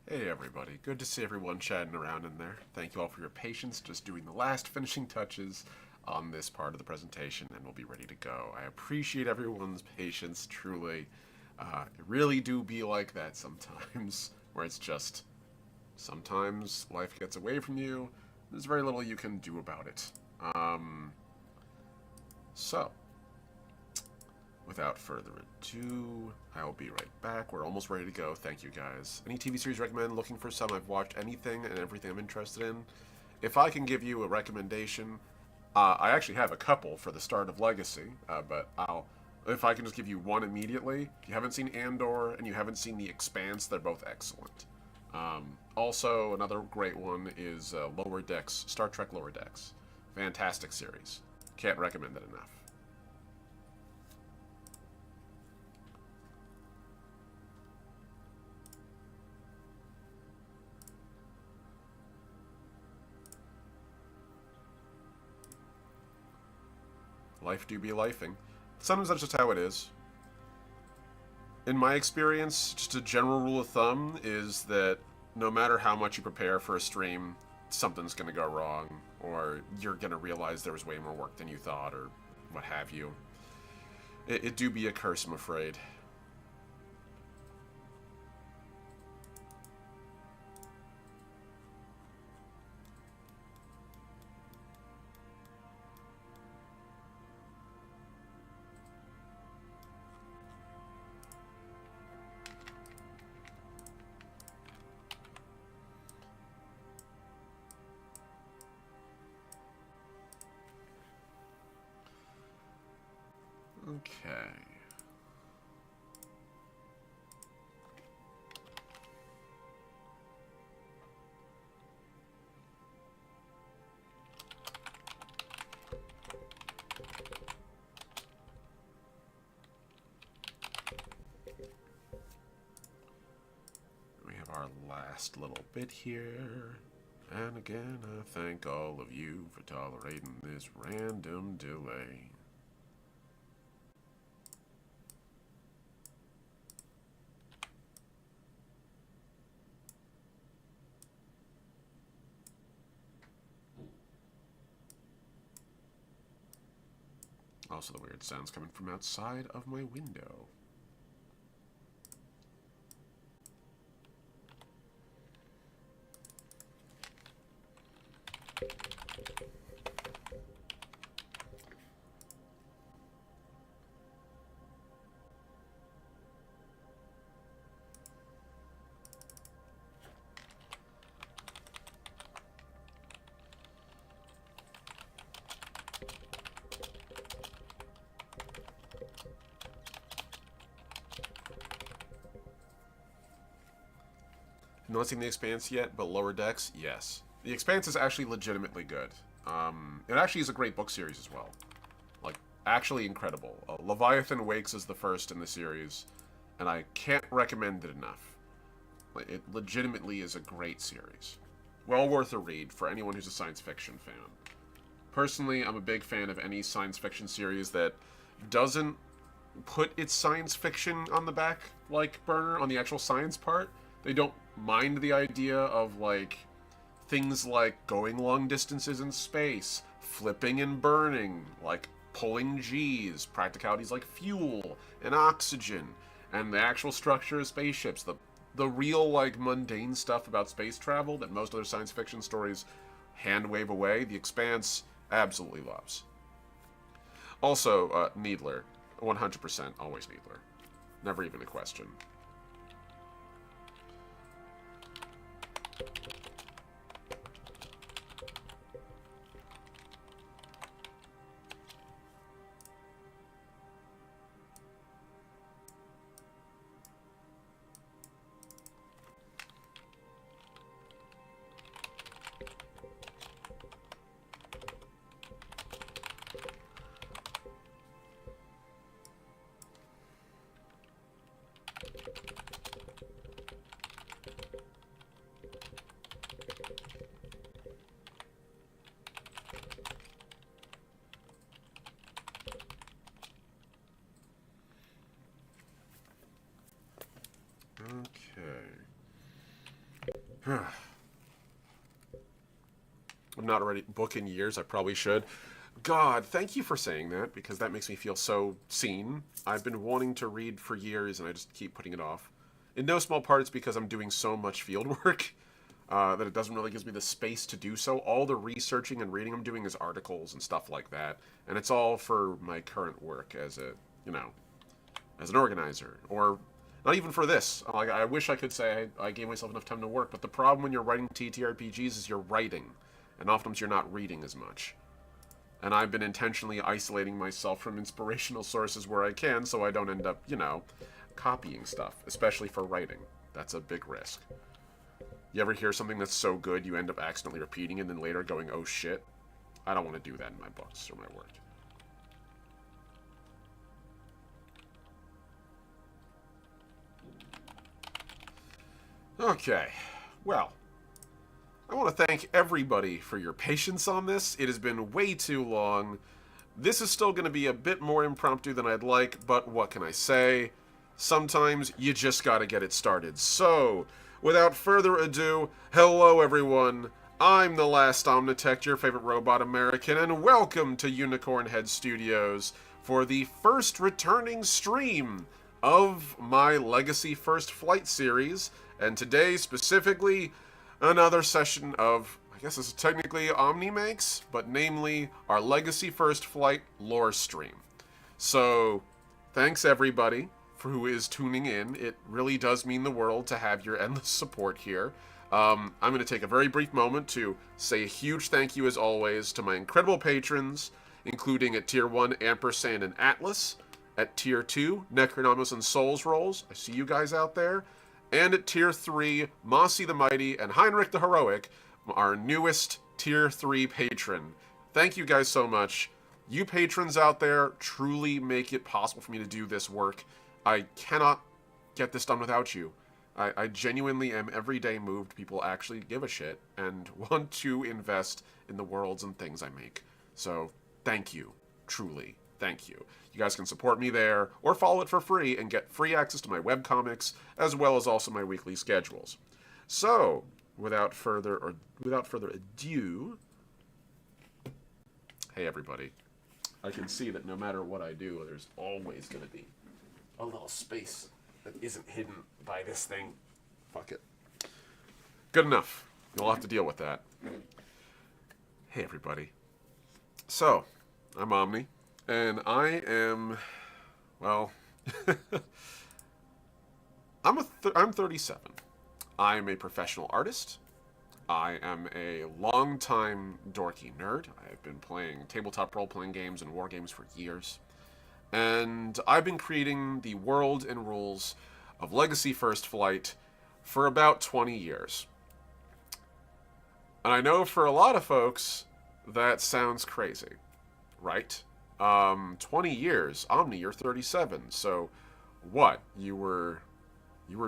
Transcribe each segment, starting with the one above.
Hey everybody, good to see everyone chatting around in there. Thank you all for your patience, just doing the last finishing touches on this part of the presentation and we'll be ready to go. I appreciate everyone's patience, truly. It really do be like that sometimes, where it's just, sometimes life gets away from you, there's very little you can do about it. So, without further ado, I will be right back. We're almost ready to go. Thank you, guys. Any TV series recommend? Looking for some. I've watched anything and everything I'm interested in. If I can give you a recommendation, I actually have a couple for the start of Legacy, but if I can just give you one immediately. If you haven't seen Andor and you haven't seen The Expanse, they're both excellent. Also, another great one is Lower Decks, Star Trek Lower Decks. Fantastic series. Can't recommend it enough. Life do be lifing. Sometimes that's just how it is. In my experience, just a general rule of thumb is that no matter how much you prepare for a stream, something's going to go wrong, or you're going to realize there was way more work than you thought, or what have you. It do be a curse, I'm afraid. Okay. We have our last little bit here. And again, I thank all of you for tolerating this random delay. Also, the weird sounds coming from outside of my window. Not seen The Expanse yet, but Lower Decks, yes. The Expanse is actually legitimately good. It actually is a great book series as well. Like, actually incredible. Leviathan Wakes is the first in the series, and I can't recommend it enough. Like, it legitimately is a great series. Well worth a read for anyone who's a science fiction fan. Personally, I'm a big fan of any science fiction series that doesn't put its science fiction on the back, like, burner, on the actual science part. They don't mind the idea of, like, things like going long distances in space, flipping and burning, like pulling G's, practicalities like fuel and oxygen, and the actual structure of spaceships, the real, like, mundane stuff about space travel that most other science fiction stories hand wave away. The Expanse absolutely loves. Also, Needler. 100% always Needler. Never even a question. I'm not already booking years. I probably should. God, thank you for saying that, because that makes me feel so seen. I've been wanting to read for years, and I just keep putting it off. In no small part, it's because I'm doing so much field work that it doesn't really give me the space to do so. All the researching and reading I'm doing is articles and stuff like that, and it's all for my current work as a, as an organizer, or not even for this. Like, I wish I could say I gave myself enough time to work, but the problem when you're writing TTRPGs is you're writing, and oftentimes you're not reading as much. And I've been intentionally isolating myself from inspirational sources where I can, so I don't end up, copying stuff, especially for writing. That's a big risk. You ever hear something that's so good you end up accidentally repeating it and then later going, oh shit? I don't want to do that in my books or my work. Okay, well, I want to thank everybody for your patience on this. It has been way too long. This is still going to be a bit more impromptu than I'd like, but what can I say? Sometimes you just gotta get it started. So, without further ado, hello everyone. I'm the Last Omnitect, your favorite robot American, and welcome to Unicorn Head Studios for the first returning stream of my Legacy First Flight series, and today specifically another session of, I guess this is technically Omni makes, but namely our Legacy First Flight lore stream. So, thanks everybody for who is tuning in. It really does mean the world to have your endless support here. I'm going to take a very brief moment to say a huge thank you, as always, to my incredible patrons, including at Tier 1, Ampersand and Atlas, at Tier 2, Necronomus and Souls Rolls, I see you guys out there, and at Tier 3, Mossy the Mighty and Heinrich the Heroic, our newest Tier 3 patron. Thank you guys so much. You patrons out there truly make it possible for me to do this work. I cannot get this done without you. I genuinely am every day moved people actually give a shit and want to invest in the worlds and things I make. So, thank you. Truly, thank you. You guys can support me there, or follow it for free and get free access to my webcomics, as well as also my weekly schedules. So, without further ado, hey everybody. I can see that no matter what I do, there's always going to be a little space that isn't hidden by this thing. Fuck it. Good enough. You'll have to deal with that. Hey everybody. So, I'm Omni, and I am, well, I'm 37. I'm a professional artist. I am a longtime dorky nerd. I've been playing tabletop role-playing games and war games for years. And I've been creating the world and rules of Legacy First Flight for about 20 years. And I know for a lot of folks, that sounds crazy, right? 20 years. Omni, you're 37, so what? You were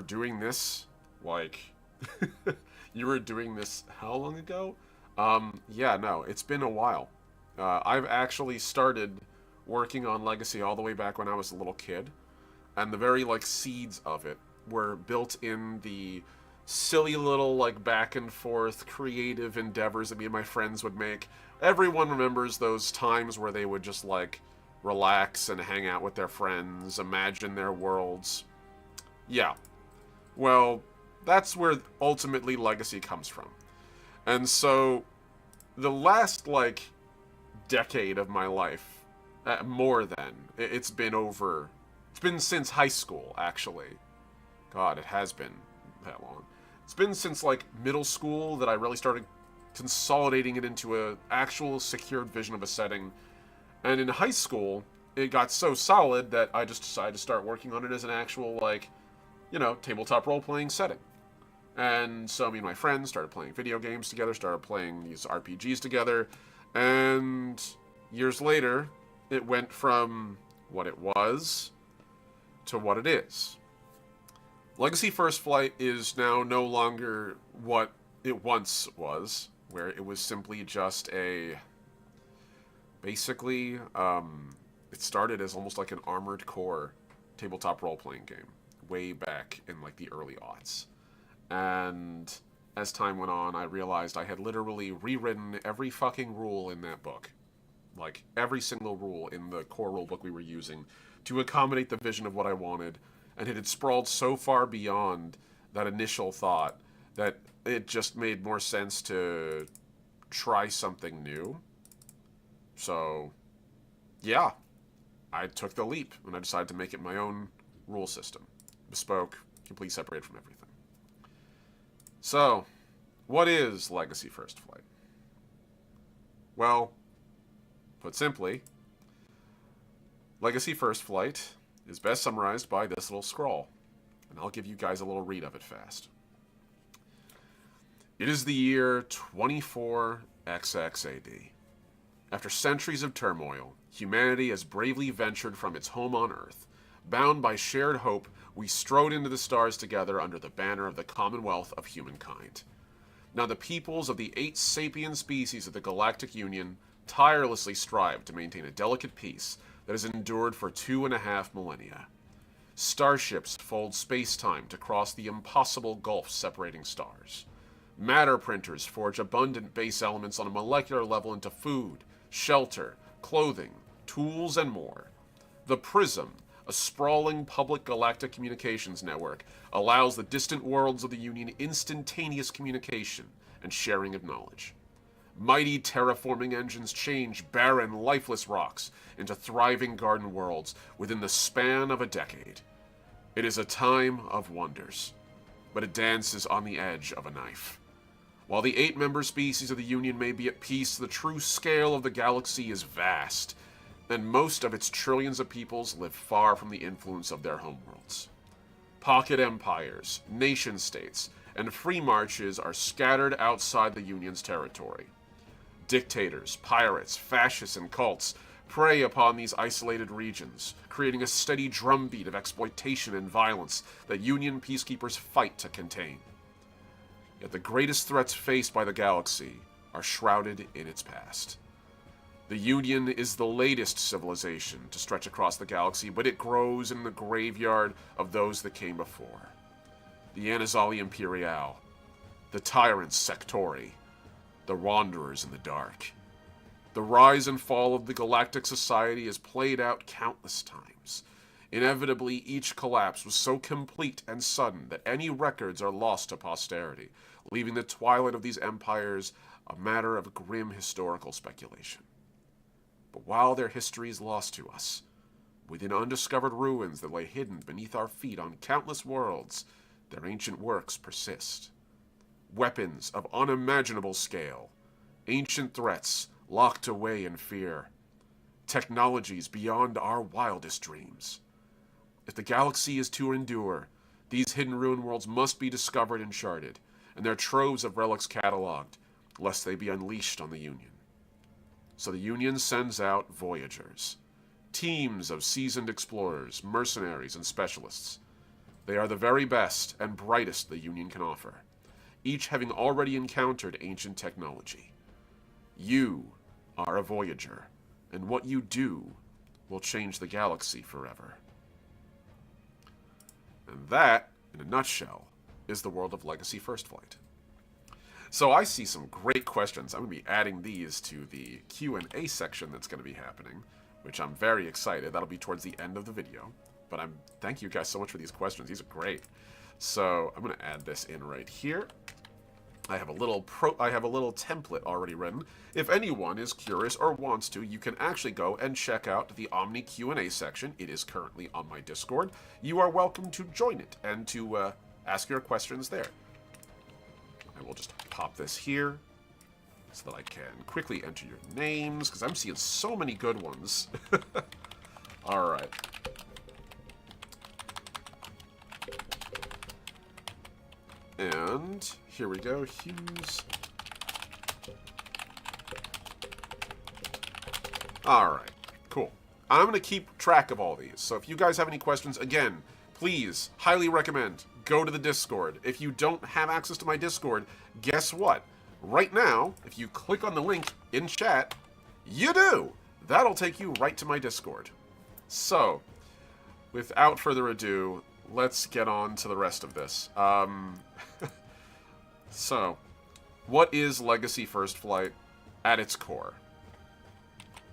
doing this, like... You were doing this how long ago? Yeah, no, it's been a while. I've actually started working on Legacy all the way back when I was a little kid, and the very, seeds of it were built in the silly little, back and forth creative endeavors that me and my friends would make. Everyone remembers those times where they would just, relax and hang out with their friends, imagine their worlds. Yeah. Well, that's where ultimately Legacy comes from. And so, the last, decade of my life, more than, it's been since high school, actually. God, it has been that long. It's been since, middle school that I really started consolidating it into a actual secured vision of a setting. And in high school, it got so solid that I just decided to start working on it as an actual, tabletop role-playing setting. And so me and my friends started playing video games together, started playing these RPGs together, and years later, it went from what it was to what it is. Legacy First Flight is now no longer what it once was, where it was simply just basically, it started as almost like an Armored Core tabletop role-playing game, way back in, the early aughts. And as time went on, I realized I had literally rewritten every fucking rule in that book. Like, every single rule in the core rulebook we were using to accommodate the vision of what I wanted, and it had sprawled so far beyond that initial thought that it just made more sense to try something new. So, yeah, I took the leap, and I decided to make it my own rule system. Bespoke, completely separated from everything. So, what is Legacy First Flight? Well, put simply, Legacy First Flight is best summarized by this little scroll, and I'll give you guys a little read of it fast. It is the year 24XX AD. After centuries of turmoil, humanity has bravely ventured from its home on Earth. Bound by shared hope, we strode into the stars together under the banner of the Commonwealth of Humankind. Now the peoples of the 8 sapient species of the Galactic Union tirelessly strive to maintain a delicate peace that has endured for 2.5 millennia. Starships fold space-time to cross the impossible gulf separating stars. Matter printers forge abundant base elements on a molecular level into food, shelter, clothing, tools, and more. The Prism, a sprawling public galactic communications network, allows the distant worlds of the Union instantaneous communication and sharing of knowledge. Mighty terraforming engines change barren, lifeless rocks into thriving garden worlds within the span of a decade. It is a time of wonders, but it dances on the edge of a knife. While the 8 member species of the Union may be at peace, the true scale of the galaxy is vast, and most of its trillions of peoples live far from the influence of their homeworlds. Pocket empires, nation-states, and free marches are scattered outside the Union's territory. Dictators, pirates, fascists, and cults prey upon these isolated regions, creating a steady drumbeat of exploitation and violence that Union peacekeepers fight to contain. Yet the greatest threats faced by the galaxy are shrouded in its past. The Union is the latest civilization to stretch across the galaxy, but it grows in the graveyard of those that came before. The Anazali Imperial, the Tyrants Sectori, the Wanderers in the Dark. The rise and fall of the galactic society is played out countless times. Inevitably, each collapse was so complete and sudden that any records are lost to posterity, leaving the twilight of these empires a matter of grim historical speculation. But while their history is lost to us, within undiscovered ruins that lay hidden beneath our feet on countless worlds, their ancient works persist. Weapons of unimaginable scale, ancient threats locked away in fear, technologies beyond our wildest dreams. If the galaxy is to endure, these hidden ruin worlds must be discovered and charted, and their troves of relics cataloged, lest they be unleashed on the Union. So the Union sends out Voyagers, teams of seasoned explorers, mercenaries, and specialists. They are the very best and brightest the Union can offer, each having already encountered ancient technology. You are a Voyager, and what you do will change the galaxy forever. And that, in a nutshell, is the world of Legacy First Flight. So I see some great questions. I'm going to be adding these to the Q&A section that's going to be happening, which I'm very excited. That'll be towards the end of the video. But thank you guys so much for these questions. These are great. So I'm going to add this in right here. I have a little template already written. If anyone is curious or wants to, you can actually go and check out the Omni Q&A section. It is currently on my Discord. You are welcome to join it and to ask your questions there. I will just pop this here so that I can quickly enter your names, because I'm seeing so many good ones. All right. And here we go, Hughes. Alright, cool. I'm going to keep track of all these, so if you guys have any questions, again, please, highly recommend, go to the Discord. If you don't have access to my Discord, guess what? Right now, if you click on the link in chat, you do! That'll take you right to my Discord. So, without further ado, let's get on to the rest of this. So, what is Legacy First Flight at its core?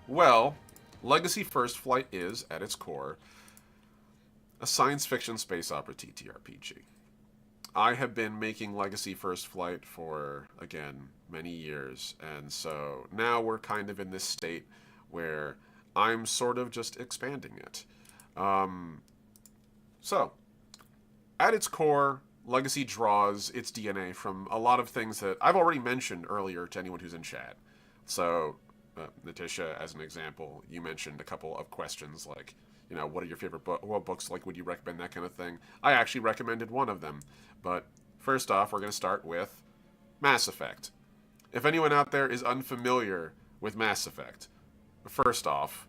Well, Legacy First Flight is, at its core, a science fiction space opera TTRPG. I have been making Legacy First Flight for, again, many years, and so now we're kind of in this state where I'm sort of just expanding it. So, at its core, Legacy draws its DNA from a lot of things that I've already mentioned earlier to anyone who's in chat. So, Natisha, as an example, you mentioned a couple of questions like, you know, what are your favorite what books, like, would you recommend, that kind of thing. I actually recommended one of them. But first off, we're going to start with Mass Effect. If anyone out there is unfamiliar with Mass Effect, first off,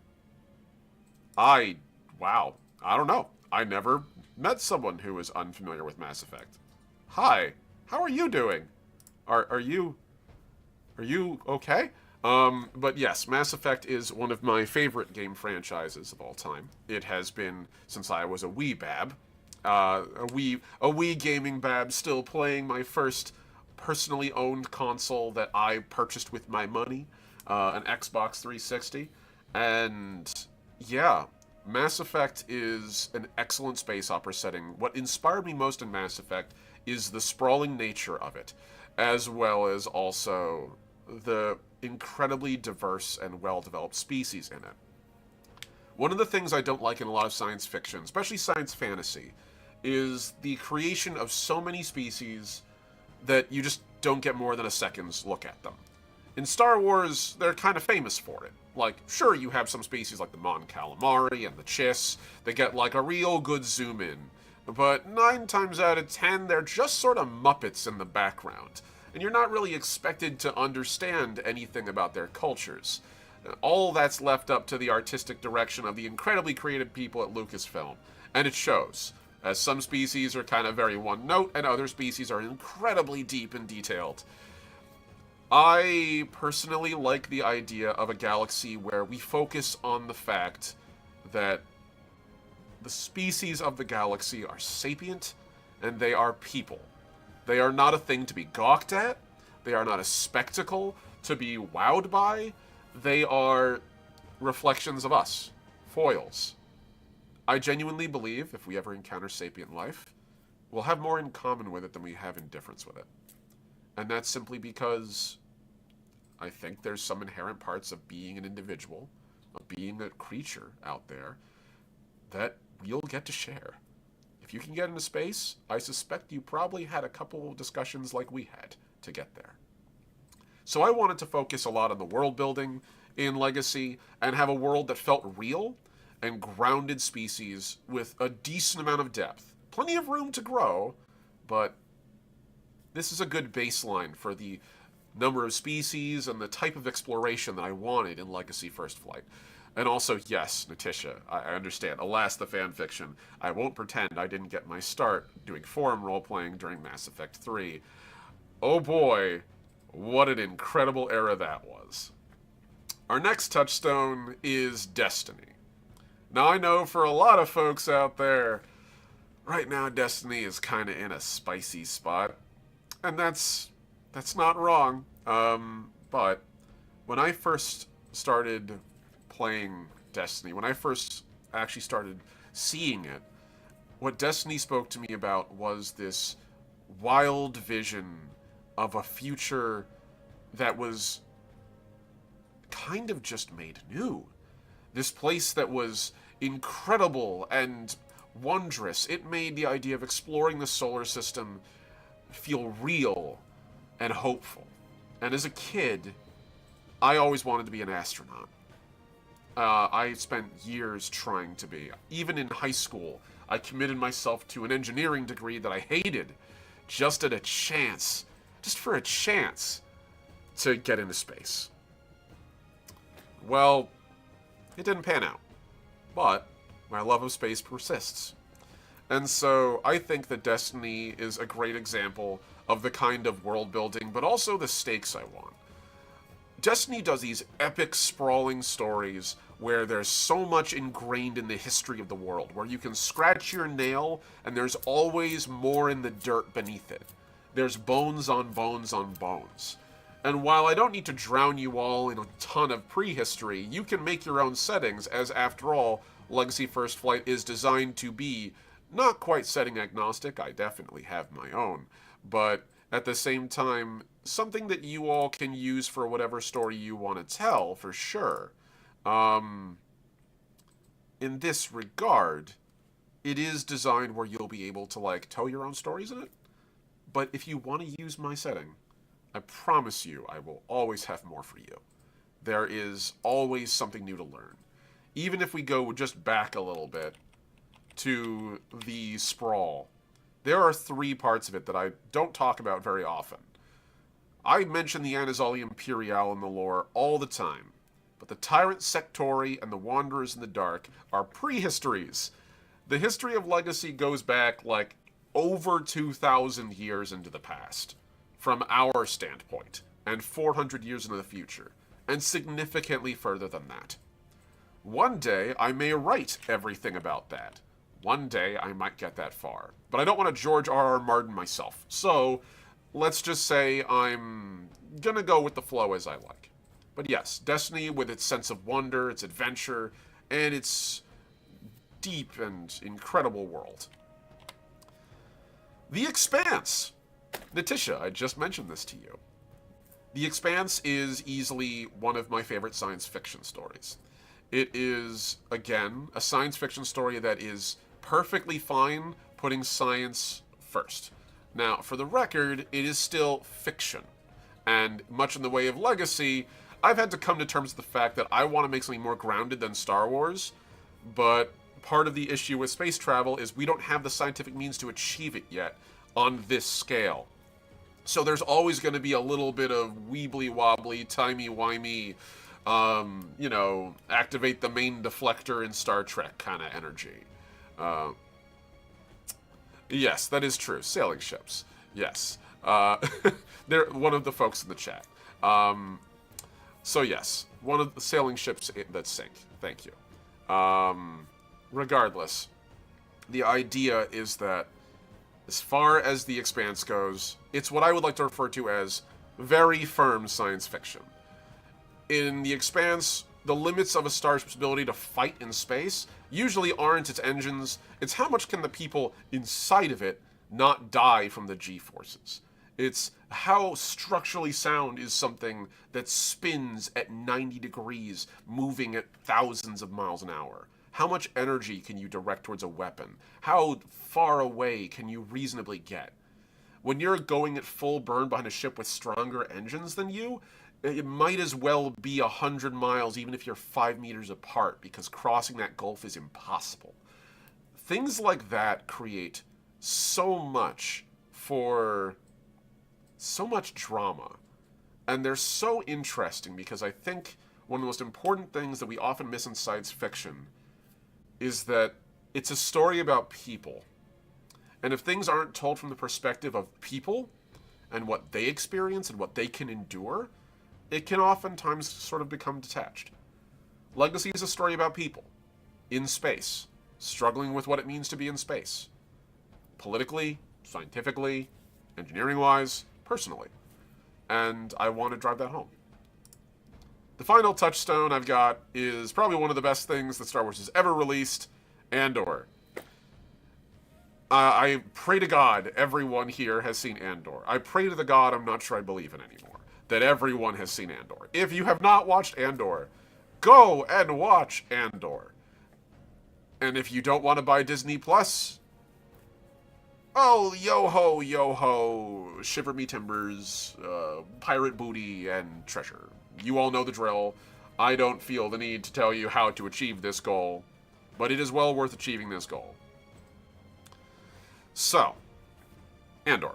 wow, I don't know. I never met someone who was unfamiliar with Mass Effect. Hi, how are you doing? Are you okay? But yes, Mass Effect is one of my favorite game franchises of all time. It has been since I was a wee bab. A wee gaming bab, still playing my first personally owned console that I purchased with my money, an Xbox 360. And yeah, Mass Effect is an excellent space opera setting. What inspired me most in Mass Effect is the sprawling nature of it, as well as also the incredibly diverse and well-developed species in it. One of the things I don't like in a lot of science fiction, especially science fantasy, is the creation of so many species that you just don't get more than a second's look at them. In Star Wars, they're kind of famous for it. Like, sure, you have some species like the Mon Calamari and the Chiss that get like a real good zoom in, but 9 times out of 10, they're just sort of Muppets in the background, and you're not really expected to understand anything about their cultures. All that's left up to the artistic direction of the incredibly creative people at Lucasfilm, and it shows, as some species are kind of very one-note, and other species are incredibly deep and detailed. I personally like the idea of a galaxy where we focus on the fact that the species of the galaxy are sapient, and they are people. They are not a thing to be gawked at. They are not a spectacle to be wowed by. They are reflections of us, foils. I genuinely believe if we ever encounter sapient life, we'll have more in common with it than we have in difference with it. And that's simply because I think there's some inherent parts of being an individual, of being a creature out there, that we'll get to share. If you can get into space, I suspect you probably had a couple of discussions like we had to get there. So I wanted to focus a lot on the world building in Legacy and have a world that felt real and grounded species with a decent amount of depth. Plenty of room to grow, but this is a good baseline for the number of species and the type of exploration that I wanted in Legacy First Flight. And also, yes, Natisha, I understand. Alas, the fanfiction. I won't pretend I didn't get my start doing forum role-playing during Mass Effect 3. Oh boy, what an incredible era that was. Our next touchstone is Destiny. Now, I know for a lot of folks out there, right now Destiny is kind of in a spicy spot. And that's not wrong. But when I first started playing Destiny, when I first actually started seeing it, what Destiny spoke to me about was this wild vision of a future that was kind of just made new. This place that was incredible and wondrous. It made the idea of exploring the solar system feel real and hopeful. And as a kid, I always wanted to be an astronaut. I spent years trying to be. Even in high school, I committed myself to an engineering degree that I hated, just for a chance to get into space. Well, it didn't pan out. But my love of space persists. And so I think that Destiny is a great example of the kind of world building, but also the stakes I want. Destiny does these epic, sprawling stories where there's so much ingrained in the history of the world, where you can scratch your nail and there's always more in the dirt beneath it. There's bones on bones on bones. And while I don't need to drown you all in a ton of prehistory, you can make your own settings, as after all, Legacy First Flight is designed to be not quite setting agnostic. I definitely have my own. But at the same time, something that you all can use for whatever story you want to tell, for sure. In this regard, it is designed where you'll be able to, like, tell your own stories in it. But if you want to use my setting, I promise you I will always have more for you. There is always something new to learn. Even if we go just back a little bit to the Sprawl, there are 3 parts of it that I don't talk about very often. I mention the Anazali Imperial in the lore all the time, but the Tyrant Sectori and the Wanderers in the Dark are prehistories. The history of Legacy goes back, like, over 2,000 years into the past, from our standpoint, and 400 years into the future, and significantly further than that. One day, I may write everything about that. One day, I might get that far. But I don't want to George R.R. Martin myself, so let's just say I'm gonna go with the flow as I like. But yes, Destiny, with its sense of wonder, its adventure, and its deep and incredible world. The Expanse! Natisha, I just mentioned this to you. The Expanse is easily one of my favorite science fiction stories. It is, again, a science fiction story that is perfectly fine putting science first. Now, for the record, it is still fiction. And much in the way of Legacy, I've had to come to terms with the fact that I want to make something more grounded than Star Wars, but part of the issue with space travel is we don't have the scientific means to achieve it yet on this scale. So there's always going to be a little bit of weebly-wobbly, timey-wimey, activate the main deflector in Star Trek kind of energy. Yes, that is true. Sailing ships. Yes. They're one of the folks in the chat. So yes, one of the sailing ships that sink. Thank you. Regardless, the idea is that as far as The Expanse goes, it's what I would like to refer to as very firm science fiction. In The Expanse, the limits of a starship's ability to fight in space usually aren't its engines, it's how much can the people inside of it not die from the G-forces. It's how structurally sound is something that spins at 90 degrees, moving at thousands of miles an hour. How much energy can you direct towards a weapon? How far away can you reasonably get? When you're going at full burn behind a ship with stronger engines than you, it might as well be 100 miles even if you're 5 meters apart, because crossing that gulf is impossible. Things like that create so much drama. And they're so interesting because I think one of the most important things that we often miss in science fiction is that it's a story about people. And if things aren't told from the perspective of people and what they experience and what they can endure, it can oftentimes sort of become detached. Legacy is a story about people in space, struggling with what it means to be in space. Politically, scientifically, engineering-wise, personally. And I want to drive that home. The final touchstone I've got is probably one of the best things that Star Wars has ever released, Andor. I pray to God everyone here has seen Andor. I pray to the God I'm not sure I believe in anymore, that everyone has seen Andor. If you have not watched Andor, go and watch Andor. And if you don't want to buy Disney Plus, oh, yo-ho, shiver me timbers, pirate booty, and treasure. You all know the drill. I don't feel the need to tell you how to achieve this goal, but it is well worth achieving this goal. So, Andor.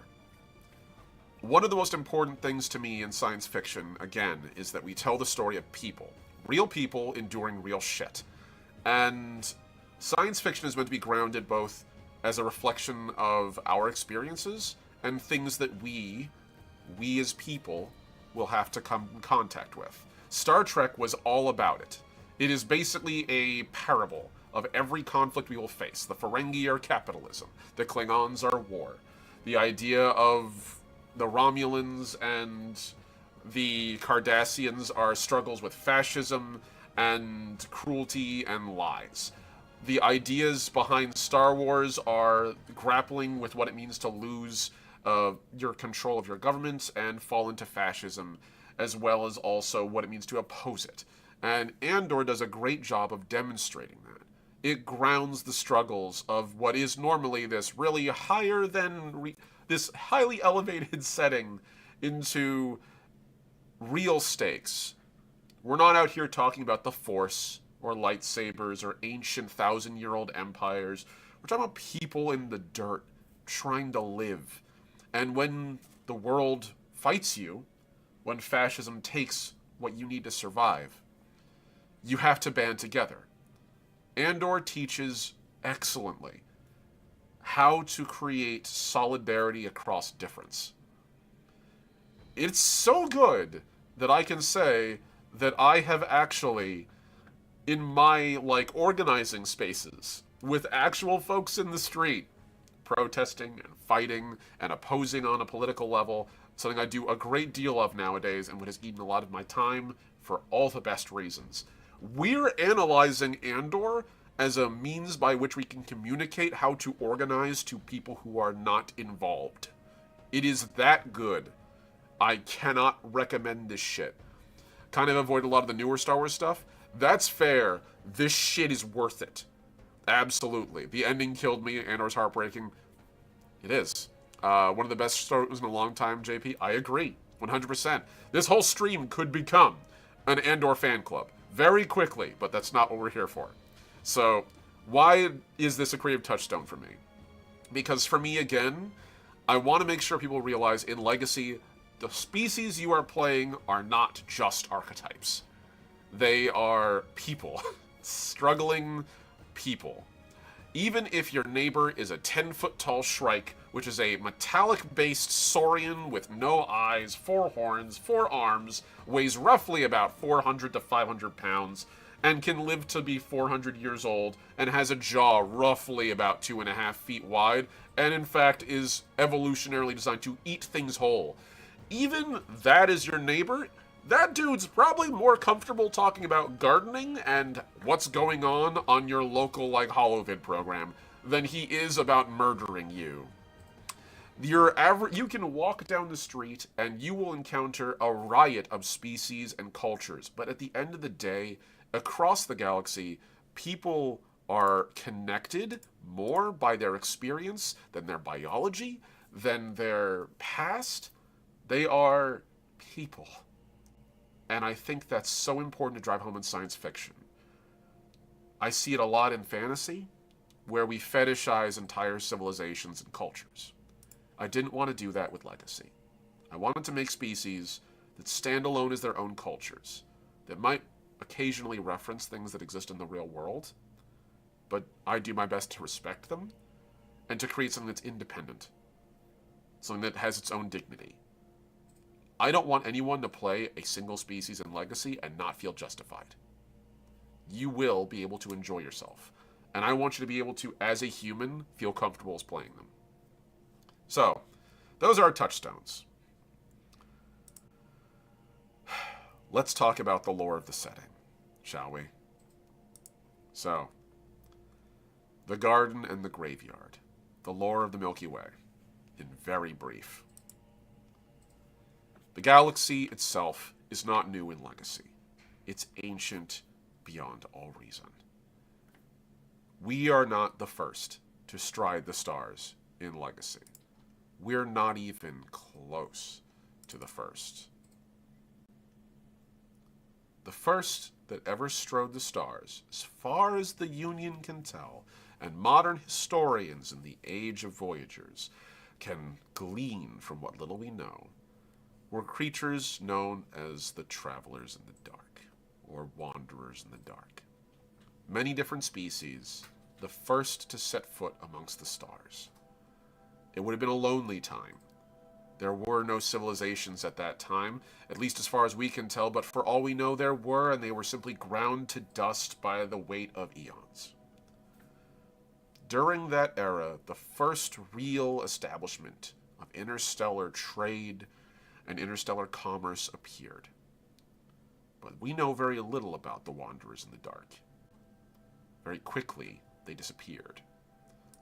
One of the most important things to me in science fiction, again, is that we tell the story of people. Real people enduring real shit. And science fiction is meant to be grounded both as a reflection of our experiences and things that we as people will have to come in contact with. Star Trek was all about it. It is basically a parable of every conflict we will face. The Ferengi are capitalism. The Klingons are war. The idea of the Romulans and the Cardassians are struggles with fascism and cruelty and lies. The ideas behind Star Wars are grappling with what it means to lose your control of your government and fall into fascism, as well as also what it means to oppose it. And Andor does a great job of demonstrating that. It grounds the struggles of what is normally this really higher than this highly elevated setting into real stakes. We're not out here talking about the Force or lightsabers or ancient 1,000-year-old empires. We're talking about people in the dirt trying to live. And when the world fights you, when fascism takes what you need to survive, you have to band together. Andor teaches excellently how to create solidarity across difference. It's so good that I can say that I have actually, in my, organizing spaces, with actual folks in the street, protesting and fighting and opposing on a political level, something I do a great deal of nowadays and what has eaten a lot of my time for all the best reasons. We're analyzing Andor as a means by which we can communicate how to organize to people who are not involved. It is that good. I cannot recommend this shit. Kind of avoid a lot of the newer Star Wars stuff. That's fair. This shit is worth it. Absolutely. The ending killed me. Andor's heartbreaking. It is. One of the best stories in a long time, JP. I agree. 100%. This whole stream could become an Andor fan club. Very quickly, but that's not what we're here for. So, why is this a creative touchstone for me? Because for me, again, I want to make sure people realize in Legacy, the species you are playing are not just archetypes. They are people. Struggling people. Even if your neighbor is a 10-foot-tall Shrike, which is a metallic-based saurian with no eyes, 4 horns, 4 arms, weighs roughly about 400 to 500 pounds, and can live to be 400 years old, and has a jaw roughly about 2.5 feet wide, and in fact is evolutionarily designed to eat things whole. Even that is your neighbor, that dude's probably more comfortable talking about gardening and what's going on your local, holovid program than he is about murdering you. You can walk down the street and you will encounter a riot of species and cultures, but at the end of the day, across the galaxy, people are connected more by their experience than their biology, than their past. They are people. And I think that's so important to drive home in science fiction. I see it a lot in fantasy, where we fetishize entire civilizations and cultures. I didn't want to do that with Legacy. I wanted to make species that stand alone as their own cultures, that might occasionally reference things that exist in the real world, but I do my best to respect them, and to create something that's independent, something that has its own dignity. I don't want anyone to play a single species in Legacy and not feel justified. You will be able to enjoy yourself. And I want you to be able to, as a human, feel comfortable as playing them. So, those are our touchstones. Let's talk about the lore of the setting, shall we? So, the garden and the graveyard. The lore of the Milky Way, in very brief. The galaxy itself is not new in Legacy. It's ancient beyond all reason. We are not the first to stride the stars in Legacy. We're not even close to the first. The first that ever strode the stars, as far as the Union can tell, and modern historians in the age of Voyagers can glean from what little we know, were creatures known as the Travelers in the Dark, or Wanderers in the Dark. Many different species, the first to set foot amongst the stars. It would have been a lonely time. There were no civilizations at that time, at least as far as we can tell, but for all we know there were, and they were simply ground to dust by the weight of eons. During that era, the first real establishment of interstellar trade and interstellar commerce appeared. But we know very little about the Wanderers in the Dark. Very quickly, they disappeared,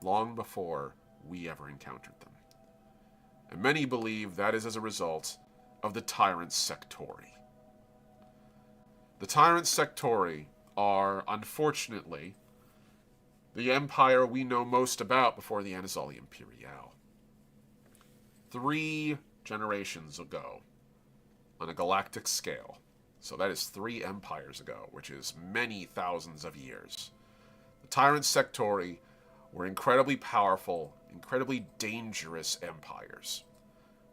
long before we ever encountered them. And many believe that is as a result of the Tyrant Sectori. The Tyrant Sectori are, unfortunately, the empire we know most about before the Anazali Imperiale. 3 generations ago, on a galactic scale, so that is 3 empires ago, which is many thousands of years, the Tyrant Sectori were incredibly powerful, incredibly dangerous empires.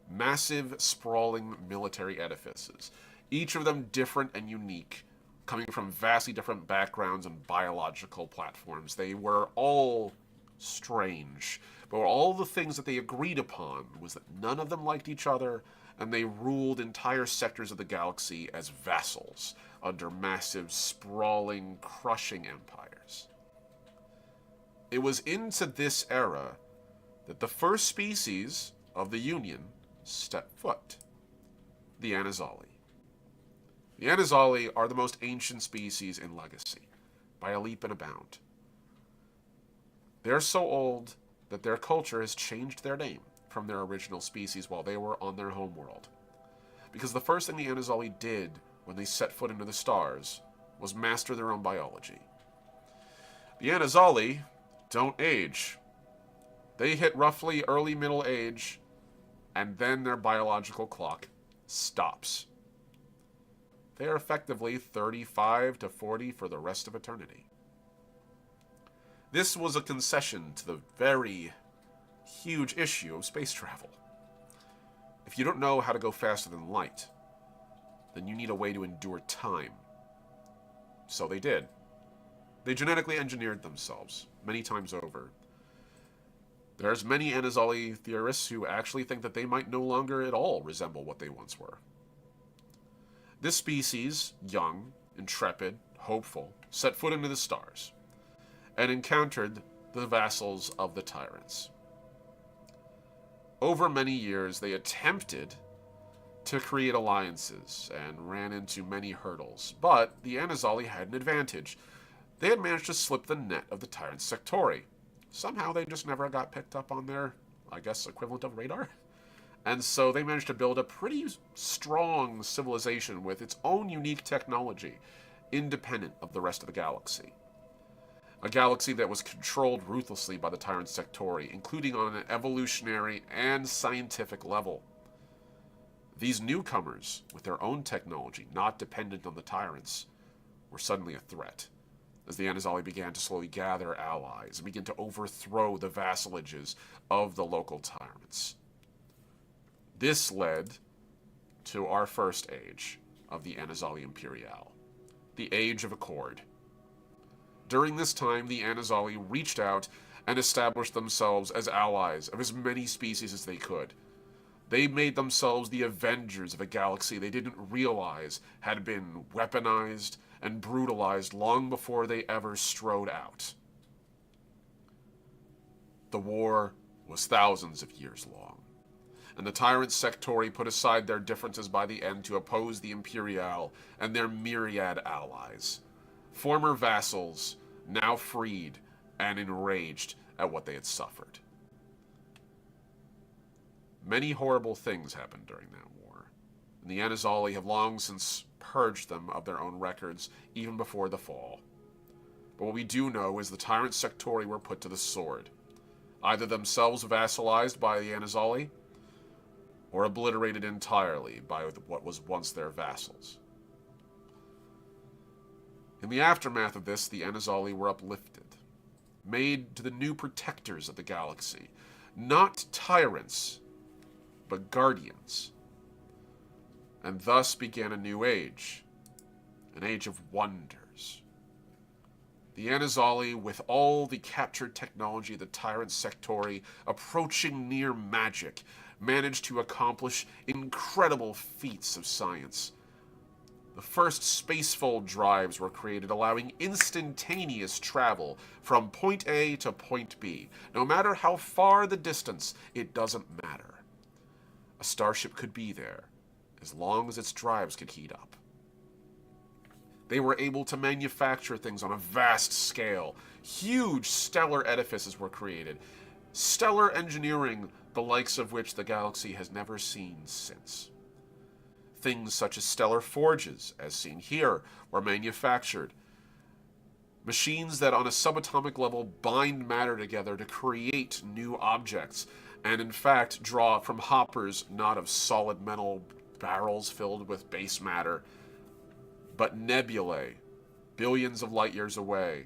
Massive, sprawling military edifices, each of them different and unique, coming from vastly different backgrounds and biological platforms. They were all strange, but all the things that they agreed upon was that none of them liked each other, and they ruled entire sectors of the galaxy as vassals under massive, sprawling, crushing empires. It was into this era that the first species of the Union stepped foot, the Anazali. The Anazali are the most ancient species in Legacy, by a leap and a bound. They're so old that their culture has changed their name from their original species while they were on their homeworld. Because the first thing the Anazali did when they set foot into the stars was master their own biology. The Anazali don't age. They hit roughly early middle age, and then their biological clock stops. They are effectively 35 to 40 for the rest of eternity. This was a concession to the very huge issue of space travel. If you don't know how to go faster than light, then you need a way to endure time. So they did. They genetically engineered themselves many times over. There's many Anazali theorists who actually think that they might no longer at all resemble what they once were. This species, young, intrepid, hopeful, set foot into the stars and encountered the vassals of the tyrants. Over many years, they attempted to create alliances and ran into many hurdles, but the Anazali had an advantage. They had managed to slip the net of the Tyrant Sectori. Somehow they just never got picked up on their, I guess, equivalent of radar. And so they managed to build a pretty strong civilization with its own unique technology, independent of the rest of the galaxy. A galaxy that was controlled ruthlessly by the Tyrant Sectori, including on an evolutionary and scientific level. These newcomers, with their own technology, not dependent on the Tyrants, were suddenly a threat, as the Anazali began to slowly gather allies and begin to overthrow the vassalages of the local tyrants. This led to our first age of the Anazali Imperiale, the Age of Accord. During this time, the Anazali reached out and established themselves as allies of as many species as they could. They made themselves the avengers of a galaxy they didn't realize had been weaponized and brutalized long before they ever strode out. The war was thousands of years long, and the Tyrant Sectori put aside their differences by the end to oppose the Imperiale and their myriad allies. Former vassals, now freed and enraged at what they had suffered. Many horrible things happened during that war, and the Anazali have long since purged them of their own records, even before the fall. But what we do know is the Tyrant Sectori were put to the sword, either themselves vassalized by the Anazali, or obliterated entirely by what was once their vassals. In the aftermath of this, the Anazali were uplifted, made to the new protectors of the galaxy, not tyrants, but guardians. And thus began a new age, an age of wonders. The Anazali, with all the captured technology of the Tyrant Sectori approaching near magic, managed to accomplish incredible feats of science. The first spacefold drives were created, allowing instantaneous travel from point A to point B. No matter how far the distance, it doesn't matter. A starship could be there, as long as its drives could heat up. They were able to manufacture things on a vast scale. Huge stellar edifices were created. Stellar engineering, the likes of which the galaxy has never seen since. Things such as stellar forges, as seen here, were manufactured. Machines that on a subatomic level bind matter together to create new objects, and in fact draw from hoppers not of solid metal barrels filled with base matter, but nebulae, billions of light years away.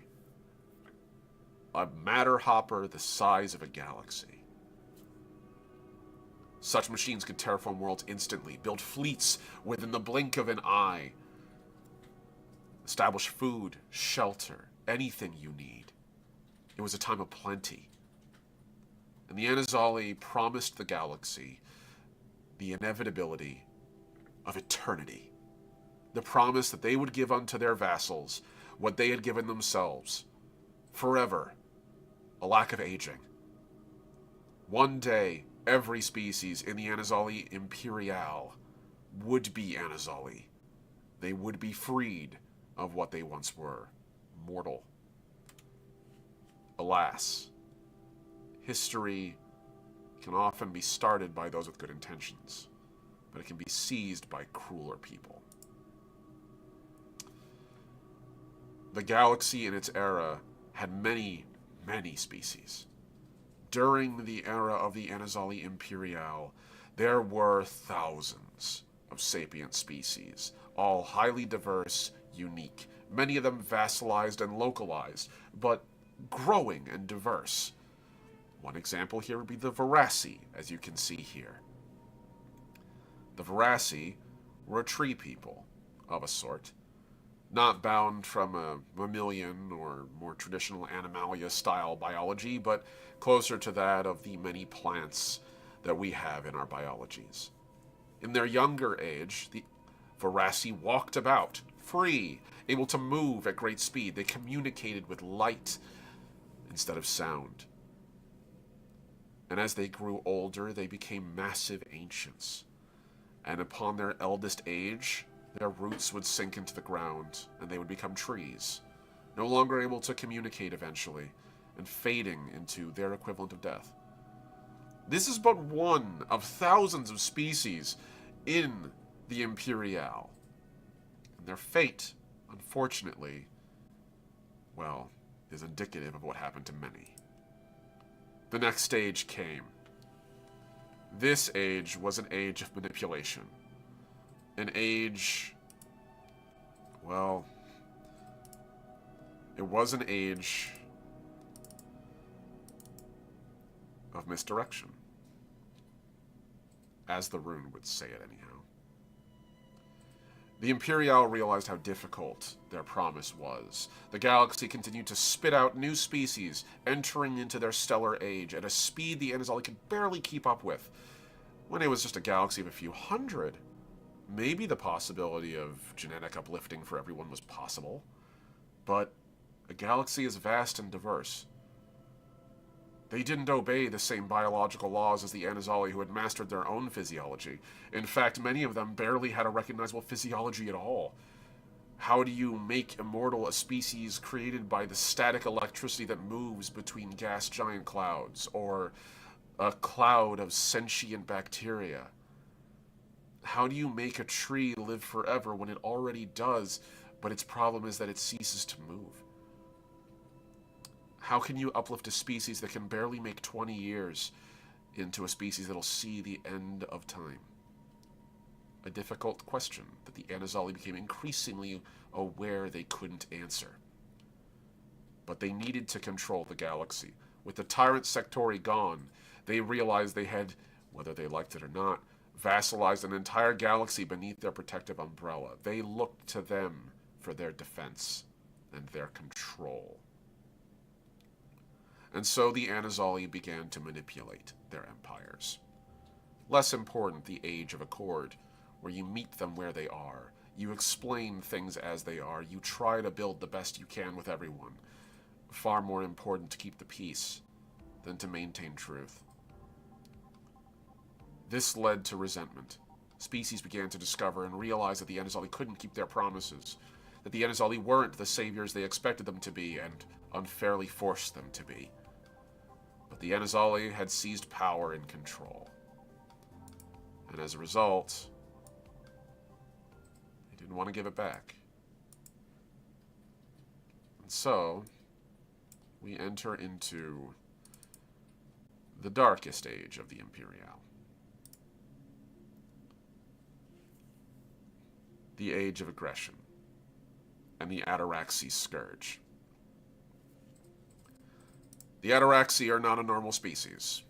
A matter hopper the size of a galaxy. Such machines could terraform worlds instantly, build fleets within the blink of an eye, establish food, shelter, anything you need. It was a time of plenty. And the Anazali promised the galaxy the inevitability of eternity. The promise that they would give unto their vassals what they had given themselves. Forever. A lack of aging. One day, every species in the Anazali Imperial would be Anazali. They would be freed of what they once were. Mortal. Alas, history can often be started by those with good intentions, but it can be seized by crueler people. The galaxy in its era had many, many species. During the era of the Anazali Imperial, there were thousands of sapient species, all highly diverse, unique, many of them vassalized and localized, but growing and diverse. One example here would be the Varasi, as you can see here. The Varasi were a tree people, of a sort, not bound from a mammalian or more traditional Animalia-style biology, but closer to that of the many plants that we have in our biologies. In their younger age, the Varasi walked about, free, able to move at great speed. They communicated with light instead of sound. And as they grew older, they became massive ancients. And upon their eldest age, their roots would sink into the ground, and they would become trees, no longer able to communicate eventually, and fading into their equivalent of death. This is but one of thousands of species in the Imperial. And their fate, unfortunately, well, is indicative of what happened to many. The next stage came. This age was an age of manipulation. An age, well, it was an age of misdirection, as the rune would say it anyhow. The Imperial realized how difficult their promise was. The galaxy continued to spit out new species, entering into their stellar age at a speed the Anazali could barely keep up with. When it was just a galaxy of a few hundred, maybe the possibility of genetic uplifting for everyone was possible. But a galaxy is vast and diverse. They didn't obey the same biological laws as the Anazali, who had mastered their own physiology. In fact, many of them barely had a recognizable physiology at all. How do you make immortal a species created by the static electricity that moves between gas giant clouds, or a cloud of sentient bacteria? How do you make a tree live forever when it already does, but its problem is that it ceases to move? How can you uplift a species that can barely make 20 years into a species that'll see the end of time? A difficult question that the Anazali became increasingly aware they couldn't answer. But they needed to control the galaxy. With the Tyrant Sectori gone, they realized they had, whether they liked it or not, vassalized an entire galaxy beneath their protective umbrella. They looked to them for their defense and their control. And so the Anazali began to manipulate their empires. Less important, the Age of Accord, where you meet them where they are. You explain things as they are. You try to build the best you can with everyone. Far more important to keep the peace than to maintain truth. This led to resentment. Species began to discover and realize that the Anazali couldn't keep their promises, that the Anazali weren't the saviors they expected them to be and unfairly forced them to be. But the Anazali had seized power and control. And as a result, they didn't want to give it back. And so, we enter into the darkest age of the Imperial. The age of aggression and the Ataraxi scourge. The Ataraxi are not a normal species,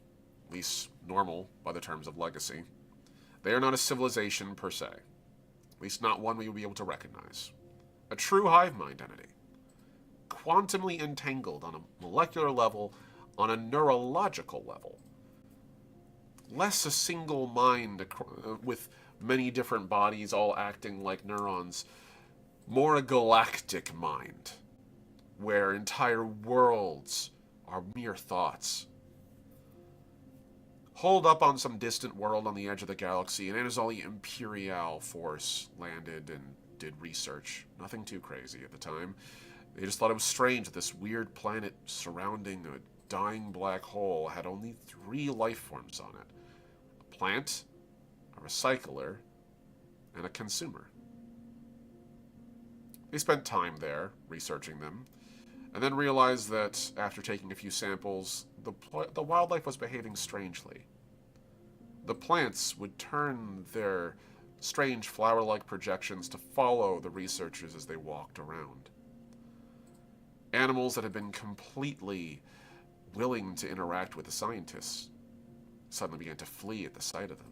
at least normal by the terms of legacy. They are not a civilization per se, at least not one we will be able to recognize. A true hive mind entity, quantumly entangled on a molecular level, on a neurological level. Less a single mind with many different bodies all acting like neurons, more a galactic mind, where entire worlds are mere thoughts. Holed up on some distant world on the edge of the galaxy, an Anazali Imperial force landed and did research. Nothing too crazy at the time. They just thought it was strange that this weird planet surrounding a dying black hole had only 3 life forms on it. A plant, a recycler, and a consumer. They spent time there, researching them, and then realized that, after taking a few samples, the wildlife was behaving strangely. The plants would turn their strange flower-like projections to follow the researchers as they walked around. Animals that had been completely willing to interact with the scientists suddenly began to flee at the sight of them.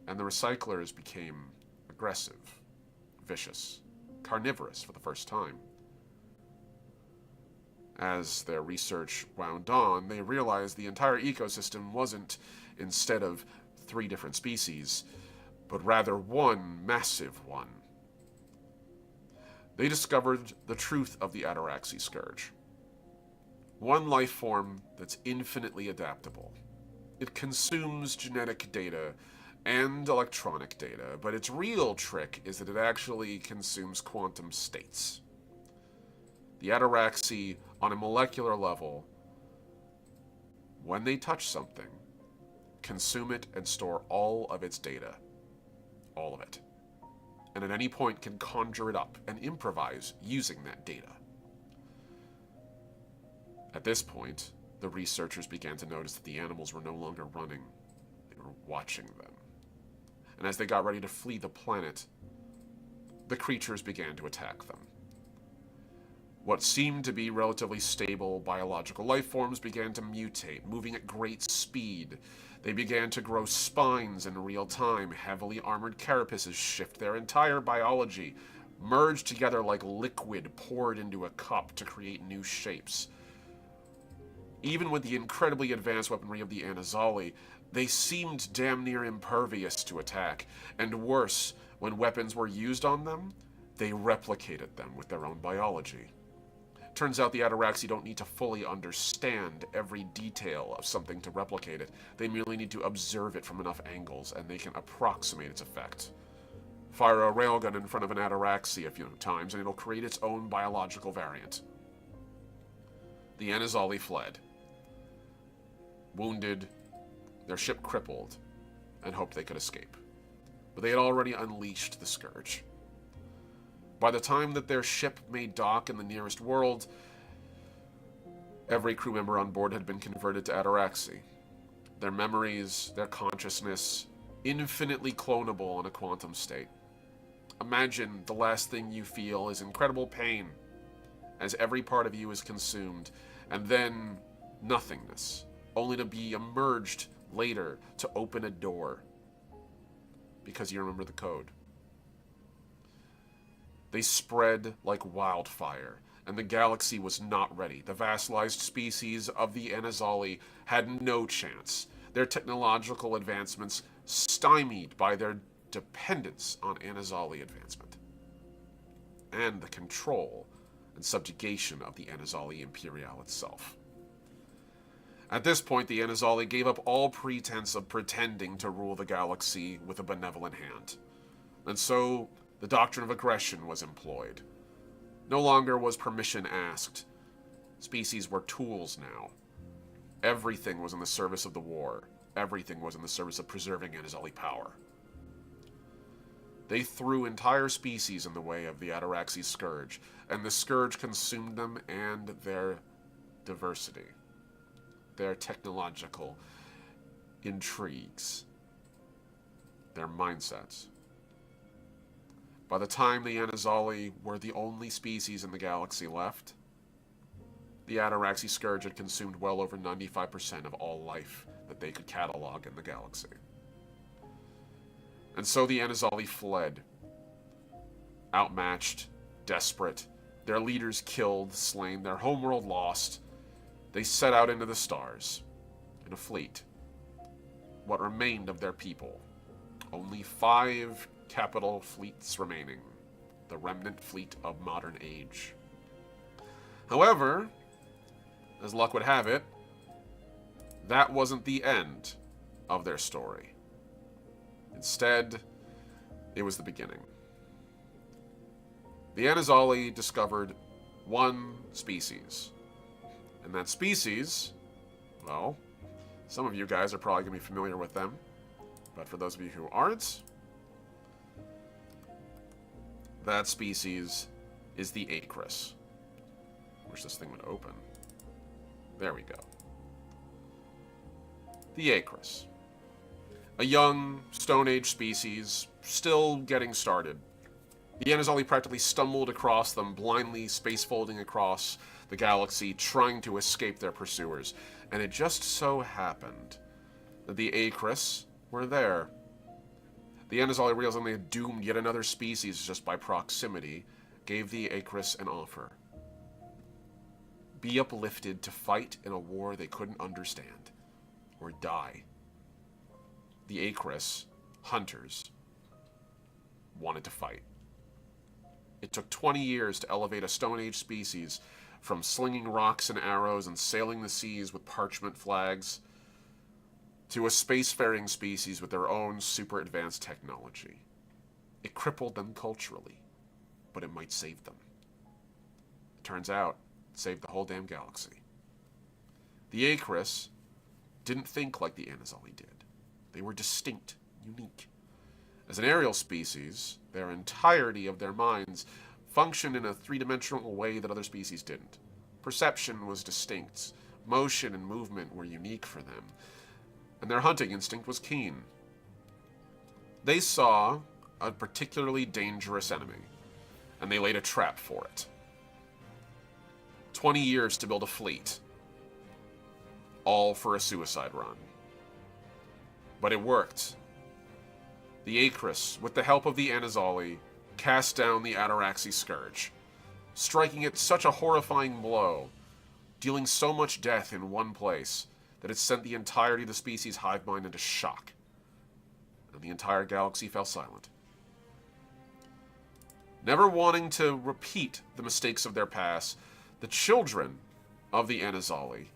And the recyclers became aggressive, vicious, carnivorous for the first time. As their research wound on, they realized the entire ecosystem wasn't, instead of 3 different species, but rather one massive one. They discovered the truth of the Ataraxi scourge. One life form that's infinitely adaptable. It consumes genetic data and electronic data, but its real trick is that it actually consumes quantum states. The Ataraxi, on a molecular level, when they touch something, consume it and store all of its data. All of it. And at any point can conjure it up and improvise using that data. At this point, the researchers began to notice that the animals were no longer running, they were watching them. And as they got ready to flee the planet, the creatures began to attack them. What seemed to be relatively stable biological life forms began to mutate, moving at great speed. They began to grow spines in real time. Heavily armored carapaces shift their entire biology, merge together like liquid poured into a cup to create new shapes. Even with the incredibly advanced weaponry of the Anazali, they seemed damn near impervious to attack, and worse, when weapons were used on them, they replicated them with their own biology. Turns out the Ataraxi don't need to fully understand every detail of something to replicate it. They merely need to observe it from enough angles, and they can approximate its effect. Fire a railgun in front of an Ataraxi a few times, and it'll create its own biological variant. The Anazali fled. Wounded, their ship crippled, and hoped they could escape. But they had already unleashed the scourge. By the time that their ship made dock in the nearest world, every crew member on board had been converted to Ataraxi. Their memories, their consciousness, infinitely clonable in a quantum state. Imagine the last thing you feel is incredible pain, as every part of you is consumed, and then nothingness, only to be emerged later to open a door, because you remember the code. They spread like wildfire, and the galaxy was not ready. The vassalized species of the Anazali had no chance, their technological advancements stymied by their dependence on Anazali advancement, and the control and subjugation of the Anazali Imperial itself. At this point, the Anazali gave up all pretense of pretending to rule the galaxy with a benevolent hand. And so, the doctrine of aggression was employed. No longer was permission asked. Species were tools now. Everything was in the service of the war. Everything was in the service of preserving Anazali power. They threw entire species in the way of the Ataraxi scourge, and the scourge consumed them and their diversity, their technological intrigues, their mindsets. By the time the Anazali were the only species in the galaxy left, the Ataraxi scourge had consumed well over 95% of all life that they could catalog in the galaxy. And so the Anazali fled, outmatched, desperate, their leaders killed, slain, their homeworld lost. They set out into the stars, in a fleet. What remained of their people? Only 5 capital fleets remaining, the remnant fleet of modern age. However, as luck would have it, that wasn't the end of their story. Instead, it was the beginning. The Anazali discovered one species. And that species, well, some of you guys are probably going to be familiar with them. But for those of you who aren't, that species is the Acris. Wish this thing would open. There we go. The Acris. A young, Stone Age species, still getting started. The Anazali practically stumbled across them, blindly space-folding across the galaxy, trying to escape their pursuers. And it just so happened that the Acris were there. The Anazali, realizing they had doomed yet another species just by proximity, gave the Acris an offer. Be uplifted to fight in a war they couldn't understand, or die. The Acris, hunters, wanted to fight. It took 20 years to elevate a Stone Age species from slinging rocks and arrows and sailing the seas with parchment flags to a spacefaring species with their own super advanced technology. It crippled them culturally, but it might save them. It turns out, it saved the whole damn galaxy. The Acris didn't think like the Anazali did. They were distinct, unique. As an aerial species, their entirety of their minds functioned in a three-dimensional way that other species didn't. Perception was distinct. Motion and movement were unique for them. And their hunting instinct was keen. They saw a particularly dangerous enemy, and they laid a trap for it. 20 years to build a fleet, all for a suicide run. But it worked. The Acris, with the help of the Anazali, cast down the Ataraxi scourge, striking it such a horrifying blow, dealing so much death in one place, that it sent the entirety of the species' hive mind into shock, and the entire galaxy fell silent. Never wanting to repeat the mistakes of their past, the children of the Anazali,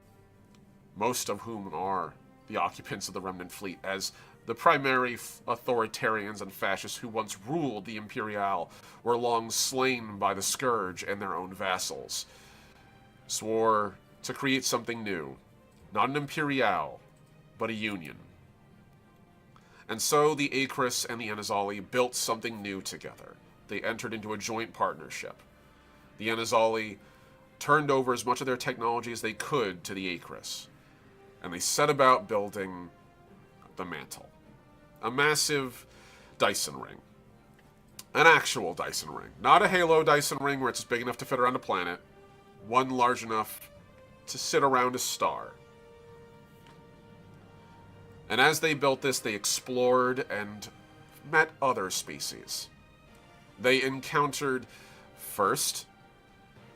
most of whom are the occupants of the remnant fleet, as the primary authoritarians and fascists who once ruled the Imperial, were long slain by the Scourge and their own vassals, swore to create something new. Not an Imperial, but a union. And so the Acris and the Anazali built something new together. They entered into a joint partnership. The Anazali turned over as much of their technology as they could to the Acris, and they set about building the mantle. A massive Dyson ring. An actual Dyson ring. Not a Halo Dyson ring where it's big enough to fit around a planet. One large enough to sit around a star. And as they built this, they explored and met other species. They encountered, first,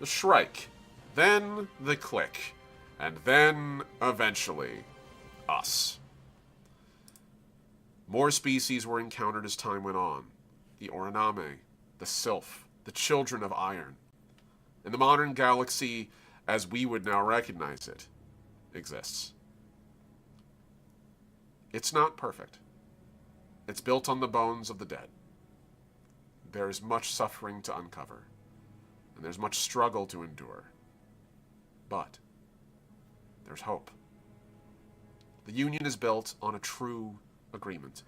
the Shrike, then the Click, and then, eventually, us. More species were encountered as time went on. The Oruname, the Sylph, the Children of Iron. And the modern galaxy, as we would now recognize it, exists. It's not perfect. It's built on the bones of the dead. There is much suffering to uncover, and there's much struggle to endure. But there's hope. The Union is built on a true agreement.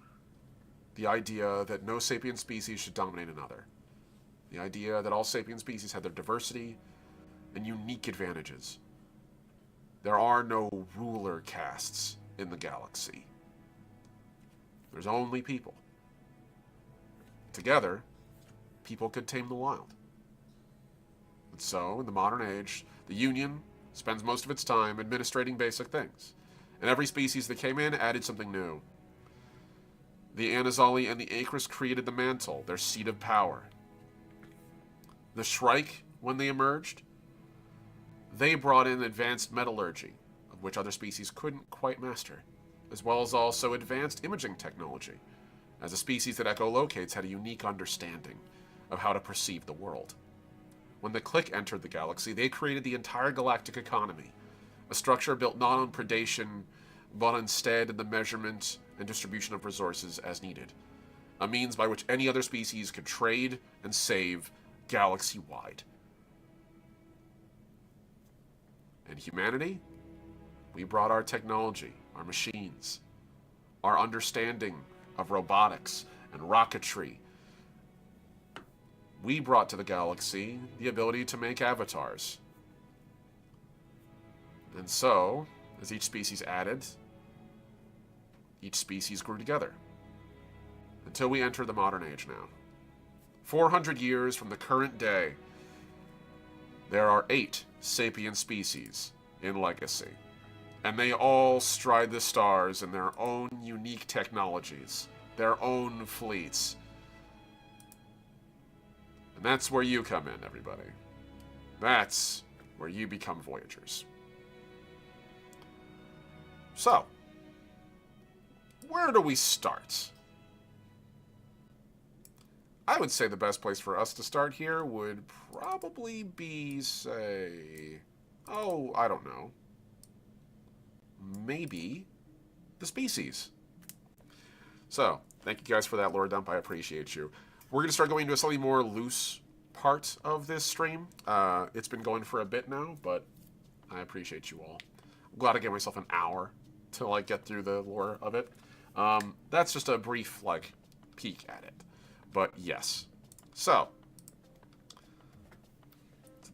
The idea that no sapient species should dominate another. The idea that all sapient species have their diversity and unique advantages. There are no ruler castes in the galaxy. There's only people. Together, people could tame the wild. And so, in the modern age, the Union spends most of its time administrating basic things. And every species that came in added something new. The Anazali and the Acris created the Mantle, their seat of power. The Shrike, when they emerged, they brought in advanced metallurgy, of which other species couldn't quite master, as well as also advanced imaging technology, as a species that echolocates had a unique understanding of how to perceive the world. When the Clique entered the galaxy, they created the entire galactic economy, a structure built not on predation, but instead in the measurement and distribution of resources as needed, a means by which any other species could trade and save galaxy-wide. And humanity, we brought our technology, our machines, our understanding of robotics and rocketry. We brought to the galaxy the ability to make avatars. And so, as each species added, each species grew together. Until we enter the modern age now. 400 years from the current day, there are 8 sapient species in Legacy. And they all stride the stars in their own unique technologies, their own fleets. And that's where you come in, everybody. That's where you become Voyagers. So, where do we start? I would say the best place for us to start here would probably be, say, I don't know. Maybe the species. So, thank you guys for that lore dump. I appreciate you. We're going to start going into a slightly more loose part of this stream. It's been going for a bit now, but I appreciate you all. I'm glad I gave myself an hour to get through the lore of it. That's just a brief peek at it. But yes. So,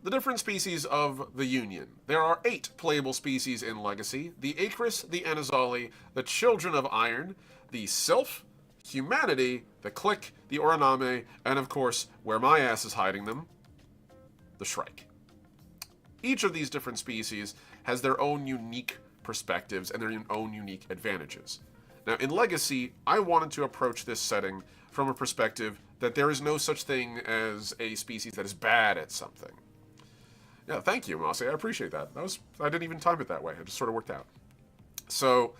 the different species of the Union. There are 8 playable species in Legacy. The Acris, the Anazali, the Children of Iron, the Sylph, Humanity, the Clique, the Oraname, and of course, where my ass is hiding them, the Shrike. Each of these different species has their own unique perspectives and their own unique advantages. Now, in Legacy, I wanted to approach this setting from a perspective that there is no such thing as a species that is bad at something. Yeah, thank you, Mossy. I appreciate that. I didn't even time it that way. It just sort of worked out. So,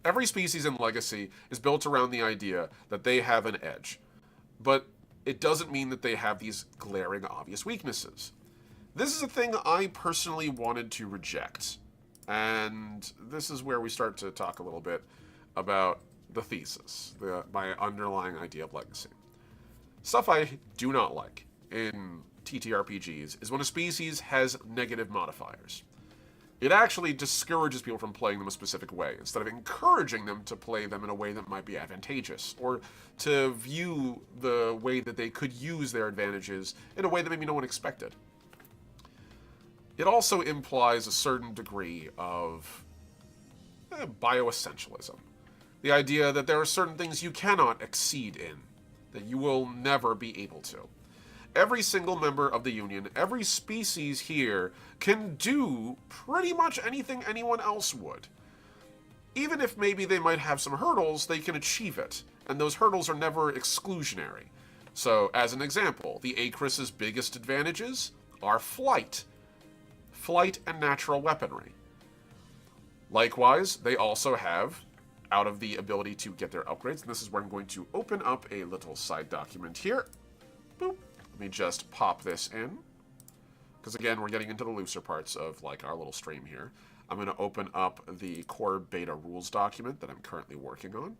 every species in Legacy is built around the idea that they have an edge. But it doesn't mean that they have these glaring, obvious weaknesses. This is a thing I personally wanted to reject. And this is where we start to talk a little bit about the thesis, my underlying idea of Legacy. Stuff I do not like in TTRPGs is when a species has negative modifiers. It actually discourages people from playing them a specific way, instead of encouraging them to play them in a way that might be advantageous, or to view the way that they could use their advantages in a way that maybe no one expected. It also implies a certain degree of bioessentialism. The idea that there are certain things you cannot exceed in, that you will never be able to. Every single member of the Union, every species here, can do pretty much anything anyone else would. Even if maybe they might have some hurdles, they can achieve it, and those hurdles are never exclusionary. So, as an example, the Acris's biggest advantages are flight. Flight and natural weaponry. Likewise, they also have, out of the ability to get their upgrades, and this is where I'm going to open up a little side document here. Boop. Let me just pop this in. Because again, we're getting into the looser parts of our little stream here. I'm going to open up the core beta rules document that I'm currently working on.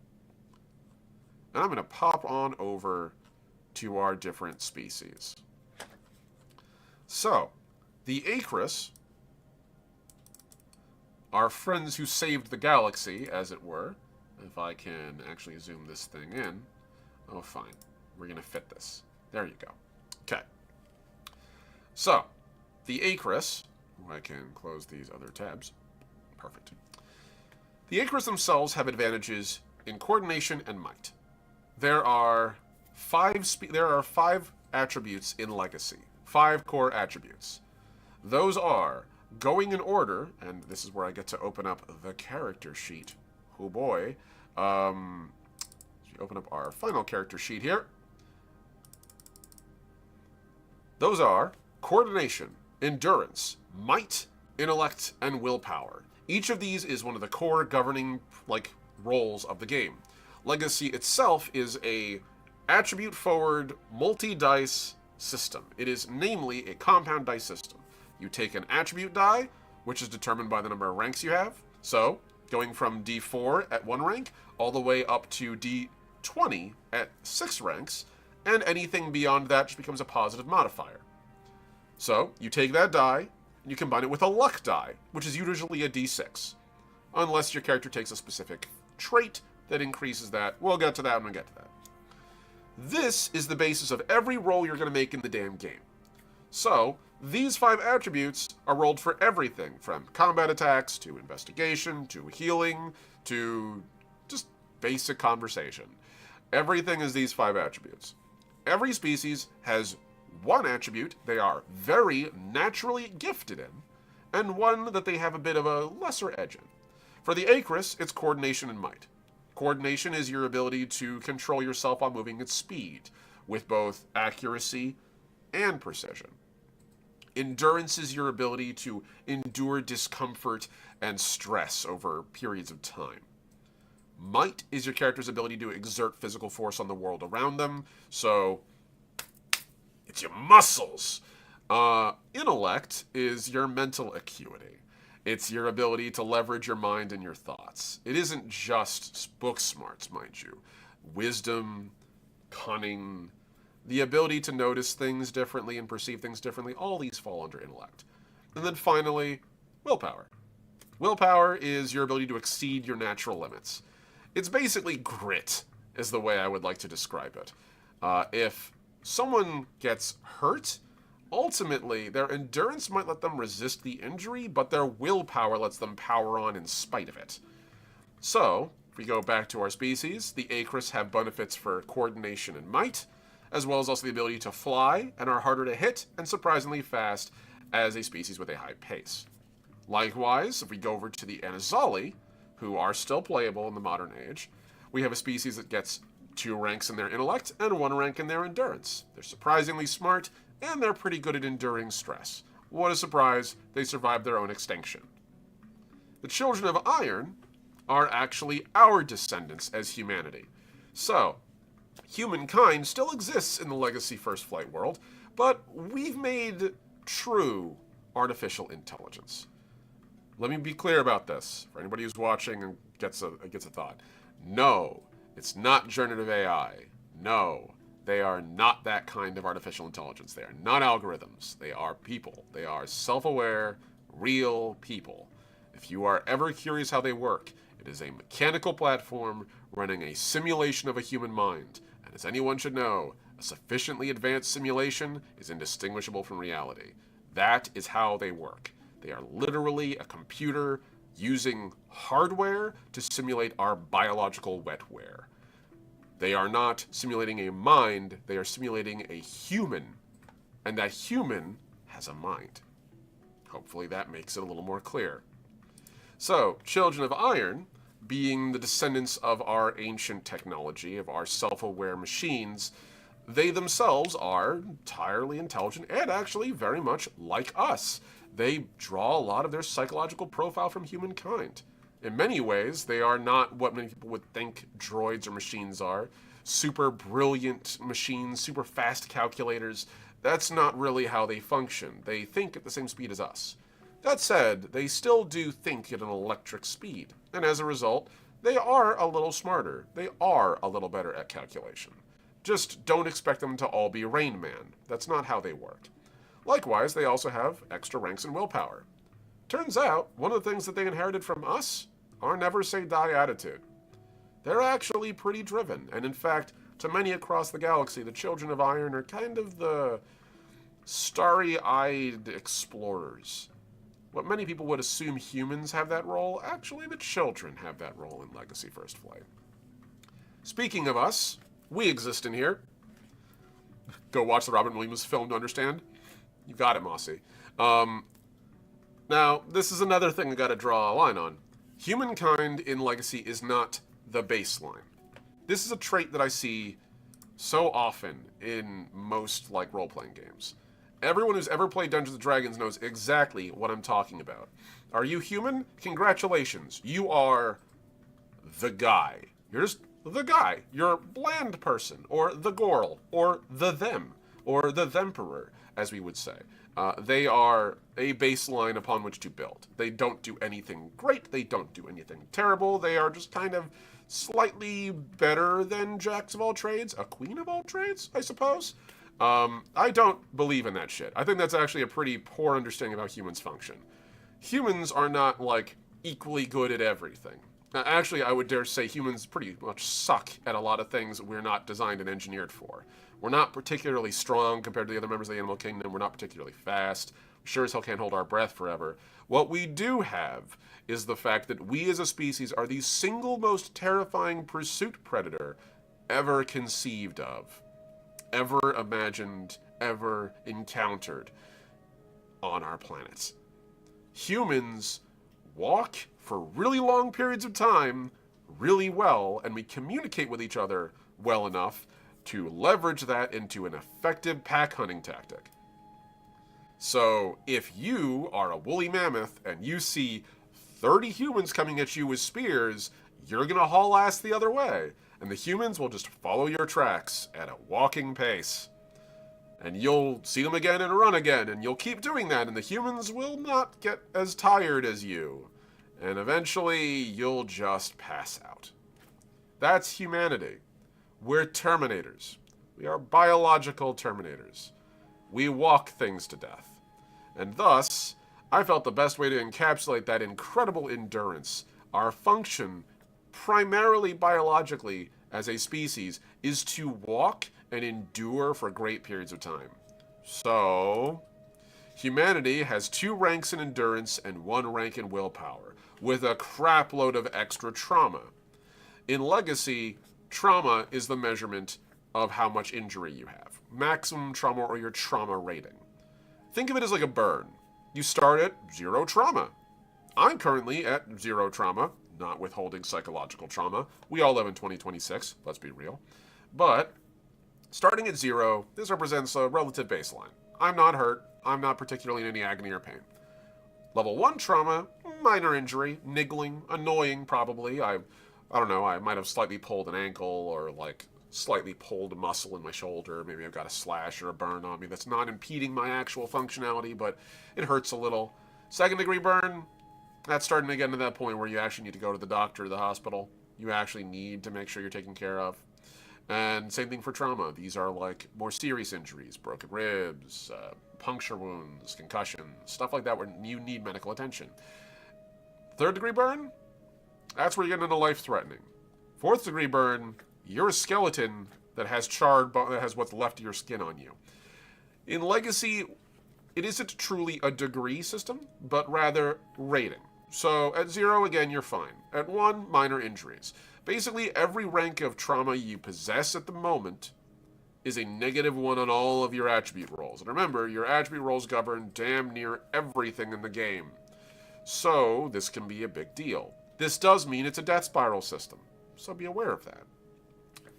And I'm going to pop on over to our different species. So, the Acris, our friends who saved the galaxy, as it were. If I can actually zoom this thing in. Oh, fine. We're going to fit this. There you go. Okay. So, the Acris, I can close these other tabs. Perfect. The Acris themselves have advantages in coordination and might. There are five attributes in Legacy. 5 core attributes. Those are going in order, and this is where I get to open up the character sheet. Oh boy. Open up our final character sheet here. Those are coordination, endurance, might, intellect, and willpower. Each of these is one of the core governing roles of the game. Legacy itself is a attribute-forward multi-dice system. It is namely a compound dice system. You take an attribute die, which is determined by the number of ranks you have. So, going from D4 at 1 rank, all the way up to D20 at 6 ranks, and anything beyond that just becomes a positive modifier. So, you take that die, and you combine it with a luck die, which is usually a D6. Unless your character takes a specific trait that increases that. We'll get to that when we get to that. This is the basis of every roll you're going to make in the damn game. So, these 5 attributes are rolled for everything, from combat attacks, to investigation, to healing, to just basic conversation. Everything is these 5 attributes. Every species has 1 attribute they are very naturally gifted in, and 1 that they have a bit of a lesser edge in. For the Acris, it's coordination and might. Coordination is your ability to control yourself while moving at speed, with both accuracy and precision. Endurance is your ability to endure discomfort and stress over periods of time. Might is your character's ability to exert physical force on the world around them, so it's your muscles. Intellect is your mental acuity. It's your ability to leverage your mind and your thoughts. It isn't just book smarts, mind you. Wisdom, cunning, the ability to notice things differently and perceive things differently, all these fall under intellect. And then finally, willpower. Willpower is your ability to exceed your natural limits. It's basically grit, is the way I would like to describe it. If someone gets hurt, ultimately, their endurance might let them resist the injury, but their willpower lets them power on in spite of it. So, if we go back to our species, the Acris have benefits for coordination and might, as well as also the ability to fly, and are harder to hit and surprisingly fast as a species with a high pace. Likewise, if we go over to the Anazali, who are still playable in the modern age, we have a species that gets 2 ranks in their intellect and 1 rank in their endurance. They're surprisingly smart, and they're pretty good at enduring stress. What a surprise, they survived their own extinction. The Children of Iron are actually our descendants as humanity. So, humankind still exists in the Legacy First Flight world, but we've made true artificial intelligence. Let me be clear about this, for anybody who's watching and gets a thought. No, it's not generative AI. No. They are not that kind of artificial intelligence. They are not algorithms. They are people. They are self-aware, real people. If you are ever curious how they work, it is a mechanical platform running a simulation of a human mind. And as anyone should know, a sufficiently advanced simulation is indistinguishable from reality. That is how they work. They are literally a computer using hardware to simulate our biological wetware. They are not simulating a mind, they are simulating a human. And that human has a mind. Hopefully that makes it a little more clear. So, Children of Iron, being the descendants of our ancient technology, of our self-aware machines, they themselves are entirely intelligent and actually very much like us. They draw a lot of their psychological profile from humankind. In many ways, they are not what many people would think droids or machines are. Super brilliant machines, super fast calculators. That's not really how they function. They think at the same speed as us. That said, they still do think at an electric speed, and as a result, they are a little smarter. They are a little better at calculation. Just don't expect them to all be Rain Man. That's not how they work. Likewise, they also have extra ranks in willpower. Turns out, one of the things that they inherited from us, our never say die attitude. They're actually pretty driven, and in fact, to many across the galaxy, the Children of Iron are kind of the starry-eyed explorers. What many people would assume humans have that role, actually the children have that role in Legacy First Flight. Speaking of us, we exist in here. Go watch the Robin Williams film to understand. You got it, Mossy. Now, this is another thing I gotta draw a line on. Humankind in Legacy is not the baseline. This is a trait that I see so often in most, like, role-playing games. Everyone who's ever played Dungeons & Dragons knows exactly what I'm talking about. Are you human? Congratulations. You are the guy. You're just the guy. You're a bland person, or the girl, or the them, or the themperor, as we would say. They are a baseline upon which to build. They don't do anything great. They don't do anything terrible. They are just kind of slightly better than jacks of all trades. A queen of all trades, I suppose. I don't believe in that shit. I think that's actually a pretty poor understanding of how humans function. Humans are not, like, equally good at everything. Actually, I would dare say humans pretty much suck at a lot of things we're not designed and engineered for. We're not particularly strong compared to the other members of the animal kingdom. We're not particularly fast. We sure as hell can't hold our breath forever. What we do have is the fact that we as a species are the single most terrifying pursuit predator ever conceived of, ever imagined, ever encountered on our planet. Humans walk for really long periods of time really well, and we communicate with each other well enough to leverage that into an effective pack hunting tactic. So if you are a woolly mammoth and you see 30 humans coming at you with spears, you're gonna haul ass the other way, and the humans will just follow your tracks at a walking pace. And you'll see them again and run again, and you'll keep doing that, and the humans will not get as tired as you. And eventually, you'll just pass out. That's humanity. We're Terminators. We are biological Terminators. We walk things to death. And thus, I felt the best way to encapsulate that incredible endurance, our function, primarily biologically as a species, is to walk and endure for great periods of time. So, humanity has 2 ranks in endurance and 1 rank in willpower, with a crap load of extra trauma. In Legacy, trauma is the measurement of how much injury you have. Maximum trauma, or your trauma rating. Think of it as like a burn. You start at 0 trauma. I'm currently at 0 trauma, not withholding psychological trauma. We all live in 2026, let's be real. But starting at 0, this represents a relative baseline. I'm not hurt. I'm not particularly in any agony or pain. Level 1 trauma, minor injury, niggling, annoying probably. I don't know, I might have slightly pulled an ankle, or like slightly pulled a muscle in my shoulder. Maybe I've got a slash or a burn on me that's not impeding my actual functionality, but it hurts a little. 2nd degree burn, that's starting to get into that point where you actually need to go to the doctor or the hospital. You actually need to make sure you're taken care of. And same thing for trauma. These are like more serious injuries, broken ribs, puncture wounds, concussions, stuff like that where you need medical attention. 3rd degree burn, that's where you get into life-threatening. 4th degree burn, you're a skeleton that has charred, that has what's left of your skin on you. In Legacy, it isn't truly a degree system, but rather rating. So at 0, again, you're fine. At 1, minor injuries. Basically, every rank of trauma you possess at the moment is a -1 on all of your attribute rolls. And remember, your attribute rolls govern damn near everything in the game. So this can be a big deal. This does mean it's a death spiral system, so be aware of that.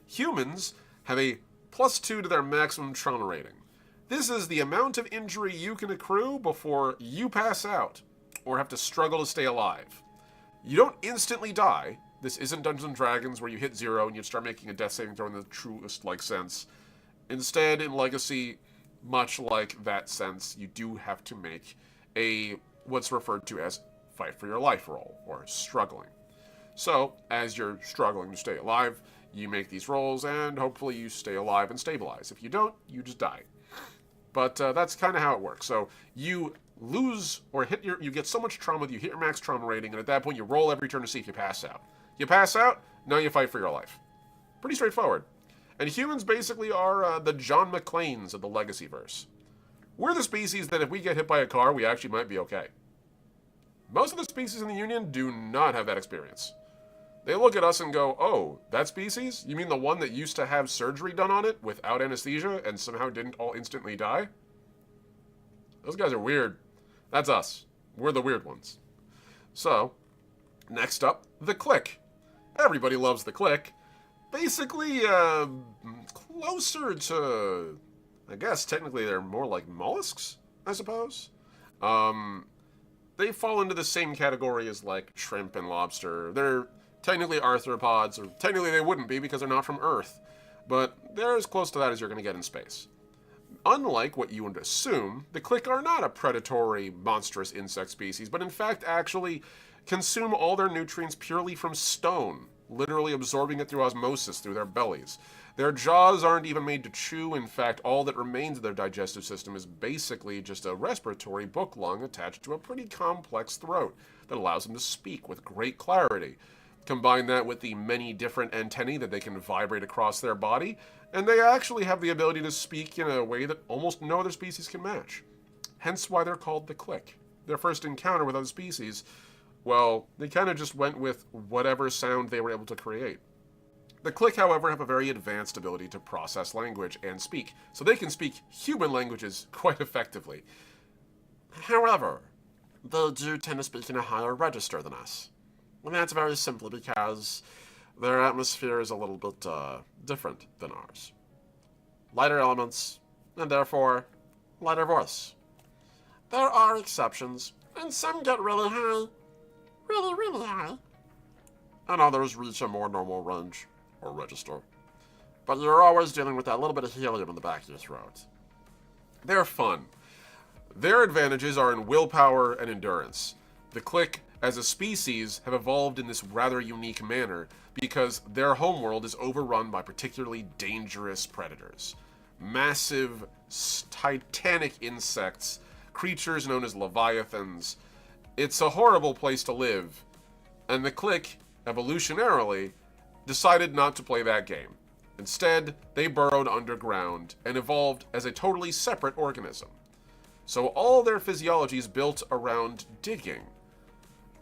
Humans have a +2 to their maximum trauma rating. This is the amount of injury you can accrue before you pass out, or have to struggle to stay alive. You don't instantly die. This isn't Dungeons & Dragons where you hit 0 and you start making a death saving throw in the truest sense. Instead, in Legacy, much like that sense, you do have to make a what's referred to as fight for your life roll, or struggling. So, as you're struggling to stay alive, you make these rolls, and hopefully you stay alive and stabilize. If you don't, you just die. But that's kind of how it works. So you lose or you get so much trauma that you hit your max trauma rating, and at that point you roll every turn to see if you pass out. You pass out, now you fight for your life. Pretty straightforward. And humans basically are the John McClanes of the Legacy verse. We're the species that if we get hit by a car, we actually might be okay. Most of the species in the Union do not have that experience. They look at us and go, oh, that species? You mean the one that used to have surgery done on it without anesthesia and somehow didn't all instantly die? Those guys are weird. That's us. We're the weird ones. So, next up, the Click. Everybody loves the Click. Basically, closer to, I guess technically they're more like mollusks, I suppose. They fall into the same category as like shrimp and lobster. They're technically arthropods, or technically they wouldn't be because they're not from Earth, but they're as close to that as you're going to get in space. Unlike what you would assume, the Click are not a predatory, monstrous insect species, but in fact actually consume all their nutrients purely from stone, literally absorbing it through osmosis through their bellies. Their jaws aren't even made to chew. In fact, all that remains of their digestive system is basically just a respiratory book lung attached to a pretty complex throat that allows them to speak with great clarity. Combine that with the many different antennae that they can vibrate across their body, and they actually have the ability to speak in a way that almost no other species can match. Hence why they're called the Click. Their first encounter with other species, well, they kind of just went with whatever sound they were able to create. The Click, however, have a very advanced ability to process language and speak, so they can speak human languages quite effectively. However, they do tend to speak in a higher register than us. And that's very simply because their atmosphere is a little bit different than ours. Lighter elements, and therefore, lighter voice. There are exceptions, and some get really high. Really, really high. And others reach a more normal range, or register. But you're always dealing with that little bit of helium in the back of your throat. They're fun. Their advantages are in willpower and endurance. The Click, as a species, have evolved in this rather unique manner because their homeworld is overrun by particularly dangerous predators. Massive, titanic insects, creatures known as leviathans. It's a horrible place to live, and the Click, evolutionarily, decided not to play that game. Instead, they burrowed underground and evolved as a totally separate organism. So all their physiology is built around digging.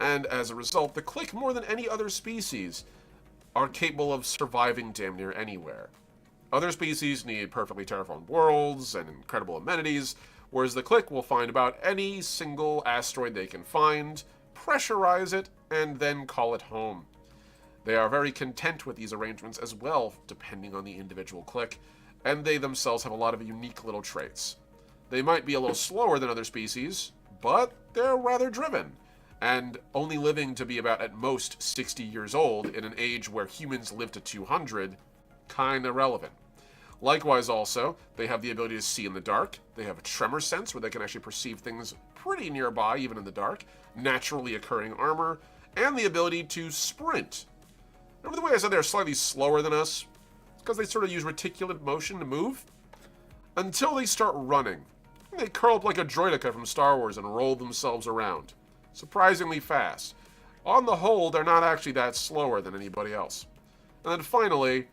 And as a result, the Click, more than any other species, are capable of surviving damn near anywhere. Other species need perfectly terraformed worlds and incredible amenities, whereas the Click will find about any single asteroid they can find, pressurize it, and then call it home. They are very content with these arrangements as well, depending on the individual Click, and they themselves have a lot of unique little traits. They might be a little slower than other species, but they're rather driven, and only living to be about at most 60 years old in an age where humans live to 200, kinda relevant. Likewise also, they have the ability to see in the dark, they have a tremor sense where they can actually perceive things pretty nearby even in the dark, naturally occurring armor, and the ability to sprint. Remember the way I said they're slightly slower than us? It's because they sort of use reticulate motion to move? Until they start running. They curl up like a droideka from Star Wars and roll themselves around. Surprisingly fast. On the whole, they're not actually that slower than anybody else. And then finally,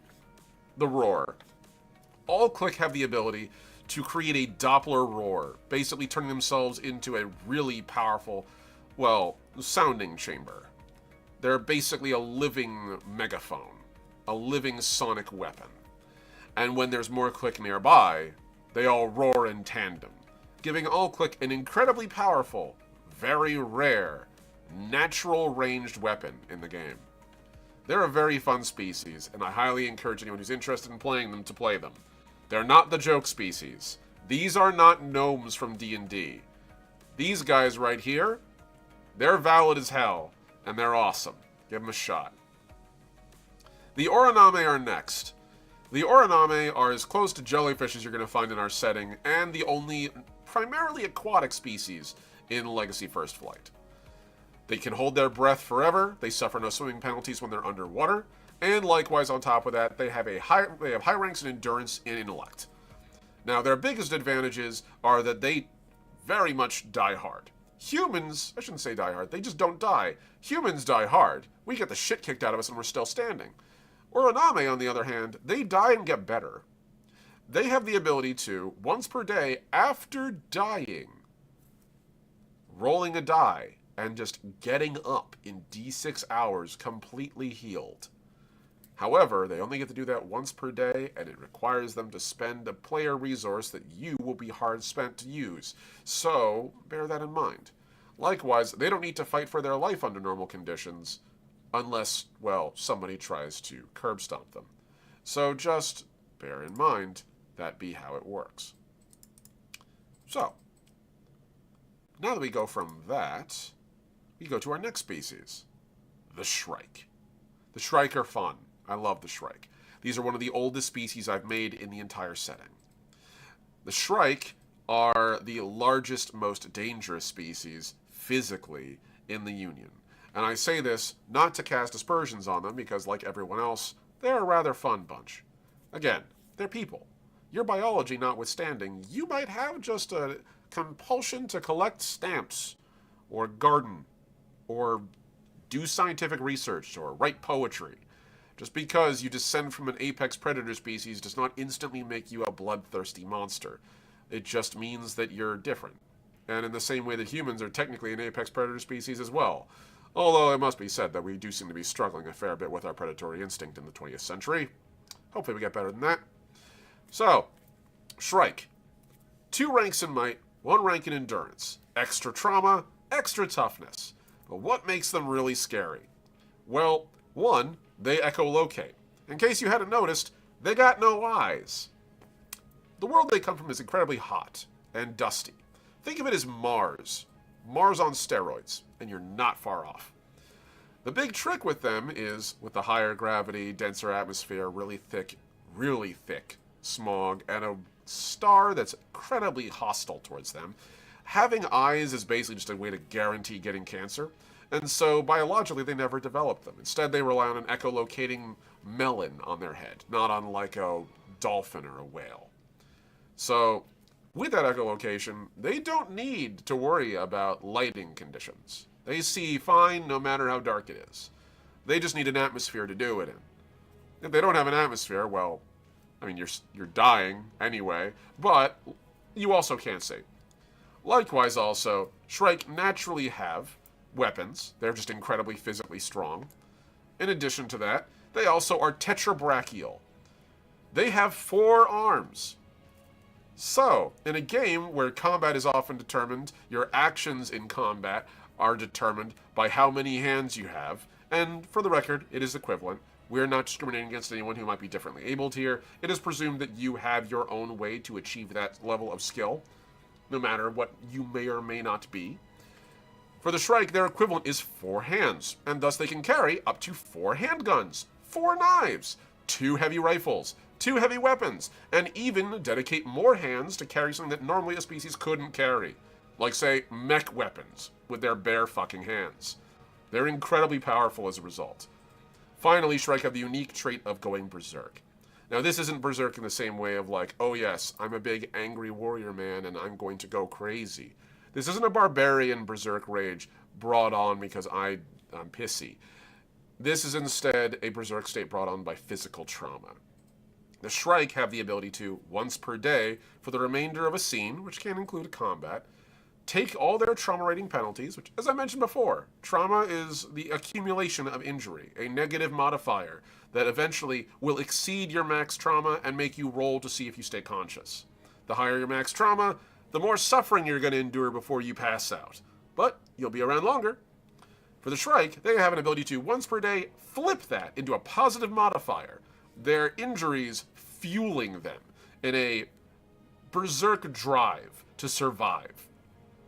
the roar. All Click have the ability to create a Doppler roar, basically turning themselves into a really powerful, well, sounding chamber. They're basically a living megaphone, a living sonic weapon. And when there's more Click nearby, they all roar in tandem, giving all Click an incredibly powerful, very rare, natural ranged weapon in the game. They're a very fun species, and I highly encourage anyone who's interested in playing them to play them. They're not the joke species. These are not gnomes from D&D. These guys right here, they're valid as hell, and they're awesome. Give them a shot. The Oroname are next. The Oroname are as close to jellyfish as you're going to find in our setting, and the only primarily aquatic species in Legacy First Flight. They can hold their breath forever, they suffer no swimming penalties when they're underwater, and likewise on top of that, they have high ranks in endurance and intellect. Now, their biggest advantages are that they very much die hard. Humans, I shouldn't say die hard, they just don't die. Humans die hard. We get the shit kicked out of us and we're still standing. Uraname, on the other hand, they die and get better. They have the ability to, once per day, after dying, rolling a die, and just getting up in D6 hours completely healed. However, they only get to do that once per day, and it requires them to spend a player resource that you will be hard spent to use. So, bear that in mind. Likewise, they don't need to fight for their life under normal conditions, unless, well, somebody tries to curb stomp them. So just bear in mind that be how it works. So, now that we go from that, we go to our next species, the Shrike. The Shrike are fun. I love the Shrike. These are one of the oldest species I've made in the entire setting. The Shrike are the largest, most dangerous species physically in the Union. And I say this not to cast aspersions on them because, like everyone else, they're a rather fun bunch. Again, they're people. Your biology notwithstanding, you might have just a compulsion to collect stamps, or garden, or do scientific research, or write poetry. Just because you descend from an apex predator species does not instantly make you a bloodthirsty monster. It just means that you're different. And in the same way that humans are technically an apex predator species as well. Although it must be said that we do seem to be struggling a fair bit with our predatory instinct in the 20th century. Hopefully we get better than that. So, Shrike. 2 ranks in might, 1 rank in endurance. Extra trauma, extra toughness. But what makes them really scary? Well, 1, they echolocate. In case you hadn't noticed, they got no eyes. The world they come from is incredibly hot and dusty. Think of it as Mars. Mars on steroids, and you're not far off. The big trick with them is, with the higher gravity, denser atmosphere, really thick smog, and a star that's incredibly hostile towards them, having eyes is basically just a way to guarantee getting cancer. And so, biologically, they never developed them. Instead, they rely on an echolocating melon on their head, not on like a dolphin or a whale. So, with that echolocation, they don't need to worry about lighting conditions. They see fine no matter how dark it is. They just need an atmosphere to do it in. If they don't have an atmosphere, well, I mean, you're dying anyway, but you also can't see. Likewise, also, Shrike naturally have weapons. They're just incredibly physically strong. In addition to that, they also are tetrabrachial. They have 4 arms. So, in a game where combat is often determined, your actions in combat are determined by how many hands you have, and for the record, it is equivalent. We're not discriminating against anyone who might be differently abled here. It is presumed that you have your own way to achieve that level of skill, no matter what you may or may not be. For the Shrike, their equivalent is 4 hands, and thus they can carry up to 4 handguns, 4 knives, 2 heavy rifles, 2 heavy weapons, and even dedicate more hands to carry something that normally a species couldn't carry. Like, say, mech weapons with their bare fucking hands. They're incredibly powerful as a result. Finally, Shrike have the unique trait of going berserk. Now, this isn't berserk in the same way of like, oh yes, I'm a big angry warrior man and I'm going to go crazy. This isn't a barbarian berserk rage brought on because I'm pissy. This is instead a berserk state brought on by physical trauma. The Shrike have the ability to, once per day, for the remainder of a scene, which can include a combat, take all their trauma rating penalties, which, as I mentioned before, trauma is the accumulation of injury, a negative modifier that eventually will exceed your max trauma and make you roll to see if you stay conscious. The higher your max trauma, the more suffering you're going to endure before you pass out. But you'll be around longer. For the Shrike, they have an ability to, once per day, flip that into a positive modifier, their injuries fueling them in a berserk drive to survive,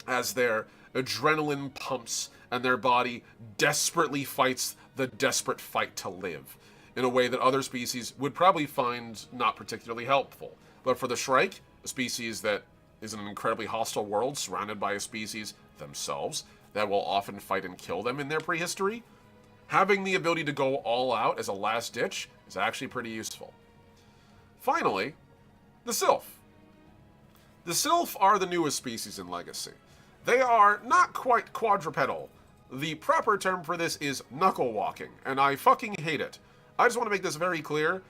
as their adrenaline pumps and their body desperately fights the desperate fight to live, in a way that other species would probably find not particularly helpful. But for the Shrike, a species that is an incredibly hostile world surrounded by a species themselves that will often fight and kill them in their prehistory, having the ability to go all out as a last ditch is actually pretty useful. Finally, the Sylph. The Sylph are the newest species in Legacy. They are not quite quadrupedal. The proper term for this is knuckle walking, and I fucking hate it. I just want to make this very clear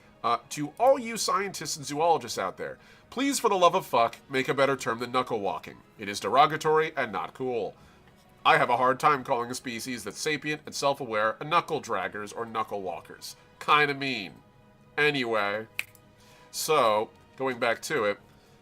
to all you scientists and zoologists out there. Please, for the love of fuck, make a better term than knuckle walking. It is derogatory and not cool. I have a hard time calling a species that's sapient and self-aware a knuckle draggers or knuckle walkers. Kinda mean. Anyway, so, going back to it,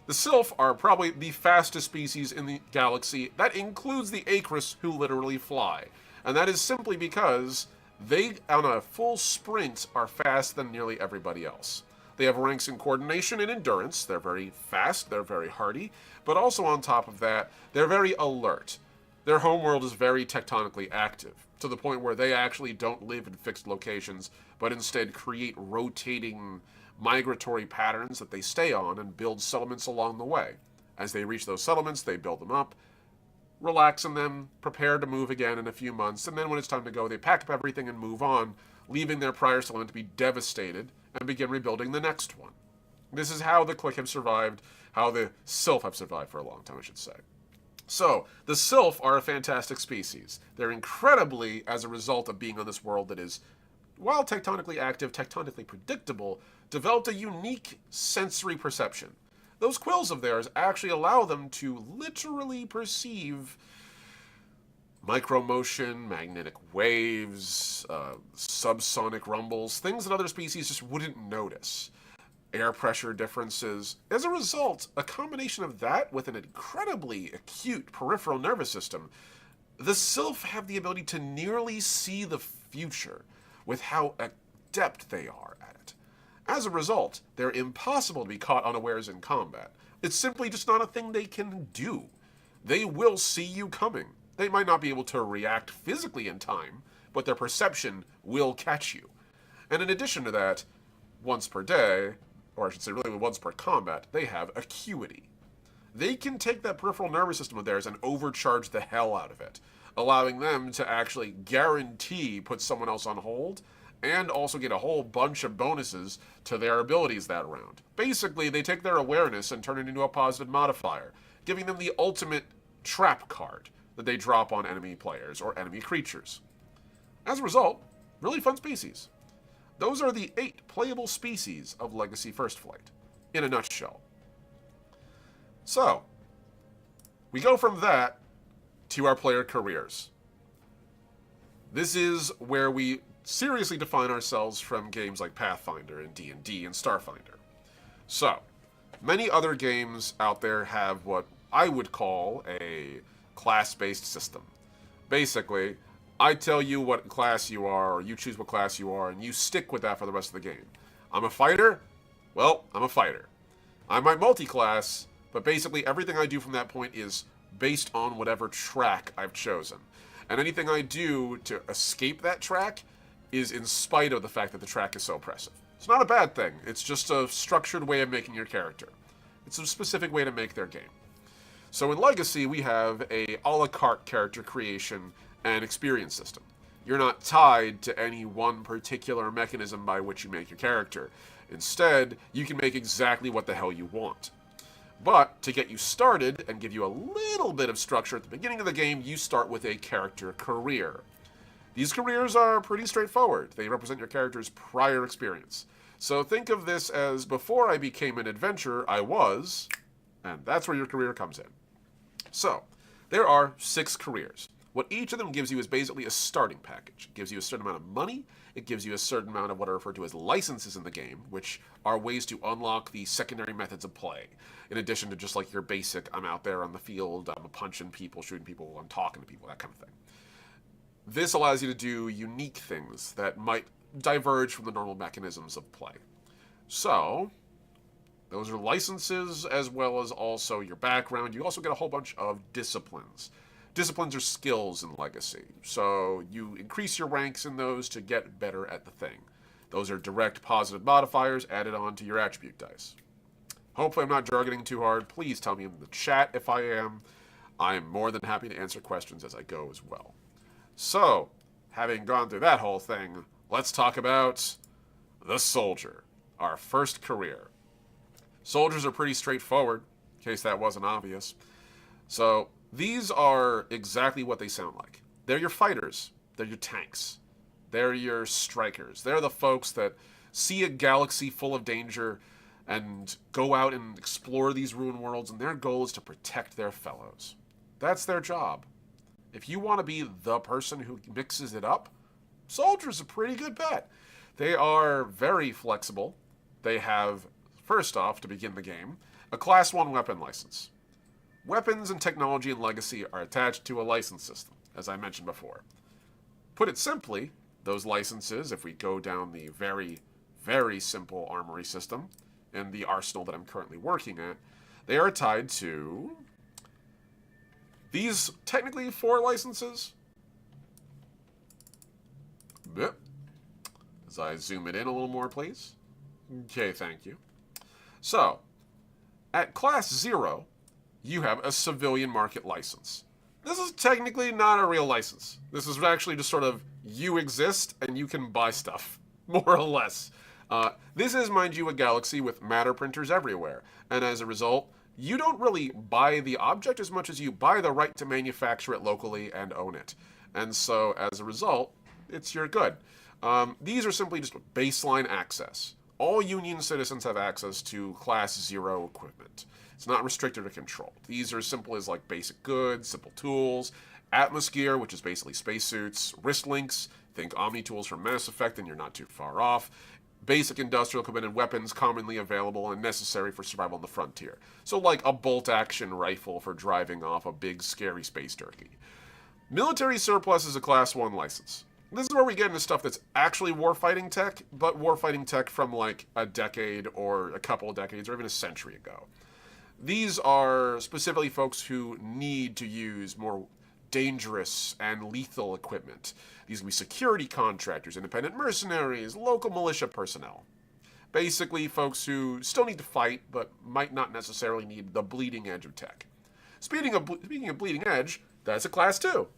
the Sylph are probably the fastest species in the galaxy. That includes the Acris, who literally fly. And that is simply because they, on a full sprint, are faster than nearly everybody else. They have ranks in coordination and endurance. They're very fast, they're very hardy, but also on top of that, they're very alert. Their homeworld is very tectonically active, to the point where they actually don't live in fixed locations, but instead create rotating migratory patterns that they stay on and build settlements along the way. As they reach those settlements, they build them up, relax in them, prepare to move again in a few months, and then when it's time to go, they pack up everything and move on, leaving their prior settlement to be devastated and begin rebuilding the next one. This is how the Click have survived, how the Sylph have survived for a long time, I should say. So, the Sylph are a fantastic species. They're incredibly, as a result of being on this world that is, while tectonically active, tectonically predictable, developed a unique sensory perception. Those quills of theirs actually allow them to literally perceive micromotion, magnetic waves, subsonic rumbles, things that other species just wouldn't notice. Air pressure differences. As a result, a combination of that with an incredibly acute peripheral nervous system, the Sylph have the ability to nearly see the future with how adept they are at it. As a result, they're impossible to be caught unawares in combat. It's simply just not a thing they can do. They will see you coming. They might not be able to react physically in time, but their perception will catch you. And in addition to that, once per day, or I should say really once per combat, they have acuity. They can take that peripheral nervous system of theirs and overcharge the hell out of it, allowing them to actually guarantee put someone else on hold, and also get a whole bunch of bonuses to their abilities that round. Basically, they take their awareness and turn it into a positive modifier, giving them the ultimate trap card that they drop on enemy players or enemy creatures. As a result, really fun species. Those are the 8 playable species of Legacy First Flight, in a nutshell. So, we go from that to our player careers. This is where we seriously define ourselves from games like Pathfinder and D&D and Starfinder. So, many other games out there have what I would call a class-based system. Basically, I tell you what class you are, or you choose what class you are, and you stick with that for the rest of the game. I'm a fighter? Well, I'm a fighter. I might multi-class, but basically everything I do from that point is based on whatever track I've chosen. And anything I do to escape that track is in spite of the fact that the track is so oppressive. It's not a bad thing. It's just a structured way of making your character. It's a specific way to make their game. So in Legacy, we have a la carte character creation and experience system. You're not tied to any one particular mechanism by which you make your character. Instead, you can make exactly what the hell you want. But to get you started and give you a little bit of structure at the beginning of the game, you start with a character career. These careers are pretty straightforward. They represent your character's prior experience. So think of this as before I became an adventurer, I was, and that's where your career comes in. So, there are 6 careers. What each of them gives you is basically a starting package. It gives you a certain amount of money, it gives you a certain amount of what are referred to as licenses in the game, which are ways to unlock the secondary methods of play. In addition to just like your basic, I'm out there on the field, I'm punching people, shooting people, I'm talking to people, that kind of thing. This allows you to do unique things that might diverge from the normal mechanisms of play. So, those are licenses as well as also your background. You also get a whole bunch of disciplines. Disciplines are skills in Legacy, so you increase your ranks in those to get better at the thing. Those are direct positive modifiers added on to your attribute dice. Hopefully I'm not jargoning too hard. Please tell me in the chat if I am. I am more than happy to answer questions as I go as well. So, having gone through that whole thing, let's talk about the soldier, our first career. Soldiers are pretty straightforward, in case that wasn't obvious. So, these are exactly what they sound like. They're your fighters. They're your tanks. They're your strikers. They're the folks that see a galaxy full of danger and go out and explore these ruin worlds, and their goal is to protect their fellows. That's their job. If you want to be the person who mixes it up, Soldier's a pretty good bet. They are very flexible. They have, first off, to begin the game, a Class 1 weapon license. Weapons and technology and legacy are attached to a license system, as I mentioned before. Put it simply, those licenses, if we go down the very, very simple armory system in the arsenal that I'm currently working at, they are tied to these technically 4 licenses. Yep. As I zoom it in a little more, please. Okay, thank you. So, at Class 0, you have a civilian market license. This is technically not a real license. This is actually just sort of, you exist and you can buy stuff, more or less. This is, mind you, a galaxy with matter printers everywhere, and as a result, you don't really buy the object as much as you buy the right to manufacture it locally and own it. And so, as a result, it's your good. These are simply just baseline access. All Union citizens have access to Class 0 equipment. It's not restricted or controlled. These are simple as like basic goods, simple tools, atmosphere, which is basically spacesuits, wrist links, think Omni tools from Mass Effect, and you're not too far off. Basic industrial equipment and weapons commonly available and necessary for survival on the frontier. So like a bolt-action rifle for driving off a big, scary space turkey. Military surplus is a Class 1 license. This is where we get into stuff that's actually warfighting tech, but warfighting tech from like a decade or a couple of decades or even a century ago. These are specifically folks who need to use more dangerous and lethal equipment. These can be security contractors, independent mercenaries, local militia personnel. Basically, folks who still need to fight, but might not necessarily need the bleeding edge of tech. Speaking of bleeding edge, that's a Class 2.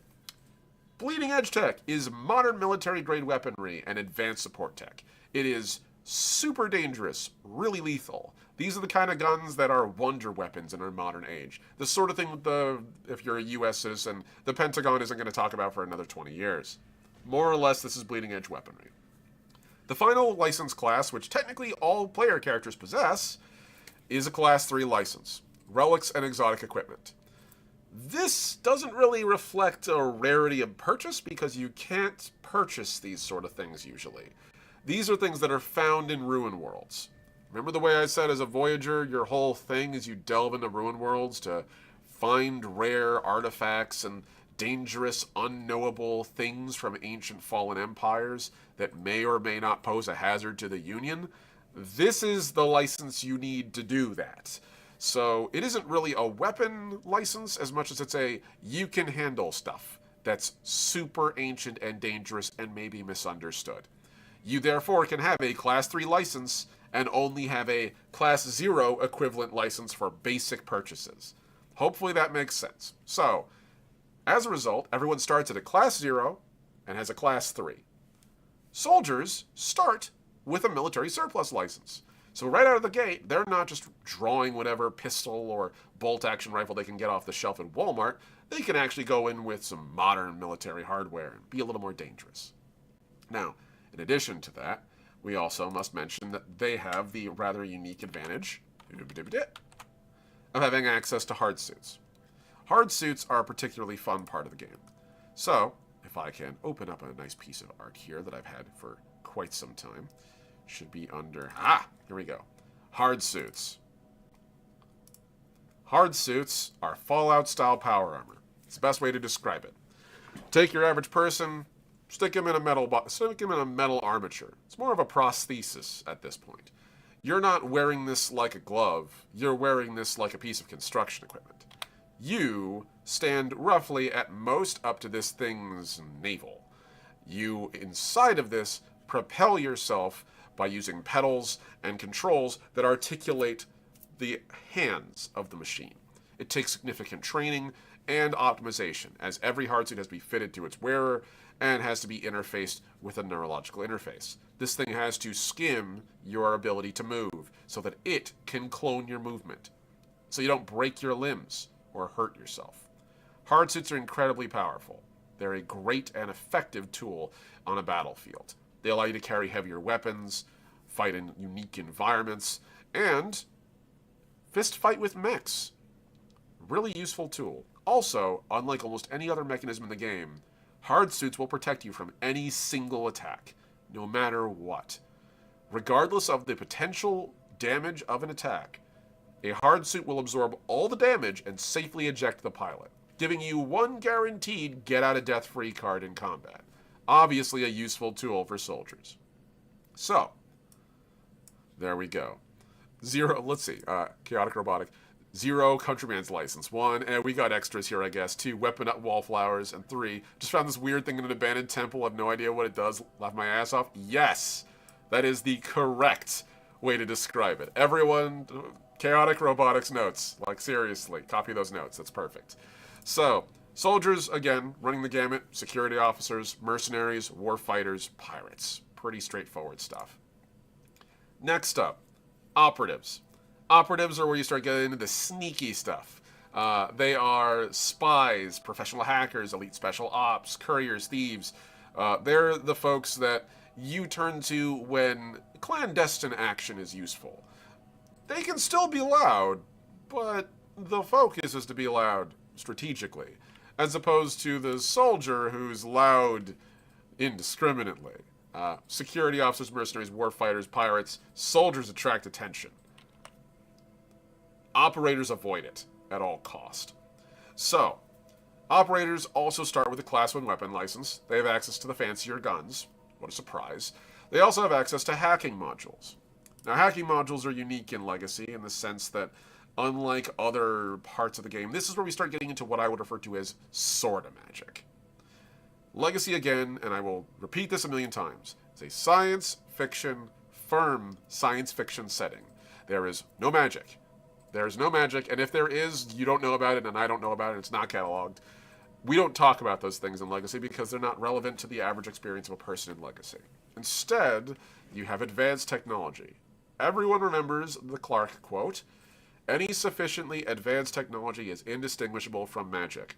Bleeding edge tech is modern military-grade weaponry and advanced support tech. It is super dangerous, really lethal. These are the kind of guns that are wonder weapons in our modern age. The sort of thing that if you're a U.S. citizen, the Pentagon isn't going to talk about for another 20 years. More or less, this is bleeding edge weaponry. The final license class, which technically all player characters possess, is a Class 3 license. Relics and exotic equipment. This doesn't really reflect a rarity of purchase because you can't purchase these sort of things usually. These are things that are found in ruin worlds. Remember the way I said as a Voyager, your whole thing is you delve into ruin worlds to find rare artifacts and dangerous, unknowable things from ancient fallen empires that may or may not pose a hazard to the Union? This is the license you need to do that. So it isn't really a weapon license as much as it's a you can handle stuff that's super ancient and dangerous and maybe misunderstood. You therefore can have a Class 3 license and only have a Class 0 equivalent license for basic purchases. Hopefully that makes sense. So, as a result, everyone starts at a Class 0 and has a Class 3. Soldiers start with a military surplus license. So right out of the gate, they're not just drawing whatever pistol or bolt-action rifle they can get off the shelf at Walmart. They can actually go in with some modern military hardware and be a little more dangerous. Now, in addition to that, we also must mention that they have the rather unique advantage of having access to hard suits. Hard suits are a particularly fun part of the game. So, if I can open up a nice piece of art here that I've had for quite some time, should be under, here we go. Hard suits. Hard suits are Fallout-style power armor. It's the best way to describe it. Take your average person, stick him in a metal armature. It's more of a prosthesis at this point. You're not wearing this like a glove. You're wearing this like a piece of construction equipment. You stand roughly at most up to this thing's navel. You, inside of this, propel yourself by using pedals and controls that articulate the hands of the machine. It takes significant training and optimization, as every hard suit has to be fitted to its wearer and has to be interfaced with a neurological interface. This thing has to skim your ability to move so that it can clone your movement, so you don't break your limbs or hurt yourself. Hard suits are incredibly powerful. They're a great and effective tool on a battlefield. They allow you to carry heavier weapons, fight in unique environments, and fist fight with mechs. Really useful tool. Also, unlike almost any other mechanism in the game, hard suits will protect you from any single attack, no matter what. Regardless of the potential damage of an attack, a hard suit will absorb all the damage and safely eject the pilot, giving you one guaranteed get-out-of-death-free card in combat. Obviously a useful tool for soldiers. So, there we go. Chaotic Robotic. 0, Countryman's License. 1, and we got extras here, I guess. 2, Weapon Up Wallflowers. And 3, just found this weird thing in an abandoned temple. I have no idea what it does. Laugh my ass off. Yes! That is the correct way to describe it. Everyone, Chaotic Robotics notes. Like, seriously, copy those notes. That's perfect. So, soldiers, again, running the gamut. Security officers, mercenaries, warfighters, pirates. Pretty straightforward stuff. Next up, operatives. Operatives are where you start getting into the sneaky stuff. They are spies, professional hackers, elite special ops, couriers, thieves. They're the folks that you turn to when clandestine action is useful. They can still be loud, but the focus is to be loud strategically, as opposed to the soldier who's loud indiscriminately. Security officers, mercenaries, warfighters, pirates, soldiers attract attention. Operators avoid it at all cost. So, operators also start with a Class 1 weapon license. They have access to the fancier guns. What a surprise. They also have access to hacking modules. Now, hacking modules are unique in Legacy in the sense that, unlike other parts of the game, this is where we start getting into what I would refer to as sorta magic. Legacy, again, and I will repeat this a million times, is a science fiction, firm science fiction setting. There is no magic. There's no magic, and if there is, you don't know about it, and I don't know about it, it's not cataloged. We don't talk about those things in Legacy because they're not relevant to the average experience of a person in Legacy. Instead, you have advanced technology. Everyone remembers the Clark quote, "Any sufficiently advanced technology is indistinguishable from magic."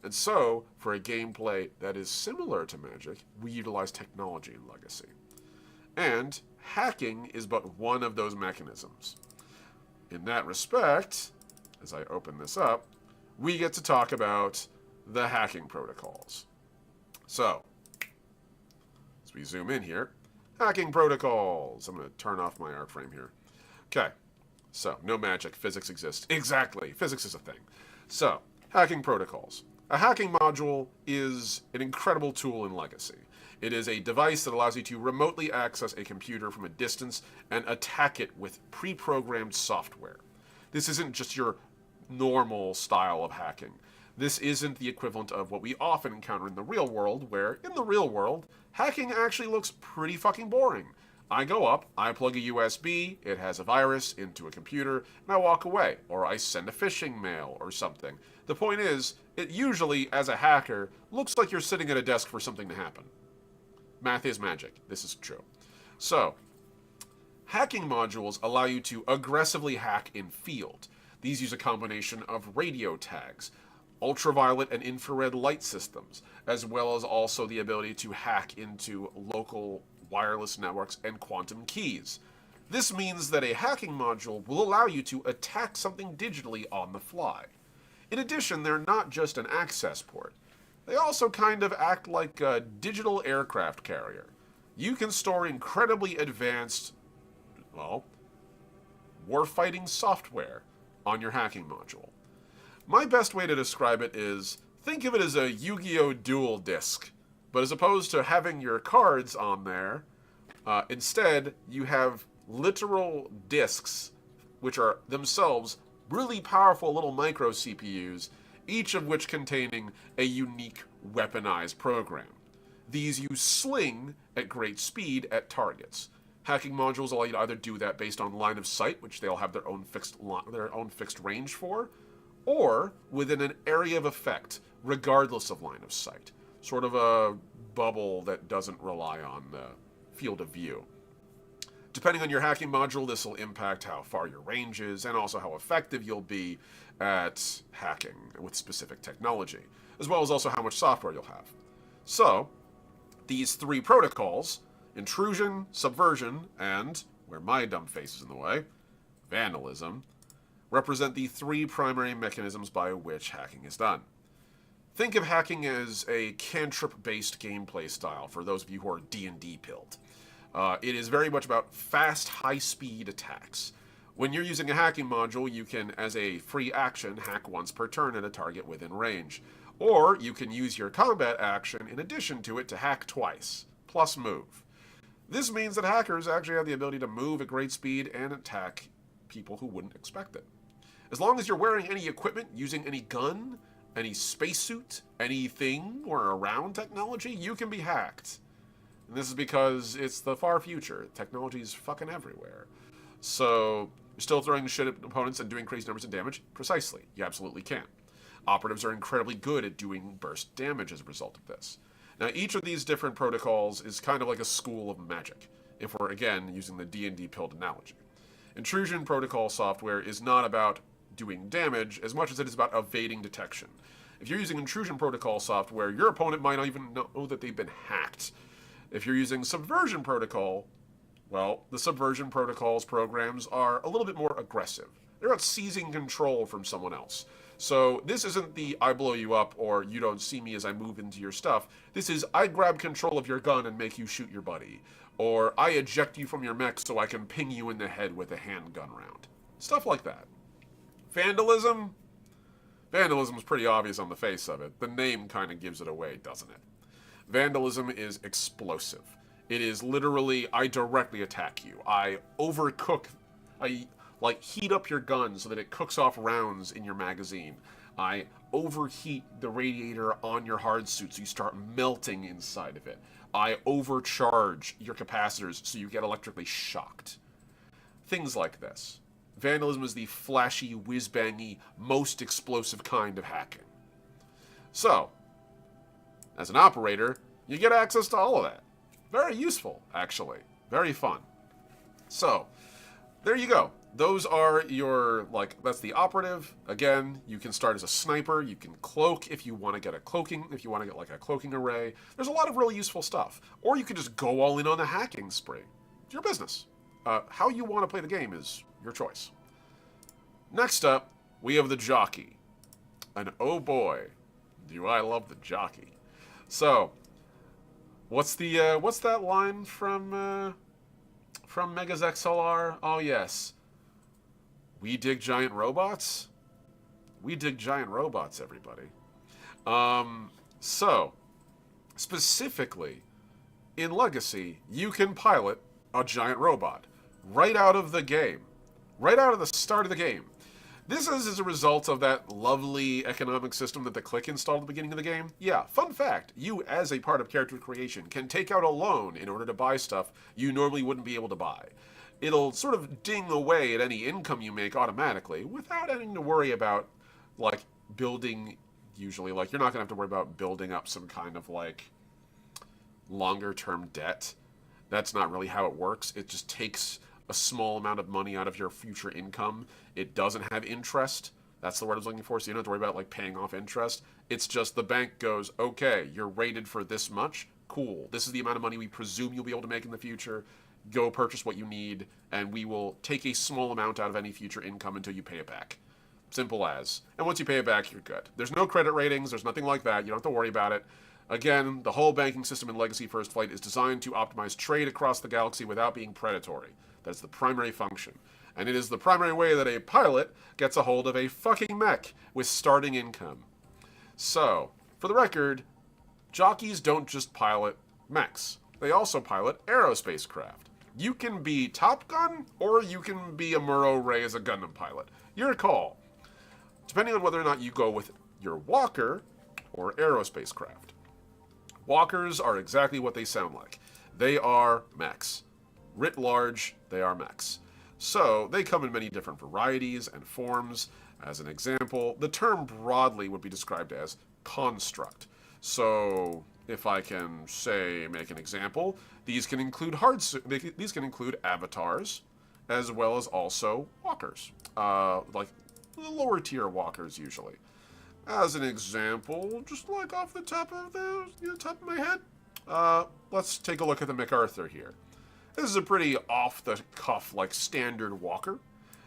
And so, for a gameplay that is similar to magic, we utilize technology in Legacy. And hacking is but one of those mechanisms. In that respect, as I open this up, we get to talk about the hacking protocols. So, as we zoom in here, hacking protocols. I'm going to turn off my art frame here. Okay, so no magic, physics exists. Exactly, physics is a thing. So, hacking protocols. A hacking module is an incredible tool in Legacy. It is a device that allows you to remotely access a computer from a distance and attack it with pre-programmed software. This isn't just your normal style of hacking. This isn't the equivalent of what we often encounter in the real world, where, in the real world, hacking actually looks pretty fucking boring. I go up, I plug a USB, it has a virus into a computer, and I walk away, or I send a phishing mail or something. The point is, it usually, as a hacker, looks like you're sitting at a desk for something to happen. Math is magic. This is true. So, hacking modules allow you to aggressively hack in field. These use a combination of radio tags, ultraviolet and infrared light systems, as well as also the ability to hack into local wireless networks and quantum keys. This means that a hacking module will allow you to attack something digitally on the fly. In addition, they're not just an access port. They also kind of act like a digital aircraft carrier. You can store incredibly advanced, warfighting software on your hacking module. My best way to describe it is, think of it as a Yu-Gi-Oh! Dual Disc. But as opposed to having your cards on there, instead you have literal discs, which are themselves really powerful little micro CPUs, each of which containing a unique weaponized program. These you sling at great speed at targets. Hacking modules allow you to either do that based on line of sight, which they'll have their own fixed range for, or within an area of effect, regardless of line of sight. Sort of a bubble that doesn't rely on the field of view. Depending on your hacking module, this will impact how far your range is and also how effective you'll be at hacking with specific technology, as well as also how much software you'll have. So, these three protocols, intrusion, subversion, and, where my dumb face is in the way, vandalism, represent the three primary mechanisms by which hacking is done. Think of hacking as a cantrip-based gameplay style for those of you who are D&D pilled. It is very much about fast, high-speed attacks. When you're using a hacking module, you can, as a free action, hack once per turn at a target within range. Or you can use your combat action in addition to it to hack twice, plus move. This means that hackers actually have the ability to move at great speed and attack people who wouldn't expect it. As long as you're wearing any equipment, using any gun, any spacesuit, anything or around technology, you can be hacked. And this is because it's the far future. Technology's fucking everywhere. So, you're still throwing shit at opponents and doing crazy numbers of damage? Precisely. You absolutely can. Operatives are incredibly good at doing burst damage as a result of this. Now, each of these different protocols is kind of like a school of magic, if we're, again, using the D&D pilled analogy. Intrusion protocol software is not about doing damage as much as it is about evading detection. If you're using intrusion protocol software, your opponent might not even know that they've been hacked. If you're using subversion protocol, well, the subversion protocols programs are a little bit more aggressive. They're about seizing control from someone else. So this isn't the I blow you up or you don't see me as I move into your stuff. This is I grab control of your gun and make you shoot your buddy. Or I eject you from your mech so I can ping you in the head with a handgun round. Stuff like that. Vandalism? Vandalism is pretty obvious on the face of it. The name kind of gives it away, doesn't it? Vandalism is explosive. It is literally, I directly attack you. I overcook, I heat up your gun so that it cooks off rounds in your magazine. I overheat the radiator on your hard suit so you start melting inside of it. I overcharge your capacitors so you get electrically shocked. Things like this. Vandalism is the flashy, whiz-bangy, most explosive kind of hacking. So, as an operator, you get access to all of that. Very useful, actually. Very fun. So, there you go. Those are your, that's the operative. Again, you can start as a sniper. You can cloak if you want to get a cloaking, if you want to get a cloaking array. There's a lot of really useful stuff. Or you can just go all in on the hacking spree. It's your business. How you want to play the game is your choice. Next up, we have the jockey. And oh boy, do I love the jockey. So, what's that line from Megas XLR? Oh yes. We dig giant robots? We dig giant robots, everybody. So, specifically, in Legacy, you can pilot a giant robot right out of the game. Right out of the start of the game. This is as a result of that lovely economic system that the Click installed at the beginning of the game. Yeah, fun fact, you as a part of character creation can take out a loan in order to buy stuff you normally wouldn't be able to buy. It'll sort of ding away at any income you make automatically without having to worry about, building, usually, you're not going to have to worry about building up some kind of, longer-term debt. That's not really how it works. It just takes a small amount of money out of your future income. It doesn't have interest. That's the word I was looking for, so you don't have to worry about, paying off interest. It's just the bank goes, okay, you're rated for this much. Cool. This is the amount of money we presume you'll be able to make in the future. Go purchase what you need, and we will take a small amount out of any future income until you pay it back. Simple as. And once you pay it back, you're good. There's no credit ratings. There's nothing like that. You don't have to worry about it. Again, the whole banking system in Legacy First Flight is designed to optimize trade across the galaxy without being predatory. That's the primary function. And it is the primary way that a pilot gets a hold of a fucking mech with starting income. So, for the record, jockeys don't just pilot mechs. They also pilot aerospace craft. You can be Top Gun, or you can be a Murrow Ray as a Gundam pilot. Your call. Depending on whether or not you go with your walker or aerospace craft. Walkers are exactly what they sound like. They are mechs. Writ large, they are mechs. So, they come in many different varieties and forms. As an example, the term broadly would be described as construct. So, if I can say, make an example, these can include these can include avatars, as well as also walkers, like the lower tier walkers usually. As an example, just like off the top of top of my head, let's take a look at the MacArthur here. This is a pretty off-the-cuff, like, standard walker.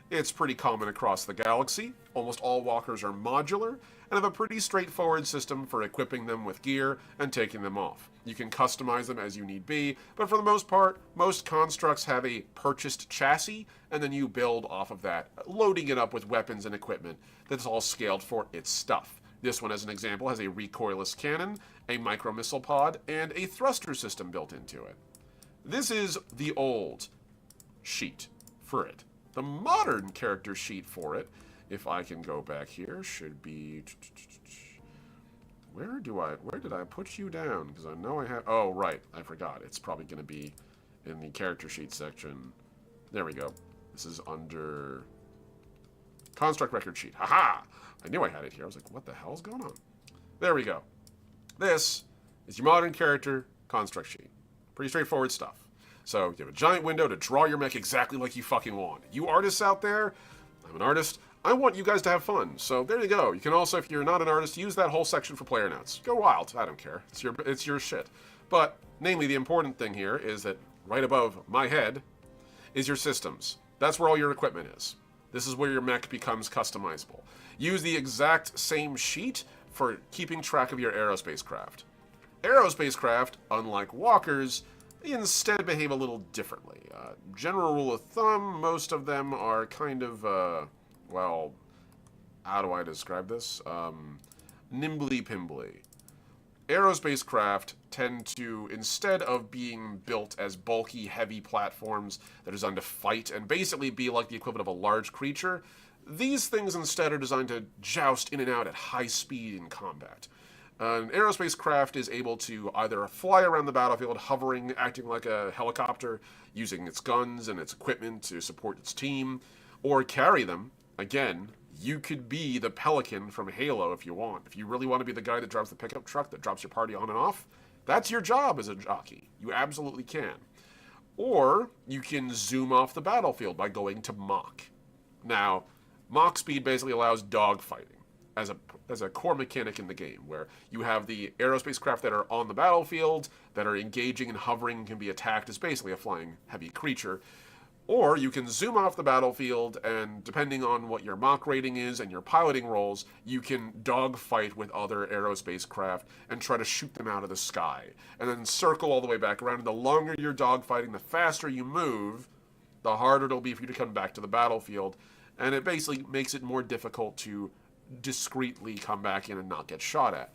It's pretty common across the galaxy. Almost all walkers are modular, and have a pretty straightforward system for equipping them with gear and taking them off. You can customize them as you need be, but for the most part, most constructs have a purchased chassis, and then you build off of that, loading it up with weapons and equipment that's all scaled for its stuff. This one, as an example, has a recoilless cannon, a micro-missile pod, and a thruster system built into it. This is the old sheet for it. The modern character sheet for it, if I can go back here, should be... Where did I put you down? Because I know I have... Oh, right. I forgot. It's probably going to be in the character sheet section. There we go. This is under... Construct record sheet. Haha! I knew I had it here. I was like, what the hell's going on? There we go. This is your modern character construct sheet. Pretty straightforward stuff. So you have a giant window to draw your mech exactly like you fucking want. You artists out there, I'm an artist, I want you guys to have fun. So there you go. You can also, if you're not an artist, use that whole section for player notes. Go wild. I don't care. It's your shit. But namely, the important thing here is that right above my head is your systems. That's where all your equipment is. This is where your mech becomes customizable. Use the exact same sheet for keeping track of your aerospace craft. Aerospace craft, unlike walkers, instead behave a little differently. General rule of thumb, most of them are kind of, well, how do I describe this? Nimbly-pimbly. Aerospace craft tend to, instead of being built as bulky, heavy platforms that are designed to fight and basically be like the equivalent of a large creature, these things instead are designed to joust in and out at high speed in combat. An aerospace craft is able to either fly around the battlefield, hovering, acting like a helicopter, using its guns and its equipment to support its team, or carry them. Again, you could be the Pelican from Halo if you want. If you really want to be the guy that drives the pickup truck that drops your party on and off, that's your job as a jockey. You absolutely can. Or you can zoom off the battlefield by going to Mach. Now, Mach speed basically allows dogfighting as a core mechanic in the game, where you have the aerospace craft that are on the battlefield, that are engaging and hovering, can be attacked as basically a flying heavy creature. Or you can zoom off the battlefield, and depending on what your Mach rating is and your piloting roles, you can dogfight with other aerospace craft and try to shoot them out of the sky. And then circle all the way back around, and the longer you're dogfighting, the faster you move, the harder it'll be for you to come back to the battlefield. And it basically makes it more difficult to discreetly come back in and not get shot at.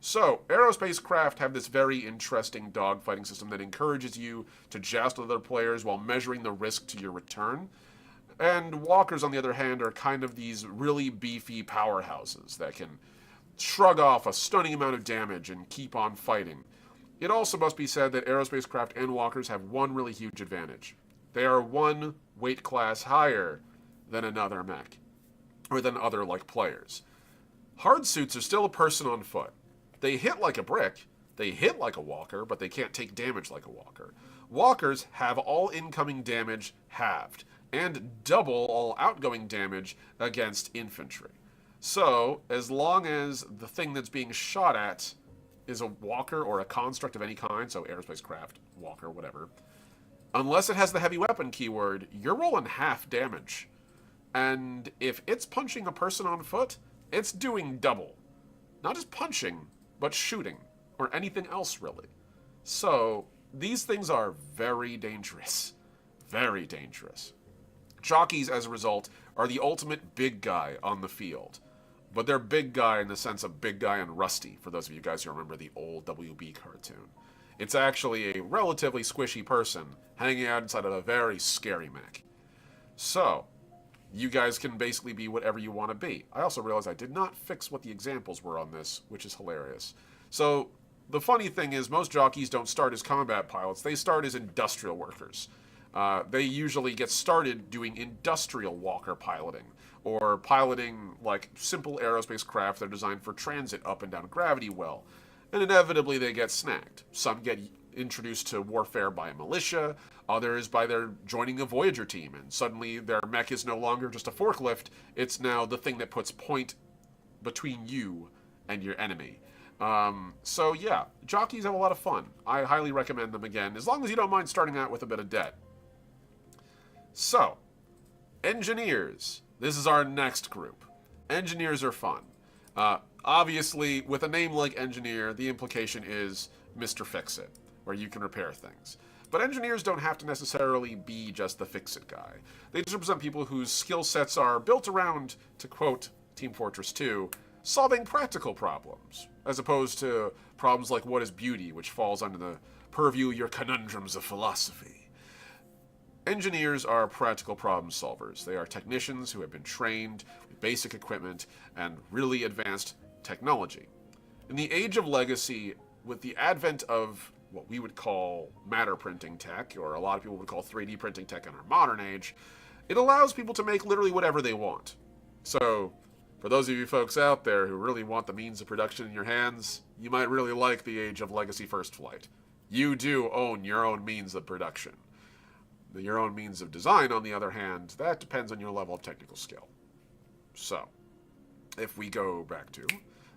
So, aerospace craft have this very interesting dogfighting system that encourages you to joust with other players while measuring the risk to your return. And walkers, on the other hand, are kind of these really beefy powerhouses that can shrug off a stunning amount of damage and keep on fighting. It also must be said that aerospace craft and walkers have one really huge advantage. They are one weight class higher than another mech, or than other, like, players. Hard suits are still a person on foot. They hit like a brick, they hit like a walker, but they can't take damage like a walker. Walkers have all incoming damage halved, and double all outgoing damage against infantry. So, as long as the thing that's being shot at is a walker or a construct of any kind, so aerospace craft, walker, whatever, unless it has the heavy weapon keyword, you're rolling half damage. And if it's punching a person on foot, it's doing double. Not just punching, but shooting, or anything else really. So, these things are very dangerous. Very dangerous. Jockeys, as a result, are the ultimate big guy on the field. But they're big guy in the sense of big guy and rusty, for those of you guys who remember the old WB cartoon. It's actually a relatively squishy person hanging out inside of a very scary mech. So, you guys can basically be whatever you want to be. I also realized I did not fix what the examples were on this, which is hilarious. So, the funny thing is, most jockeys don't start as combat pilots. They start as industrial workers. They usually get started doing industrial walker piloting, or piloting like simple aerospace craft that are designed for transit up and down gravity well. And inevitably they get snagged. Some get introduced to warfare by a militia, others by their joining a Voyager team, and suddenly their mech is no longer just a forklift, it's now the thing that puts point between you and your enemy. So yeah, jockeys have a lot of fun. I highly recommend them again, as long as you don't mind starting out with a bit of debt. So, engineers. This is our next group. Engineers are fun. Obviously, with a name like engineer, the implication is Mr. Fix-It, where you can repair things. But engineers don't have to necessarily be just the fix-it guy. They just represent people whose skill sets are built around, to quote Team Fortress 2, solving practical problems, as opposed to problems like what is beauty, which falls under the purview of your conundrums of philosophy. Engineers are practical problem solvers. They are technicians who have been trained with basic equipment and really advanced technology. In the age of legacy, with the advent of what we would call matter printing tech, or a lot of people would call 3D printing tech in our modern age, it allows people to make literally whatever they want. So, for those of you folks out there who really want the means of production in your hands, you might really like the age of legacy first flight. You do own your own means of production. Your own means of design, on the other hand, that depends on your level of technical skill. So, if we go back to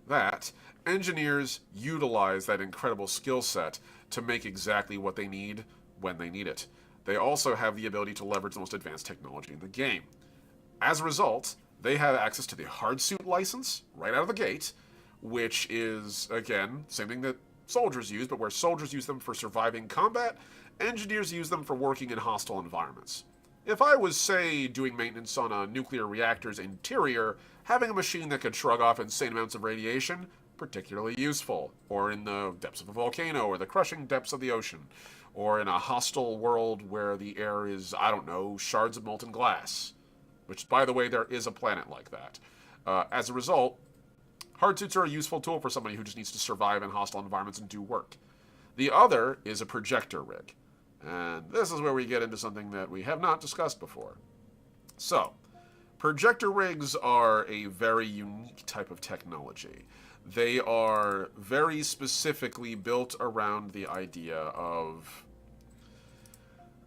that, engineers utilize that incredible skill set to make exactly what they need when they need it. They also have the ability to leverage the most advanced technology in the game. As a result, they have access to the hardsuit license right out of the gate, which is, again, same thing that soldiers use, but where soldiers use them for surviving combat, engineers use them for working in hostile environments. If I was, say, doing maintenance on a nuclear reactor's interior, having a machine that could shrug off insane amounts of radiation, particularly useful. Or in the depths of a volcano, or the crushing depths of the ocean. Or in a hostile world where the air is, I don't know, shards of molten glass. Which, by the way, there is a planet like that. As a result, hardsuits are a useful tool for somebody who just needs to survive in hostile environments and do work. The other is a projector rig. And this is where we get into something that we have not discussed before. So, projector rigs are a very unique type of technology. They are very specifically built around the idea of,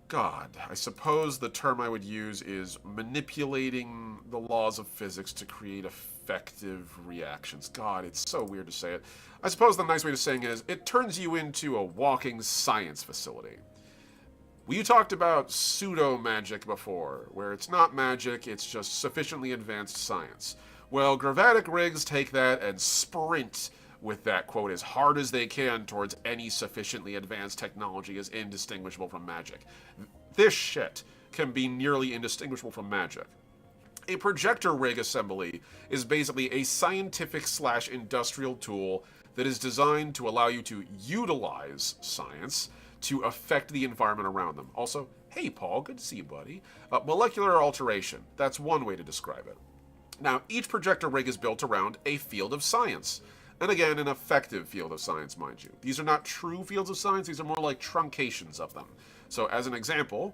God, I suppose the term I would use is manipulating the laws of physics to create effective reactions. God, it's so weird to say it. I suppose the nice way of saying it is, it turns you into a walking science facility. We talked about pseudo-magic before, where it's not magic, it's just sufficiently advanced science. Well, gravatic rigs take that and sprint with that, quote, as hard as they can towards any sufficiently advanced technology as indistinguishable from magic. This shit can be nearly indistinguishable from magic. A projector rig assembly is basically a scientific/industrial tool that is designed to allow you to utilize science to affect the environment around them. Also, hey Paul, good to see you, buddy. Molecular alteration, that's one way to describe it. Now, each projector rig is built around a field of science. And again, an effective field of science, mind you. These are not true fields of science, these are more like truncations of them. So as an example,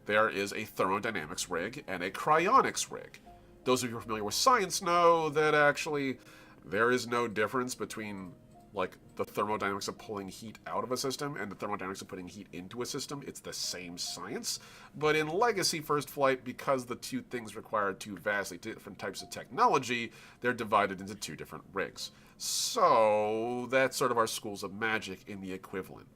there is a thermodynamics rig and a cryonics rig. Those of you who are familiar with science know that actually there is no difference between like the thermodynamics of pulling heat out of a system and the thermodynamics of putting heat into a system. It's the same science. But in Legacy First Flight, because the two things require two vastly different types of technology, they're divided into two different rigs. So that's sort of our schools of magic in the equivalent.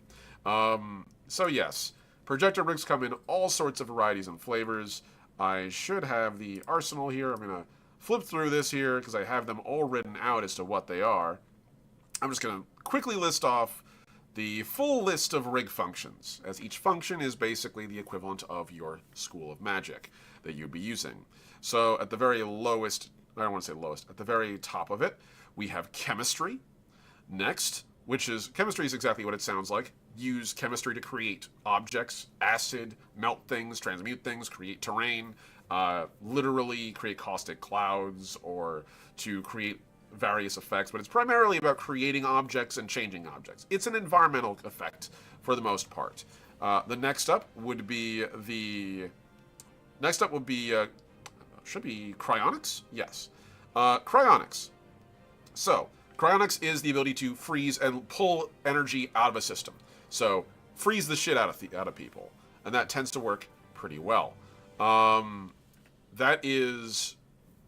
So yes, projector rigs come in all sorts of varieties and flavors. I should have the arsenal here. I'm going to flip through this here because I have them all written out as to what they are. I'm just going to quickly list off the full list of rig functions, as each function is basically the equivalent of your school of magic that you'd be using. So at the very lowest, I don't want to say lowest, at the very top of it, we have chemistry. Next, chemistry is exactly what it sounds like. Use chemistry to create objects, acid, melt things, transmute things, create terrain, literally create caustic clouds, or to create various effects, but it's primarily about creating objects and changing objects. It's an environmental effect for the most part. The next up would be should be cryonics? Yes. Cryonics. So, cryonics is the ability to freeze and pull energy out of a system. So, freeze the shit out of people. And that tends to work pretty well. That is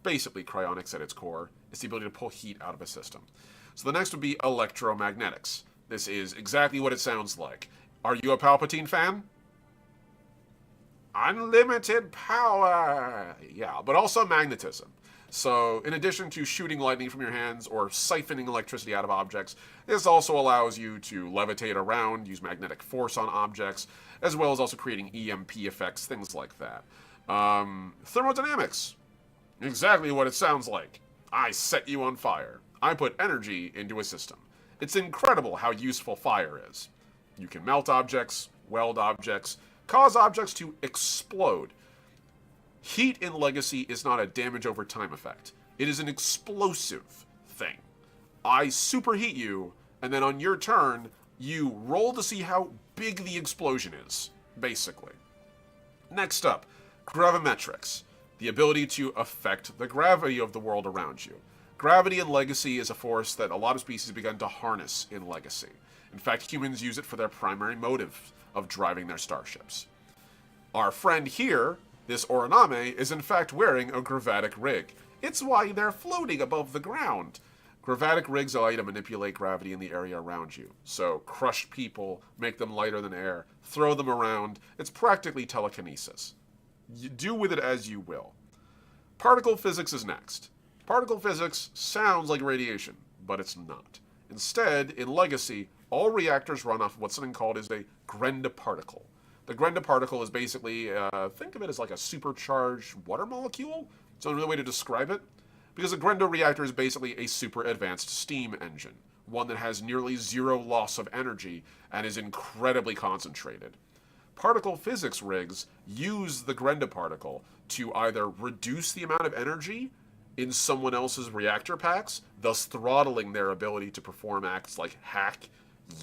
basically cryonics at its core. It's the ability to pull heat out of a system. So the next would be electromagnetics. This is exactly what it sounds like. Are you a Palpatine fan? Unlimited power! Yeah, but also magnetism. So, in addition to shooting lightning from your hands or siphoning electricity out of objects, this also allows you to levitate around, use magnetic force on objects, as well as also creating EMP effects, things like that. Thermodynamics. Exactly what it sounds like. I set you on fire. I put energy into a system. It's incredible how useful fire is. You can melt objects, weld objects, cause objects to explode. Heat in Legacy is not a damage over time effect. It is an explosive thing. I superheat you, and then on your turn, you roll to see how big the explosion is, basically. Next up, gravimetrics. The ability to affect the gravity of the world around you. Gravity in Legacy is a force that a lot of species have begun to harness in Legacy. In fact, humans use it for their primary motive of driving their starships. Our friend here, this Oraname, is in fact wearing a gravatic rig. It's why they're floating above the ground. Gravatic rigs allow you to manipulate gravity in the area around you. So, crush people, make them lighter than air, throw them around. It's practically telekinesis. You do with it as you will. Particle physics is next. Particle physics sounds like radiation, but it's not. Instead, in Legacy, all reactors run off of what's something called is a Grenda particle. The Grenda particle is basically, think of it as like a supercharged water molecule. It's another way to describe it. Because a Grenda reactor is basically a super advanced steam engine. One that has nearly zero loss of energy and is incredibly concentrated. Particle physics rigs use the Grenda particle to either reduce the amount of energy in someone else's reactor packs, thus throttling their ability to perform acts like hack,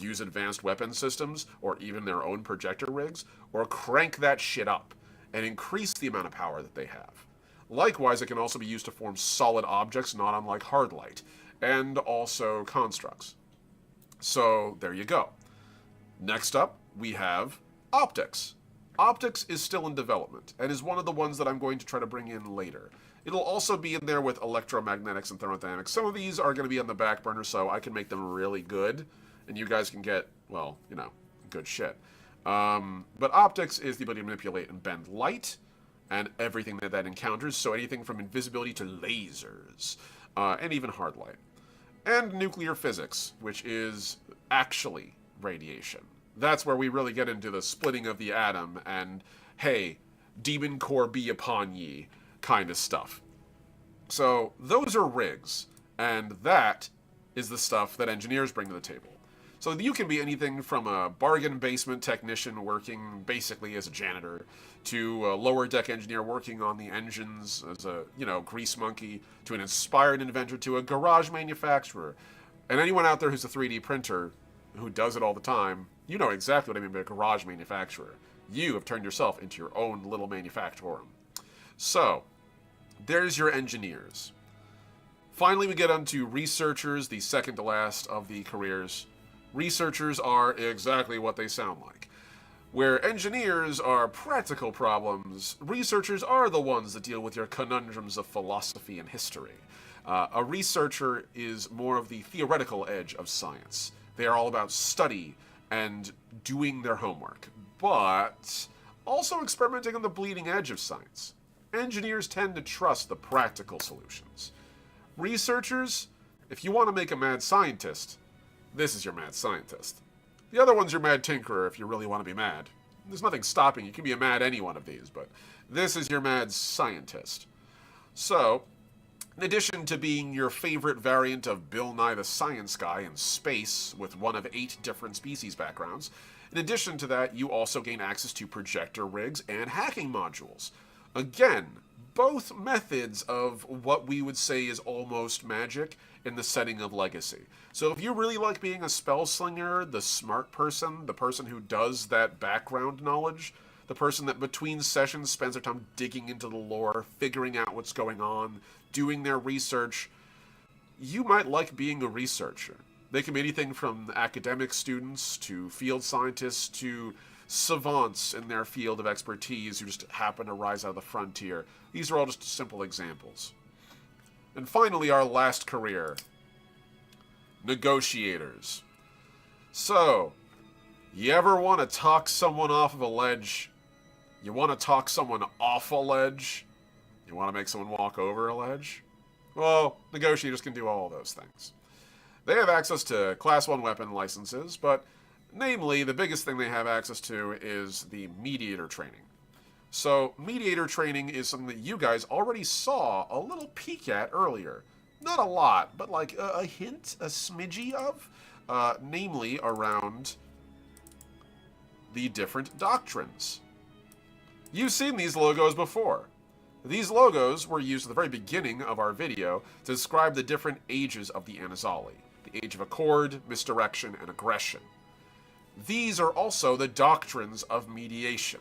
use advanced weapon systems, or even their own projector rigs, or crank that shit up and increase the amount of power that they have. Likewise, it can also be used to form solid objects, not unlike hard light, and also constructs. So, there you go. Next up, we have optics. Optics is still in development, and is one of the ones that I'm going to try to bring in later. It'll also be in there with electromagnetics and thermodynamics. Some of these are going to be on the back burner, so I can make them really good, and you guys can get, well, you know, good shit. But optics is the ability to manipulate and bend light, and everything that encounters, so anything from invisibility to lasers, and even hard light. And nuclear physics, which is actually radiation. That's where we really get into the splitting of the atom and, hey, demon core be upon ye kind of stuff. So those are rigs, and that is the stuff that engineers bring to the table. So you can be anything from a bargain basement technician working basically as a janitor, to a lower deck engineer working on the engines as a, grease monkey, to an inspired inventor, to a garage manufacturer. And anyone out there who's a 3D printer, who does it all the time, you know exactly what I mean by a garage manufacturer. You have turned yourself into your own little manufactorum. So, there's your engineers. Finally, we get onto researchers, the second to last of the careers. Researchers are exactly what they sound like. Where engineers are practical problems, researchers are the ones that deal with your conundrums of philosophy and history. A researcher is more of the theoretical edge of science. They are all about study and doing their homework, but also experimenting on the bleeding edge of science. Engineers tend to trust the practical solutions. Researchers, if you want to make a mad scientist, this is your mad scientist. The other one's your mad tinkerer if you really want to be mad. There's nothing stopping you. You can be a mad any one of these, but this is your mad scientist. So, in addition to being your favorite variant of Bill Nye the Science Guy in space with one of 8 different species backgrounds, in addition to that, you also gain access to projector rigs and hacking modules. Again, both methods of what we would say is almost magic in the setting of Legacy. So if you really like being a spell slinger, the smart person, the person who does that background knowledge, the person that between sessions spends their time digging into the lore, figuring out what's going on, doing their research, you might like being a researcher. They can be anything from academic students to field scientists to savants in their field of expertise who just happen to rise out of the frontier. These are all just simple examples. And finally, our last career. Negotiators. So, you ever want to talk someone off of a ledge? You want to talk someone off a ledge? You want to make someone walk over a ledge? Well, negotiators can do all those things. They have access to Class 1 weapon licenses, but namely, the biggest thing they have access to is the mediator training. So, mediator training is something that you guys already saw a little peek at earlier. Not a lot, but like a hint, a smidgy of, namely around the different doctrines. You've seen these logos before. These logos were used at the very beginning of our video to describe the different ages of the Anazali. The age of accord, misdirection, and aggression. These are also the doctrines of mediation,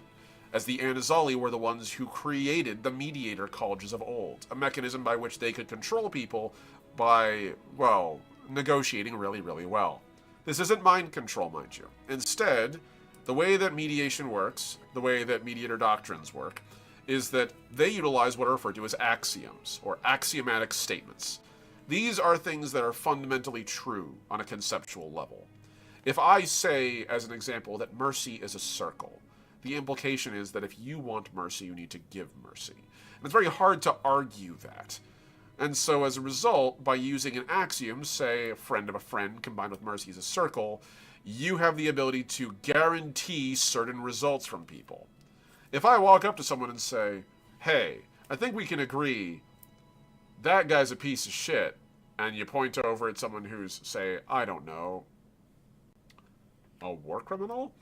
as the Anazali were the ones who created the mediator colleges of old, a mechanism by which they could control people by, well, negotiating really, really well. This isn't mind control, mind you. Instead, the way that mediation works, the way that mediator doctrines work, is that they utilize what are referred to as axioms, or axiomatic statements. These are things that are fundamentally true on a conceptual level. If I say, as an example, that mercy is a circle, the implication is that if you want mercy, you need to give mercy. And it's very hard to argue that. And so as a result, by using an axiom, say a friend of a friend combined with mercy is a circle, you have the ability to guarantee certain results from people. If I walk up to someone and say, hey, I think we can agree that guy's a piece of shit, and you point over at someone who's, say, I don't know, a war criminal?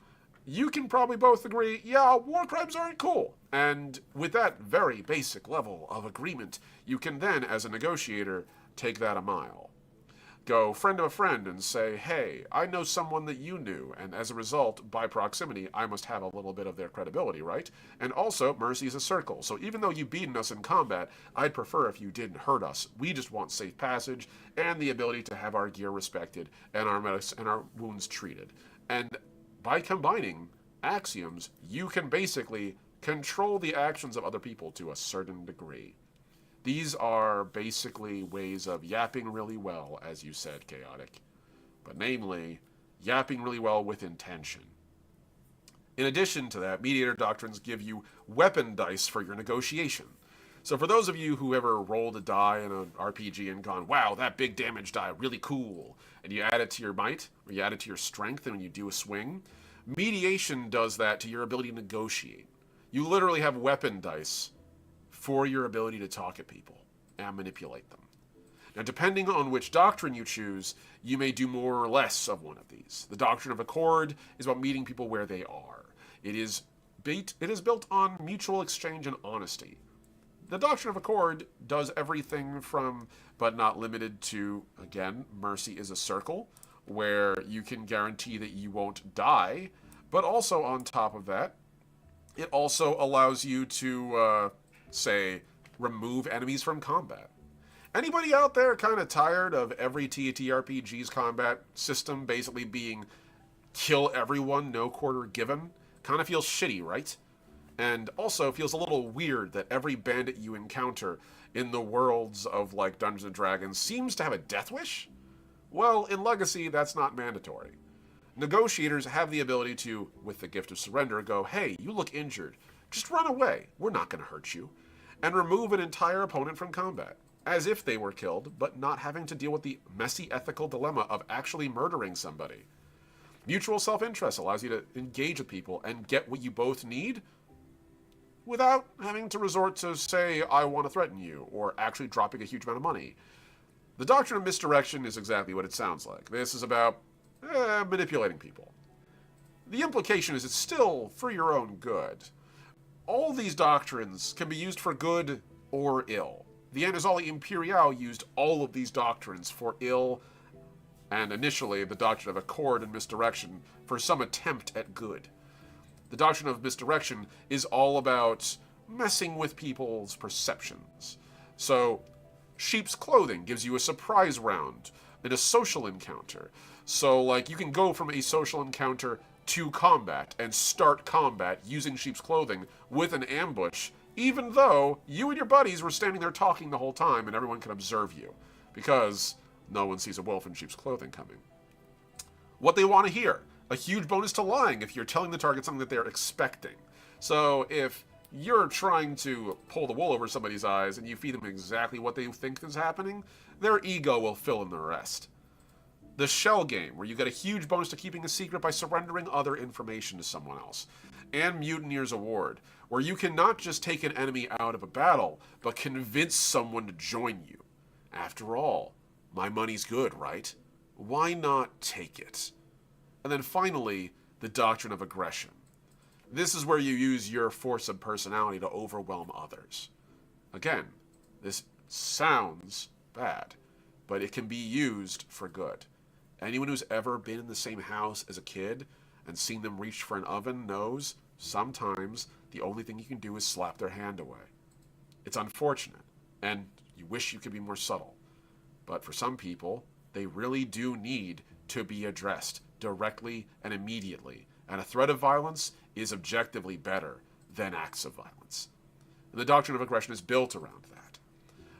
You can probably both agree, yeah, war crimes aren't cool. And with that very basic level of agreement, you can then, as a negotiator, take that a mile. Go friend of a friend and say, hey, I know someone that you knew, and as a result, by proximity, I must have a little bit of their credibility, right? And also, mercy is a circle, so even though you've beaten us in combat, I'd prefer if you didn't hurt us. We just want safe passage and the ability to have our gear respected and our wounds treated. And by combining axioms, you can basically control the actions of other people to a certain degree. These are basically ways of yapping really well, as you said, Chaotic. But namely, yapping really well with intention. In addition to that, mediator doctrines give you weapon dice for your negotiation. So for those of you who ever rolled a die in an RPG and gone, wow, that big damage die, really cool, and you add it to your might, or you add it to your strength, and when you do a swing, mediation does that to your ability to negotiate. You literally have weapon dice for your ability to talk at people and manipulate them. Now, depending on which doctrine you choose, you may do more or less of one of these. The doctrine of accord is about meeting people where they are. It is built on mutual exchange and honesty. The doctrine of accord does everything from, but not limited to, again, mercy is a circle, where you can guarantee that you won't die, but also on top of that, it also allows you to, say, remove enemies from combat. Anybody out there kind of tired of every TTRPG's combat system basically being kill everyone, no quarter given? Kind of feels shitty, right? And also feels a little weird that every bandit you encounter in the worlds of, like, Dungeons & Dragons seems to have a death wish? Well, in Legacy, that's not mandatory. Negotiators have the ability to, with the gift of surrender, go, hey, you look injured. Just run away. We're not going to hurt you. And remove an entire opponent from combat, as if they were killed, but not having to deal with the messy ethical dilemma of actually murdering somebody. Mutual self-interest allows you to engage with people and get what you both need without having to resort to, say, I want to threaten you, or actually dropping a huge amount of money. The doctrine of misdirection is exactly what it sounds like. This is about manipulating people. The implication is it's still for your own good. All these doctrines can be used for good or ill. The Anazali Imperial used all of these doctrines for ill, and initially the doctrine of accord and misdirection for some attempt at good. The doctrine of misdirection is all about messing with people's perceptions. So, sheep's clothing gives you a surprise round in a social encounter. So, like, you can go from a social encounter to combat and start combat using sheep's clothing with an ambush, even though you and your buddies were standing there talking the whole time and everyone can observe you, because no one sees a wolf in sheep's clothing coming. What they want to hear. A huge bonus to lying if you're telling the target something that they're expecting. So if you're trying to pull the wool over somebody's eyes and you feed them exactly what they think is happening, their ego will fill in the rest. The shell game, where you get a huge bonus to keeping a secret by surrendering other information to someone else. And Mutineer's Award, where you can not just take an enemy out of a battle, but convince someone to join you. After all, my money's good, right? Why not take it? And then finally, the Doctrine of Aggression. This is where you use your force of personality to overwhelm others. Again, this sounds bad, but it can be used for good. Anyone who's ever been in the same house as a kid and seen them reach for an oven knows sometimes the only thing you can do is slap their hand away. It's unfortunate, and you wish you could be more subtle. But for some people, they really do need to be addressed directly and immediately. And a threat of violence is objectively better than acts of violence. And the Doctrine of Aggression is built around that.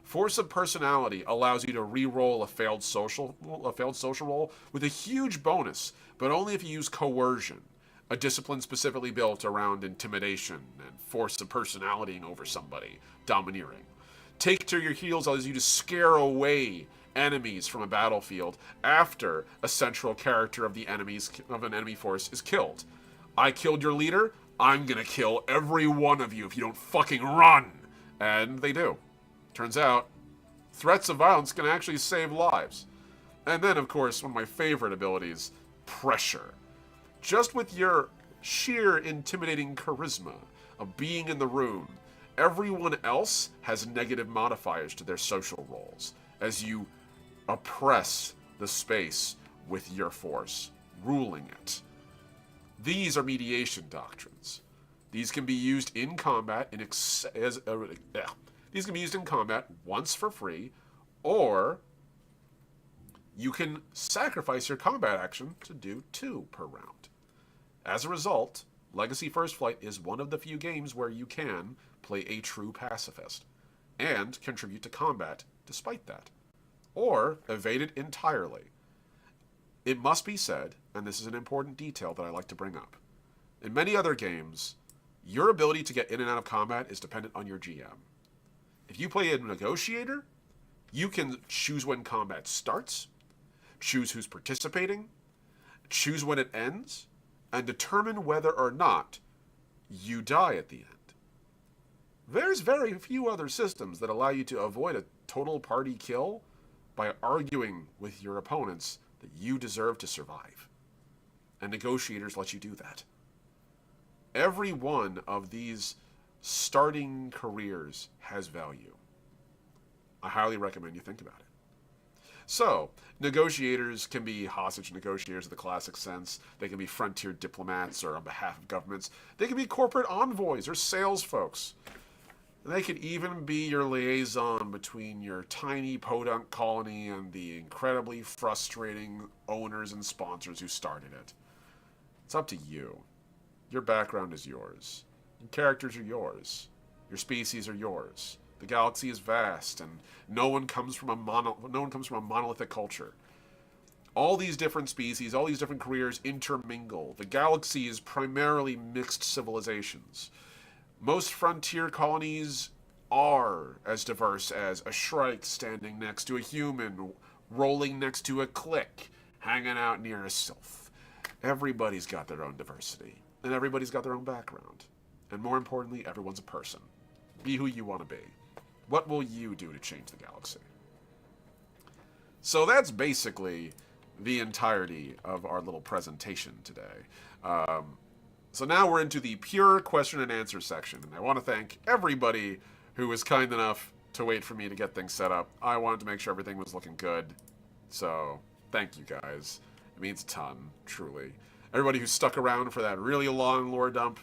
Force of Personality allows you to re-roll a failed social roll with a huge bonus, but only if you use coercion, a discipline specifically built around intimidation and force of personality over somebody, domineering. Take to your heels allows you to scare away enemies from a battlefield after a central character of an enemy force is killed. I killed your leader, I'm gonna kill every one of you if you don't fucking run. And they do. Turns out, threats of violence can actually save lives. And then, of course, one of my favorite abilities, pressure. Just with your sheer intimidating charisma of being in the room, everyone else has negative modifiers to their social roles as you oppress the space with your force, ruling it. These are mediation doctrines. These can be used in combat these can be used in combat once for free, or you can sacrifice your combat action to do 2 per round. As a result, Legacy First Flight is one of the few games where you can play a true pacifist and contribute to combat despite that, or evade it entirely. It must be said, and this is an important detail that I like to bring up, in many other games, your ability to get in and out of combat is dependent on your GM. If you play a negotiator, you can choose when combat starts, choose who's participating, choose when it ends, and determine whether or not you die at the end. There's very few other systems that allow you to avoid a total party kill by arguing with your opponents that you deserve to survive. And negotiators let you do that. Every one of these starting careers has value. I highly recommend you think about it. So, negotiators can be hostage negotiators in the classic sense. They can be frontier diplomats or on behalf of governments. They can be corporate envoys or sales folks. They could even be your liaison between your tiny podunk colony and the incredibly frustrating owners and sponsors who started it. It's up to you. Your background is yours. Your characters are yours. Your species are yours. The galaxy is vast, and no one comes from a monolithic culture. All these different species, all these different careers intermingle. The galaxy is primarily mixed civilizations. Most frontier colonies are as diverse as a Shrike standing next to a human, rolling next to a click, hanging out near a sylph. Everybody's got their own diversity, and everybody's got their own background. And more importantly, everyone's a person. Be who you want to be. What will you do to change the galaxy? So that's basically the entirety of our little presentation today. So now we're into the pure question and answer section, and I want to thank everybody who was kind enough to wait for me to get things set up. I wanted to make sure everything was looking good. So, thank you guys. It means a ton, truly. Everybody who stuck around for that really long lore dump,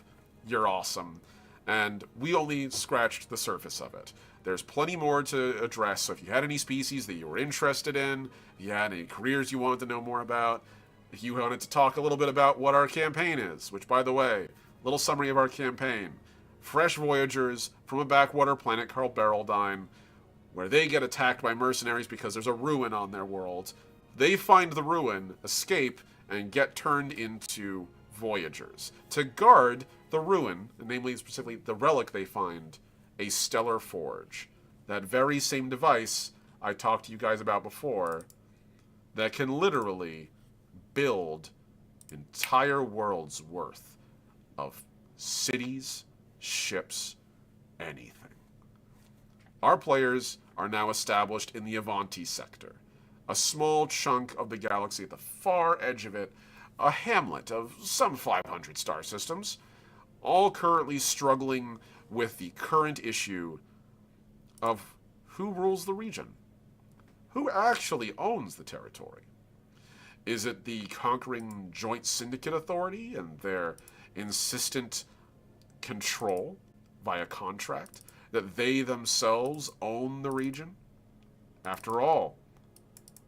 you're awesome. And we only scratched the surface of it. There's plenty more to address, so if you had any species that you were interested in, if you had any careers you wanted to know more about, if you wanted to talk a little bit about what our campaign is, which, by the way, little summary of our campaign. Fresh voyagers from a backwater planet called Beryldine, where they get attacked by mercenaries because there's a ruin on their world. They find the ruin, escape, and get turned into voyagers to guard the ruin, namely specifically the relic they find, a stellar forge. That very same device I talked to you guys about before that can literally build entire worlds worth of cities, ships, anything. Our players are now established in the Avanti sector, a small chunk of the galaxy at the far edge of it, a hamlet of some 500 star systems, all currently struggling with the current issue of who rules the region. Who actually owns the territory? Is it the conquering Joint Syndicate Authority and their insistent control via contract that they themselves own the region? After all,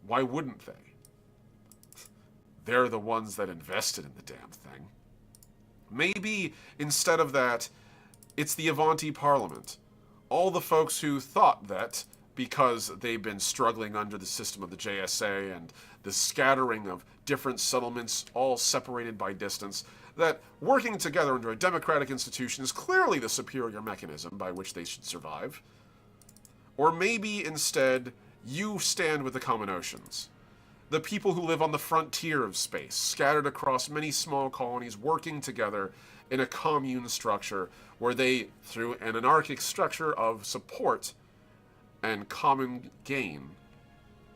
why wouldn't they? They're the ones that invested in the damn thing. Maybe instead of that, it's the Avanti Parliament. All the folks who thought that because they've been struggling under the system of the JSA and the scattering of different settlements, all separated by distance, that working together under a democratic institution is clearly the superior mechanism by which they should survive. Or maybe instead, you stand with the common oceans. The people who live on the frontier of space, scattered across many small colonies, working together in a commune structure where they, through an anarchic structure of support and common gain,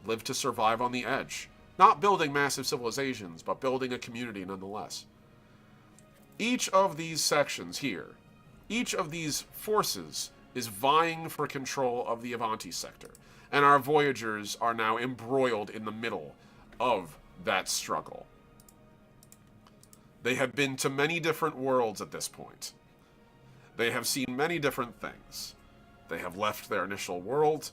live to survive on the edge. Not building massive civilizations, but building a community nonetheless. Each of these sections here, each of these forces is vying for control of the Avanti sector, and our Voyagers are now embroiled in the middle of that struggle. They have been to many different worlds at this point. They have seen many different things. They have left their initial world.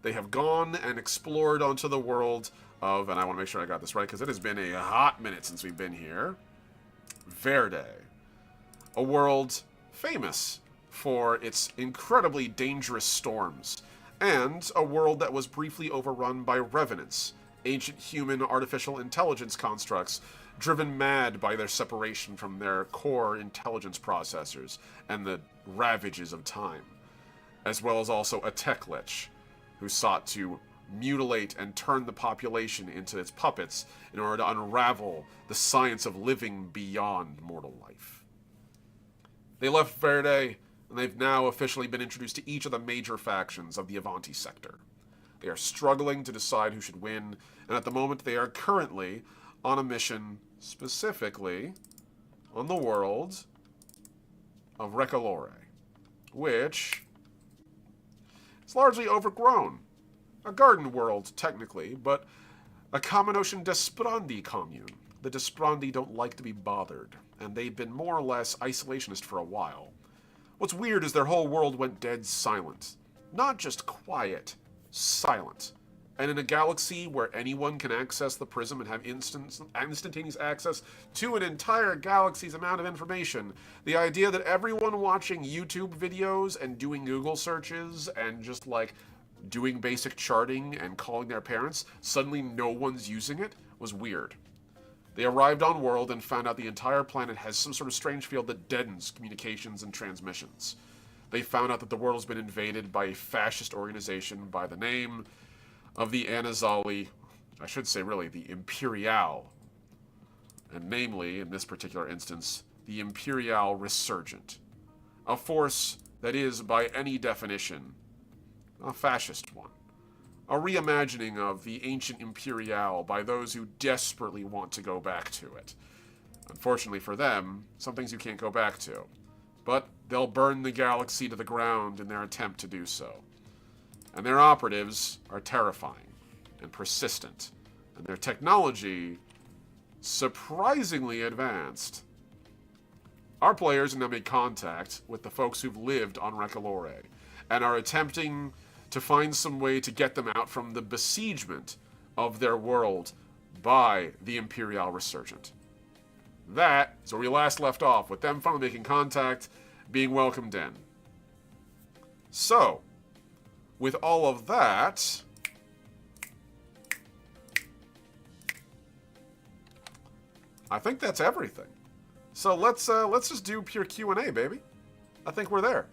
They have gone and explored onto the world of, and I want to make sure I got this right because it has been a hot minute since we've been here, Verde. A world famous for its incredibly dangerous storms, and a world that was briefly overrun by revenants, ancient human artificial intelligence constructs driven mad by their separation from their core intelligence processors and the ravages of time, as well as also a tech lich who sought to mutilate and turn the population into its puppets in order to unravel the science of living beyond mortal life. They left Verde, and they've now officially been introduced to each of the major factions of the Avanti sector. They are struggling to decide who should win, and at the moment they are currently on a mission specifically on the world of Recalore, which is largely overgrown. A garden world, technically, but a common ocean Desprandi commune. The Desprandi don't like to be bothered, and they've been more or less isolationist for a while. What's weird is their whole world went dead silent. Not just quiet, silent. And in a galaxy where anyone can access the prism and have instantaneous access to an entire galaxy's amount of information, the idea that everyone watching YouTube videos and doing Google searches and just like doing basic charting and calling their parents, suddenly no one's using it, was weird. They arrived on world and found out the entire planet has some sort of strange field that deadens communications and transmissions. They found out that the world has been invaded by a fascist organization by the name of the Anazali, I should say really the Imperial, and namely, in this particular instance, the Imperial Resurgent, a force that is, by any definition, a fascist one, a reimagining of the ancient Imperial by those who desperately want to go back to it. Unfortunately for them, some things you can't go back to, but they'll burn the galaxy to the ground in their attempt to do so. And their operatives are terrifying and persistent, and their technology surprisingly advanced. Our players have now made contact with the folks who've lived on Recalore and are attempting to find some way to get them out from the besiegement of their world by the Imperial Resurgent. That is where we last left off, with them finally making contact, being welcomed in. So, with all of that, I think that's everything. So let's just do pure Q&A, baby. I think we're there.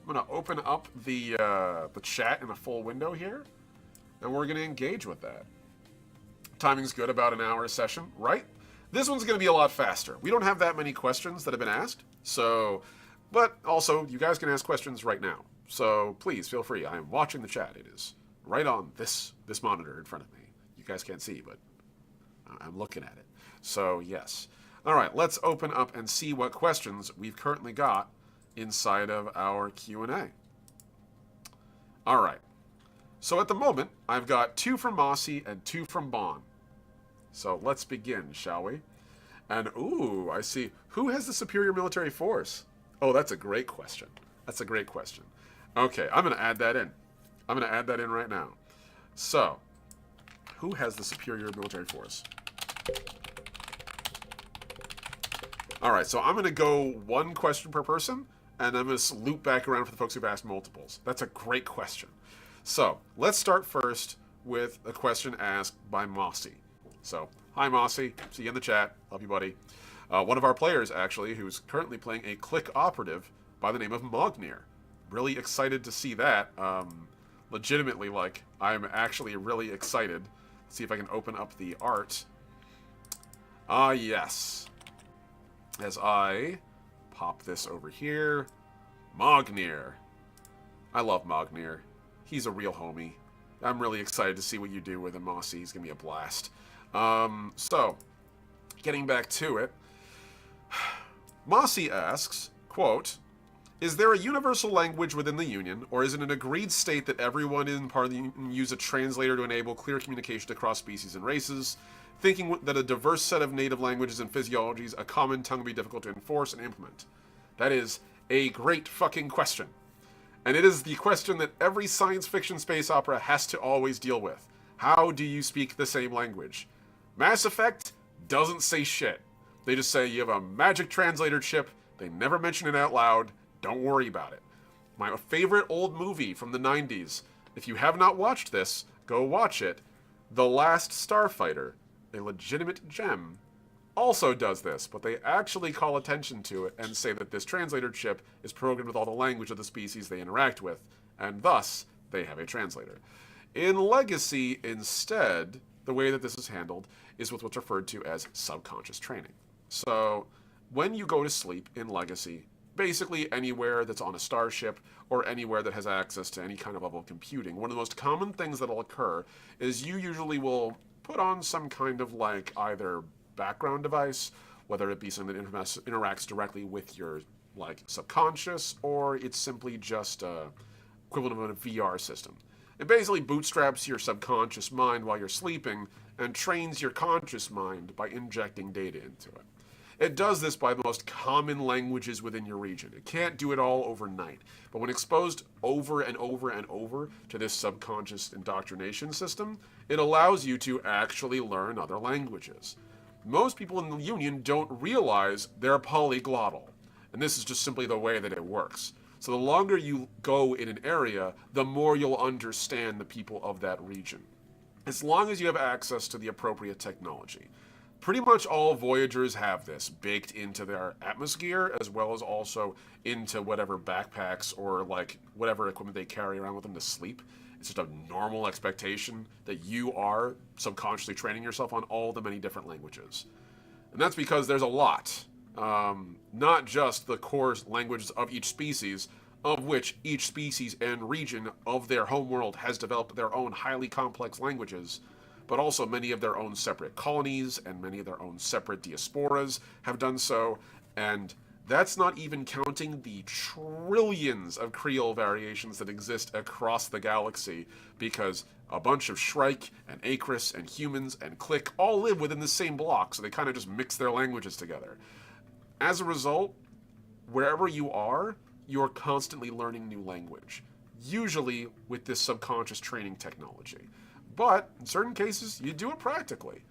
I'm gonna open up the chat in a full window here, and we're gonna engage with that. Timing's good, about an hour a session, right? This one's gonna be a lot faster. We don't have that many questions that have been asked, so, but also you guys can ask questions right now. So please feel free. I am watching the chat. It is right on this monitor in front of me. You guys can't see, but I'm looking at it. So yes. All right, let's open up and see what questions we've currently got inside of our Q&A. All right. So at the moment, I've got 2 from Mossy and 2 from Bon. So let's begin, shall we? And ooh, I see. Who has the superior military force? Oh, that's a great question. That's a great question. Okay, I'm going to add that in. I'm going to add that in right now. So, who has the superior military force? All right, so I'm going to go 1 question per person, and I'm going to loop back around for the folks who've asked multiples. That's a great question. So, let's start first with a question asked by Mossy. So, hi Mossy, see you in the chat. Love you, buddy. One of our players, actually, who's currently playing a click operative by the name of Mognir. Really excited to see that. Legitimately, like, I'm actually really excited. Let's see if I can open up the art. Ah, yes. As I pop this over here. Mognir. I love Mognir. He's a real homie. I'm really excited to see what you do with him, Mossy. He's going to be a blast. So, getting back to it. Mossy asks, quote, is there a universal language within the Union, or is it an agreed state that everyone in part of the Union use a translator to enable clear communication across species and races, thinking that a diverse set of native languages and physiologies, a common tongue would be difficult to enforce and implement? That is a great fucking question. And it is the question that every science fiction space opera has to always deal with. How do you speak the same language? Mass Effect doesn't say shit. They just say you have a magic translator chip. They never mention it out loud. Don't worry about it. My favorite old movie from the 90s. If you have not watched this, go watch it. The Last Starfighter, a legitimate gem, also does this, but they actually call attention to it and say that this translator chip is programmed with all the language of the species they interact with, and thus they have a translator. In Legacy, instead, the way that this is handled is with what's referred to as subconscious training. So, when you go to sleep in Legacy, basically anywhere that's on a starship or anywhere that has access to any kind of level of computing, one of the most common things that'll occur is you usually will put on some kind of like either background device, whether it be something that interacts directly with your like subconscious, or it's simply just equivalent of a VR system. It basically bootstraps your subconscious mind while you're sleeping and trains your conscious mind by injecting data into it. It does this by the most common languages within your region. It can't do it all overnight, but when exposed over and over and over to this subconscious indoctrination system, it allows you to actually learn other languages. Most people in the Union don't realize they're polyglottal, and this is just simply the way that it works. So the longer you go in an area, the more you'll understand the people of that region, as long as you have access to the appropriate technology. Pretty much all Voyagers have this baked into their atmosphere, as well as also into whatever backpacks or like whatever equipment they carry around with them to sleep. It's just a normal expectation that you are subconsciously training yourself on all the many different languages. And that's because there's a lot. Not just the core languages of each species, of which each species and region of their homeworld has developed their own highly complex languages, but also many of their own separate colonies and many of their own separate diasporas have done so, and That's not even counting the trillions of Creole variations that exist across the galaxy, because a bunch of Shrike and Acris and humans and Click all live within the same block, so they kind of just mix their languages together. As a result, wherever you are constantly learning new language, usually with this subconscious training technology. But in certain cases, you do it practically.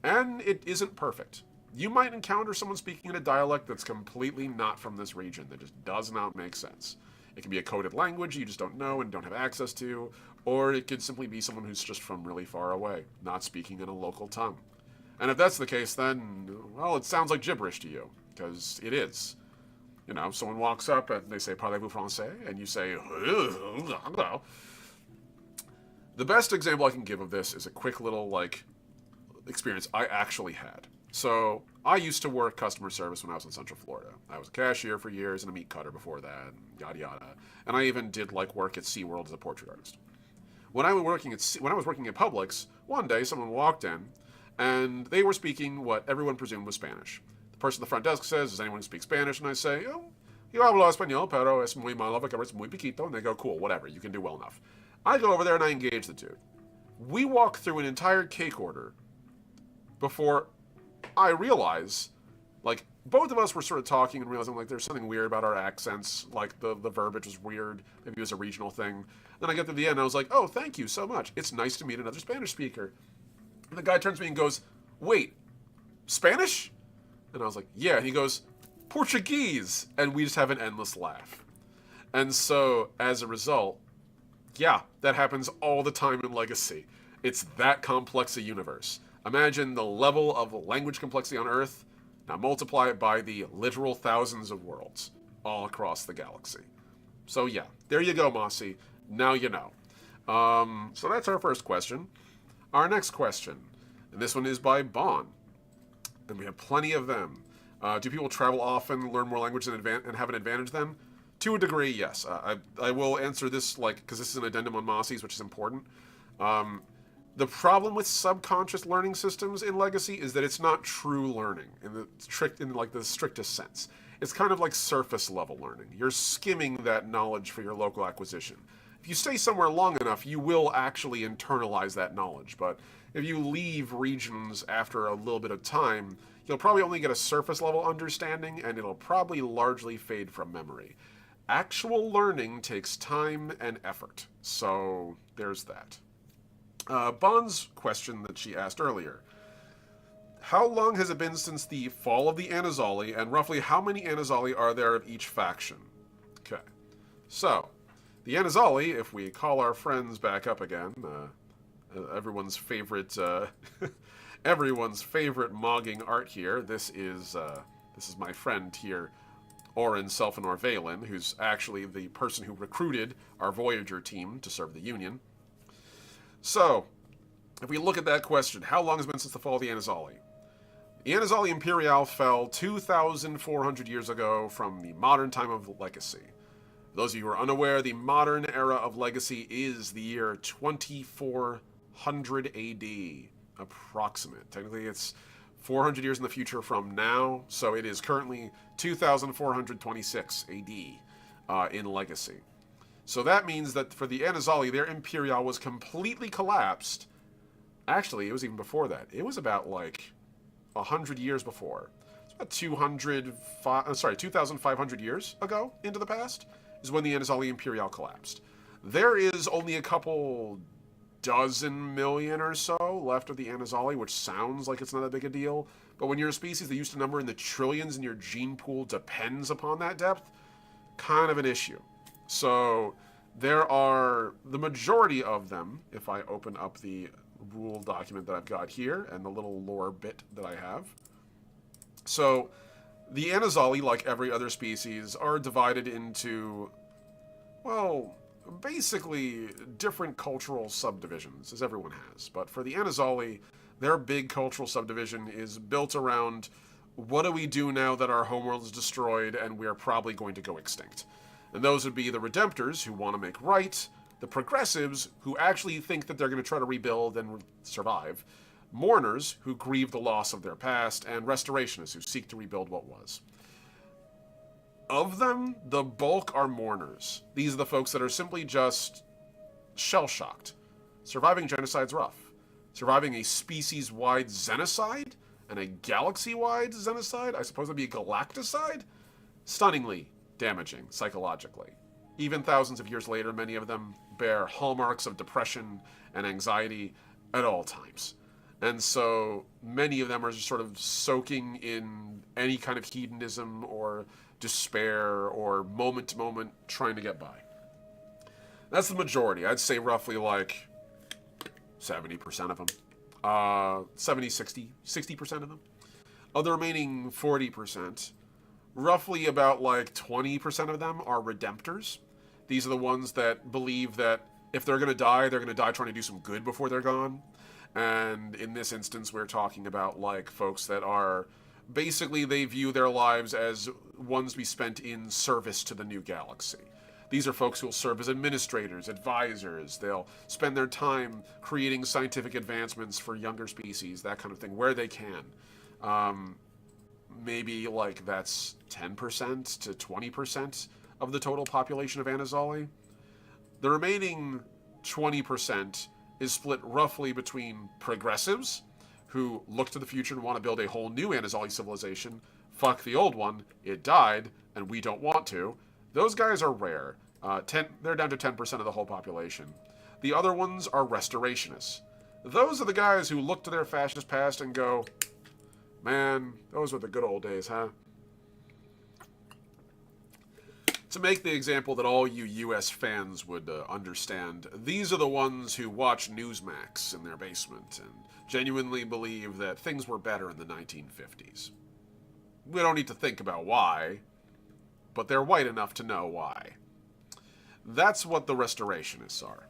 And it isn't perfect. You might encounter someone speaking in a dialect that's completely not from this region, that just does not make sense. It can be a coded language you just don't know and don't have access to, or it could simply be someone who's just from really far away, not speaking in a local tongue. And if that's the case, then, well, it sounds like gibberish to you, because it is. You know, someone walks up and they say, "Parlez-vous français?" And you say, "No." The best example I can give of this is a quick little, experience I actually had. So, I used to work customer service when I was in Central Florida. I was a cashier for years and a meat cutter before that, and yada yada. And I even did, work at SeaWorld as a portrait artist. When I was working at Publix, one day someone walked in, and they were speaking what everyone presumed was Spanish. The person at the front desk says, "Does anyone speak Spanish?" And I say, "Oh, yo hablo español, pero es muy malo, porque es muy piquito." And they go, "Cool, whatever, you can do well enough." I go over there and I engage the dude. We walk through an entire cake order before I realize, both of us were sort of talking and realizing, there's something weird about our accents, the verbiage was weird, maybe it was a regional thing. Then I get to the end and I was like, "Oh, thank you so much. It's nice to meet another Spanish speaker." And the guy turns to me and goes, "Wait, Spanish?" And I was like, "Yeah." And he goes, "Portuguese." And we just have an endless laugh. And so, as a result, yeah, that happens all the time in Legacy. It's that complex a universe. Imagine the level of language complexity on Earth. Now multiply it by the literal thousands of worlds all across the galaxy. So yeah, there you go, Mossy. Now you know. So that's our first question. Our next question, and this one is by Bon, and we have plenty of them. Do people travel often, learn more language and have an advantage then? To a degree, yes. I will answer this, because this is an addendum on Mossy's, which is important. The problem with subconscious learning systems in Legacy is that it's not true learning in the strictest sense. It's kind of like surface level learning. You're skimming that knowledge for your local acquisition. If you stay somewhere long enough, you will actually internalize that knowledge. But if you leave regions after a little bit of time, you'll probably only get a surface level understanding, and it'll probably largely fade from memory. Actual learning takes time and effort. So there's that. Bond's question that she asked earlier. How long has it been since the fall of the Anazali, and roughly how many Anazali are there of each faction? Okay. So, the Anazali, if we call our friends back up again, everyone's favorite mogging art here. This is my friend here, Orin Selfinor Valen, who's actually the person who recruited our Voyager team to serve the Union. So, if we look at that question, how long has it been since the fall of the Anazali? The Anazali Imperial fell 2,400 years ago from the modern time of Legacy. For those of you who are unaware, the modern era of Legacy is the year 2400 AD, approximate. Technically, it's 400 years in the future from now, so it is currently 2426 AD in Legacy. So that means that for the Anazali, their Imperial was completely collapsed. Actually, it was even before that. It was about 100 years before. It's about 2,500 years ago into the past is when the Anazali Imperial collapsed. There is only a couple dozen million or so left of the Anazali, which sounds like it's not that big a deal. But when you're a species that used to number in the trillions and your gene pool depends upon that depth, kind of an issue. So there are the majority of them, if I open up the rule document that I've got here and the little lore bit that I have. So the Anazali, like every other species, are divided into, well, basically different cultural subdivisions, as everyone has. But for the Anazali, their big cultural subdivision is built around, what do we do now that our homeworld is destroyed and we are probably going to go extinct? And those would be the Redemptors, who want to make right, the Progressives, who actually think that they're going to try to rebuild and survive, Mourners, who grieve the loss of their past, and Restorationists, who seek to rebuild what was. Of them, the bulk are mourners. These are the folks that are simply just shell-shocked. Surviving genocide's rough. Surviving a species-wide xenocide and a galaxy-wide xenocide, I suppose that'd be a galacticide? Stunningly damaging psychologically. Even thousands of years later, many of them bear hallmarks of depression and anxiety at all times. And so many of them are just sort of soaking in any kind of hedonism or despair or moment to moment trying to get by. That's the majority. I'd say roughly like 70% of them. 70, 60, 60% of them. Of the remaining 40%, roughly about like 20% of them are redemptors. These are the ones that believe that if they're going to die trying to do some good before they're gone. And in this instance, we're talking about like folks that are basically, they view their lives as ones to be spent in service to the new galaxy. These are folks who will serve as administrators, advisors. They'll spend their time creating scientific advancements for younger species, that kind of thing, where they can. Maybe like that's 10% to 20% of the total population of Anazali. The remaining 20% is split roughly between progressives, who look to the future and want to build a whole new Anazali civilization. Fuck the old one, it died, and we don't want to. Those guys are rare. They're down to 10% of the whole population. The other ones are restorationists. Those are the guys who look to their fascist past and go, man, those were the good old days, huh? To make the example that all you US fans would understand, these are the ones who watch Newsmax in their basement and genuinely believe that things were better in the 1950s. We don't need to think about why, but they're white enough to know why. That's what the restorationists are.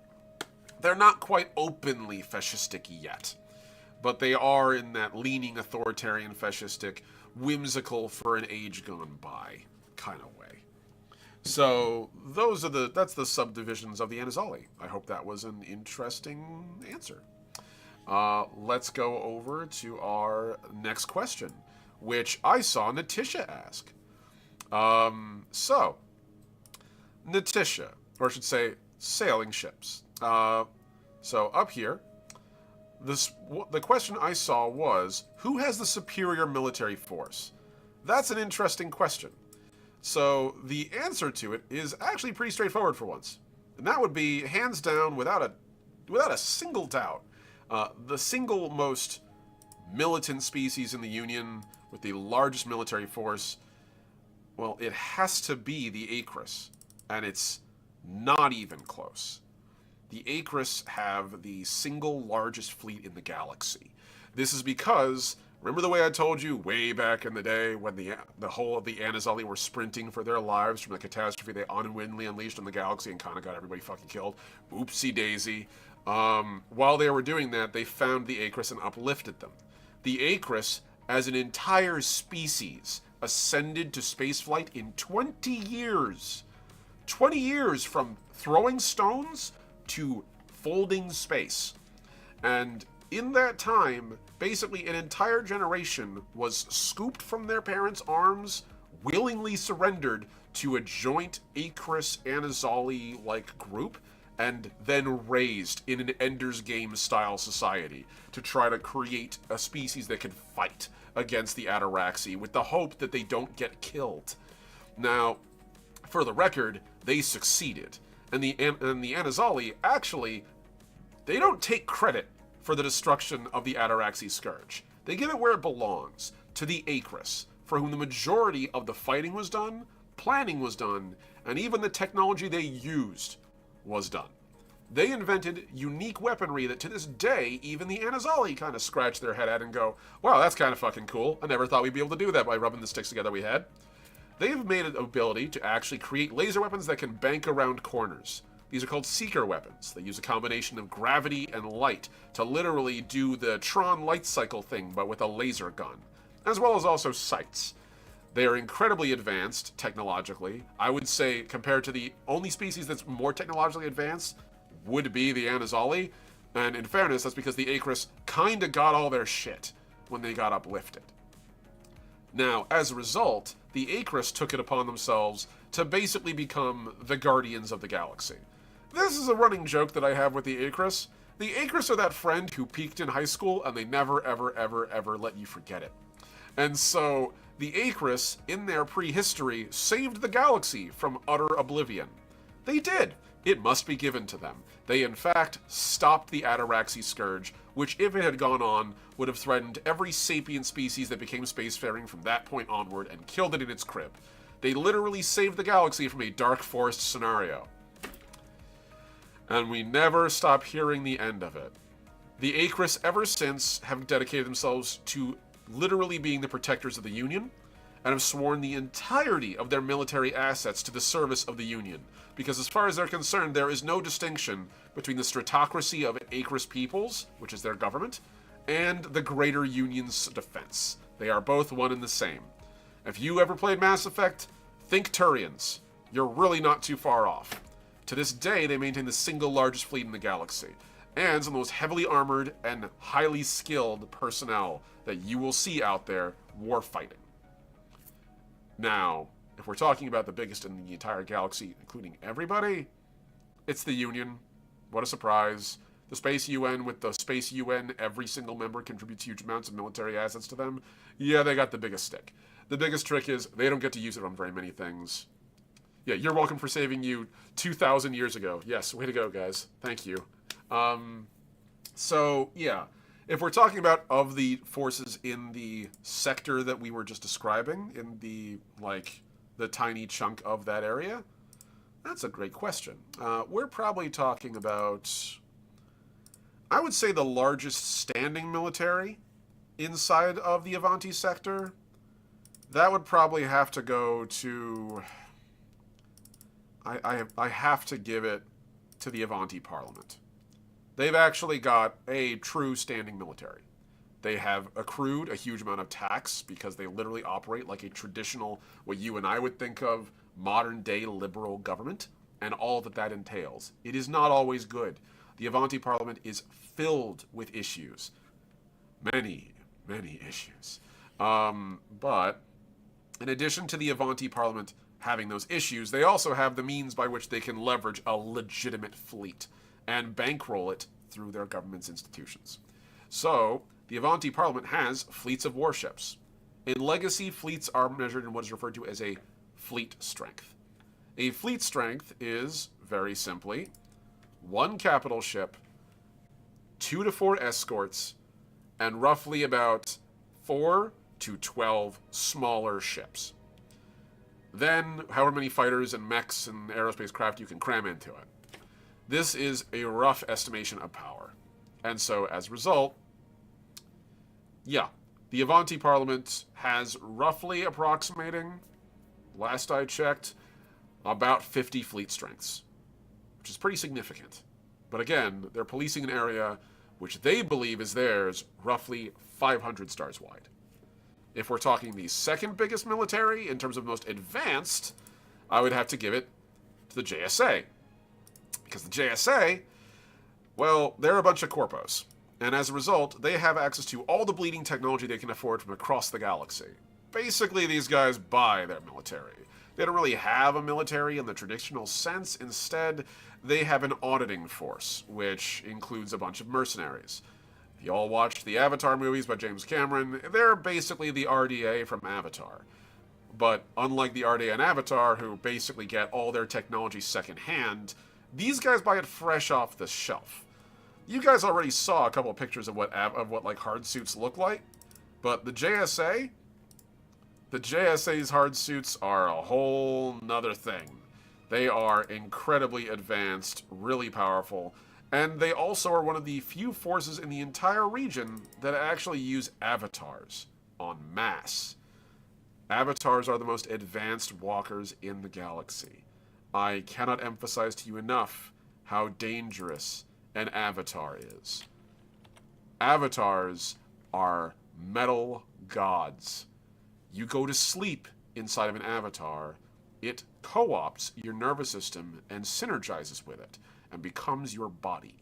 They're not quite openly fascistic yet, but they are in that leaning authoritarian fascistic, whimsical for an age gone by kind of way. So that's the subdivisions of the Anazali. I hope that was an interesting answer. Let's go over to our next question, which I saw Natisha ask. So, Natisha, or I should say, sailing ships. So up here, the question I saw was, who has the superior military force? That's an interesting question. So the answer to it is actually pretty straightforward for once. And that would be, hands down, without a single doubt, the single most militant species in the Union with the largest military force, well, it has to be the Acris. And it's not even close. The Acris have the single largest fleet in the galaxy. This is because, remember the way I told you way back in the day when the whole of the Anazali were sprinting for their lives from the catastrophe they unwittingly unleashed on the galaxy and kind of got everybody fucking killed? Oopsie daisy. While they were doing that, they found the Acris and uplifted them. The Acris, as an entire species, ascended to spaceflight in 20 years. 20 years from throwing stones to folding space. And in that time, basically an entire generation was scooped from their parents' arms, willingly surrendered to a joint Acris Anazali-like group, and then raised in an Ender's Game style society to try to create a species that could fight against the Ataraxi with the hope that they don't get killed. Now, for the record, they succeeded. And the Anazali, actually, they don't take credit for the destruction of the Ataraxi Scourge. They give it where it belongs, to the Acris, for whom the majority of the fighting was done, planning was done, and even the technology they used was done. They invented unique weaponry that to this day, even the Anazali kind of scratch their head at and go, wow, that's kind of fucking cool. I never thought we'd be able to do that by rubbing the sticks together we had. They've made an ability to actually create laser weapons that can bank around corners. These are called seeker weapons. They use a combination of gravity and light to literally do the Tron light cycle thing, but with a laser gun, as well as also sights. They are incredibly advanced technologically. I would say, compared to the only species that's more technologically advanced, would be the Anazali. And in fairness, that's because the Acris kinda got all their shit when they got uplifted. Now, as a result, the Acris took it upon themselves to basically become the guardians of the galaxy. This is a running joke that I have with the Acris. The Acris are that friend who peaked in high school and they never, ever, ever, ever let you forget it. And so, the Acris, in their prehistory, saved the galaxy from utter oblivion. They did. It must be given to them. They, in fact, stopped the Ataraxi Scourge, which, if it had gone on, would have threatened every sapient species that became spacefaring from that point onward and killed it in its crib. They literally saved the galaxy from a dark forest scenario. And we never stop hearing the end of it. The Acris, ever since, have dedicated themselves to literally being the protectors of the Union, and have sworn the entirety of their military assets to the service of the Union. Because as far as they're concerned, there is no distinction between the stratocracy of Acris peoples, which is their government, and the greater Union's defense. They are both one and the same. If you ever played Mass Effect, think Turians. You're really not too far off. To this day, they maintain the single largest fleet in the galaxy, and some of the most heavily armored and highly skilled personnel that you will see out there warfighting. Now, if we're talking about the biggest in the entire galaxy, including everybody, it's the Union. What a surprise. The Space UN, with the Space UN, every single member contributes huge amounts of military assets to them. Yeah, they got the biggest stick. The biggest trick is they don't get to use it on very many things. Yeah, you're welcome for saving you 2,000 years ago. Yes, way to go, guys. Thank you. So, yeah. If we're talking about of the forces in the sector that we were just describing, in the, the tiny chunk of that area, that's a great question. We're probably talking about, I would say, the largest standing military inside of the Avanti sector. That would probably have to go to, I have to give it to the Avanti Parliament. They've actually got a true standing military. They have accrued a huge amount of tax because they literally operate like a traditional, what you and I would think of, modern-day liberal government, and all that entails. It is not always good. The Avanti Parliament is filled with issues. Many, many issues. But in addition to the Avanti Parliament having those issues, they also have the means by which they can leverage a legitimate fleet and bankroll it through their government's institutions. So, the Avanti Parliament has fleets of warships. In Legacy, fleets are measured in what is referred to as a fleet strength. A fleet strength is, very simply, 1 capital ship, 2 to 4 escorts, and roughly about 4 to 12 smaller ships. Then, however many fighters and mechs and aerospace craft you can cram into it. This is a rough estimation of power. And so, as a result, yeah, the Avanti Parliament has roughly approximating, last I checked, about 50 fleet strengths, which is pretty significant. But again, they're policing an area which they believe is theirs, roughly 500 stars wide. If we're talking the second biggest military in terms of most advanced, I would have to give it to the JSA. Because the JSA, well, they're a bunch of corpos. And as a result, they have access to all the bleeding technology they can afford from across the galaxy. Basically, these guys buy their military. They don't really have a military in the traditional sense. Instead, they have an auditing force, which includes a bunch of mercenaries. If you all watched the Avatar movies by James Cameron, they're basically the RDA from Avatar. But unlike the RDA in Avatar, who basically get all their technology secondhand, these guys buy it fresh off the shelf. You guys already saw a couple of pictures of what hard suits look like, but the JSA's hard suits are a whole nother thing. They are incredibly advanced, really powerful, and they also are one of the few forces in the entire region that actually use avatars en masse. Avatars are the most advanced walkers in the galaxy. I cannot emphasize to you enough how dangerous an avatar is. Avatars are metal gods. You go to sleep inside of an avatar, it co-opts your nervous system and synergizes with it and becomes your body.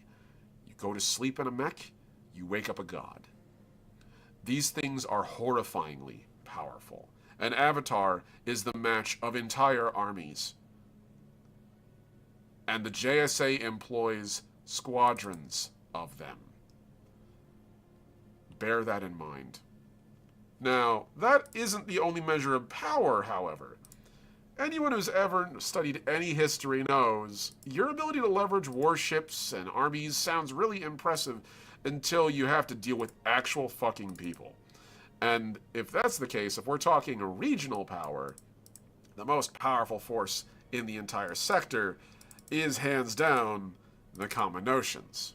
You go to sleep in a mech, you wake up a god. These things are horrifyingly powerful. An avatar is the match of entire armies. And the JSA employs squadrons of them. Bear that in mind. Now, that isn't the only measure of power, however. Anyone who's ever studied any history knows your ability to leverage warships and armies sounds really impressive until you have to deal with actual fucking people. And if that's the case, if we're talking a regional power, the most powerful force in the entire sector is hands down the Common-Notions.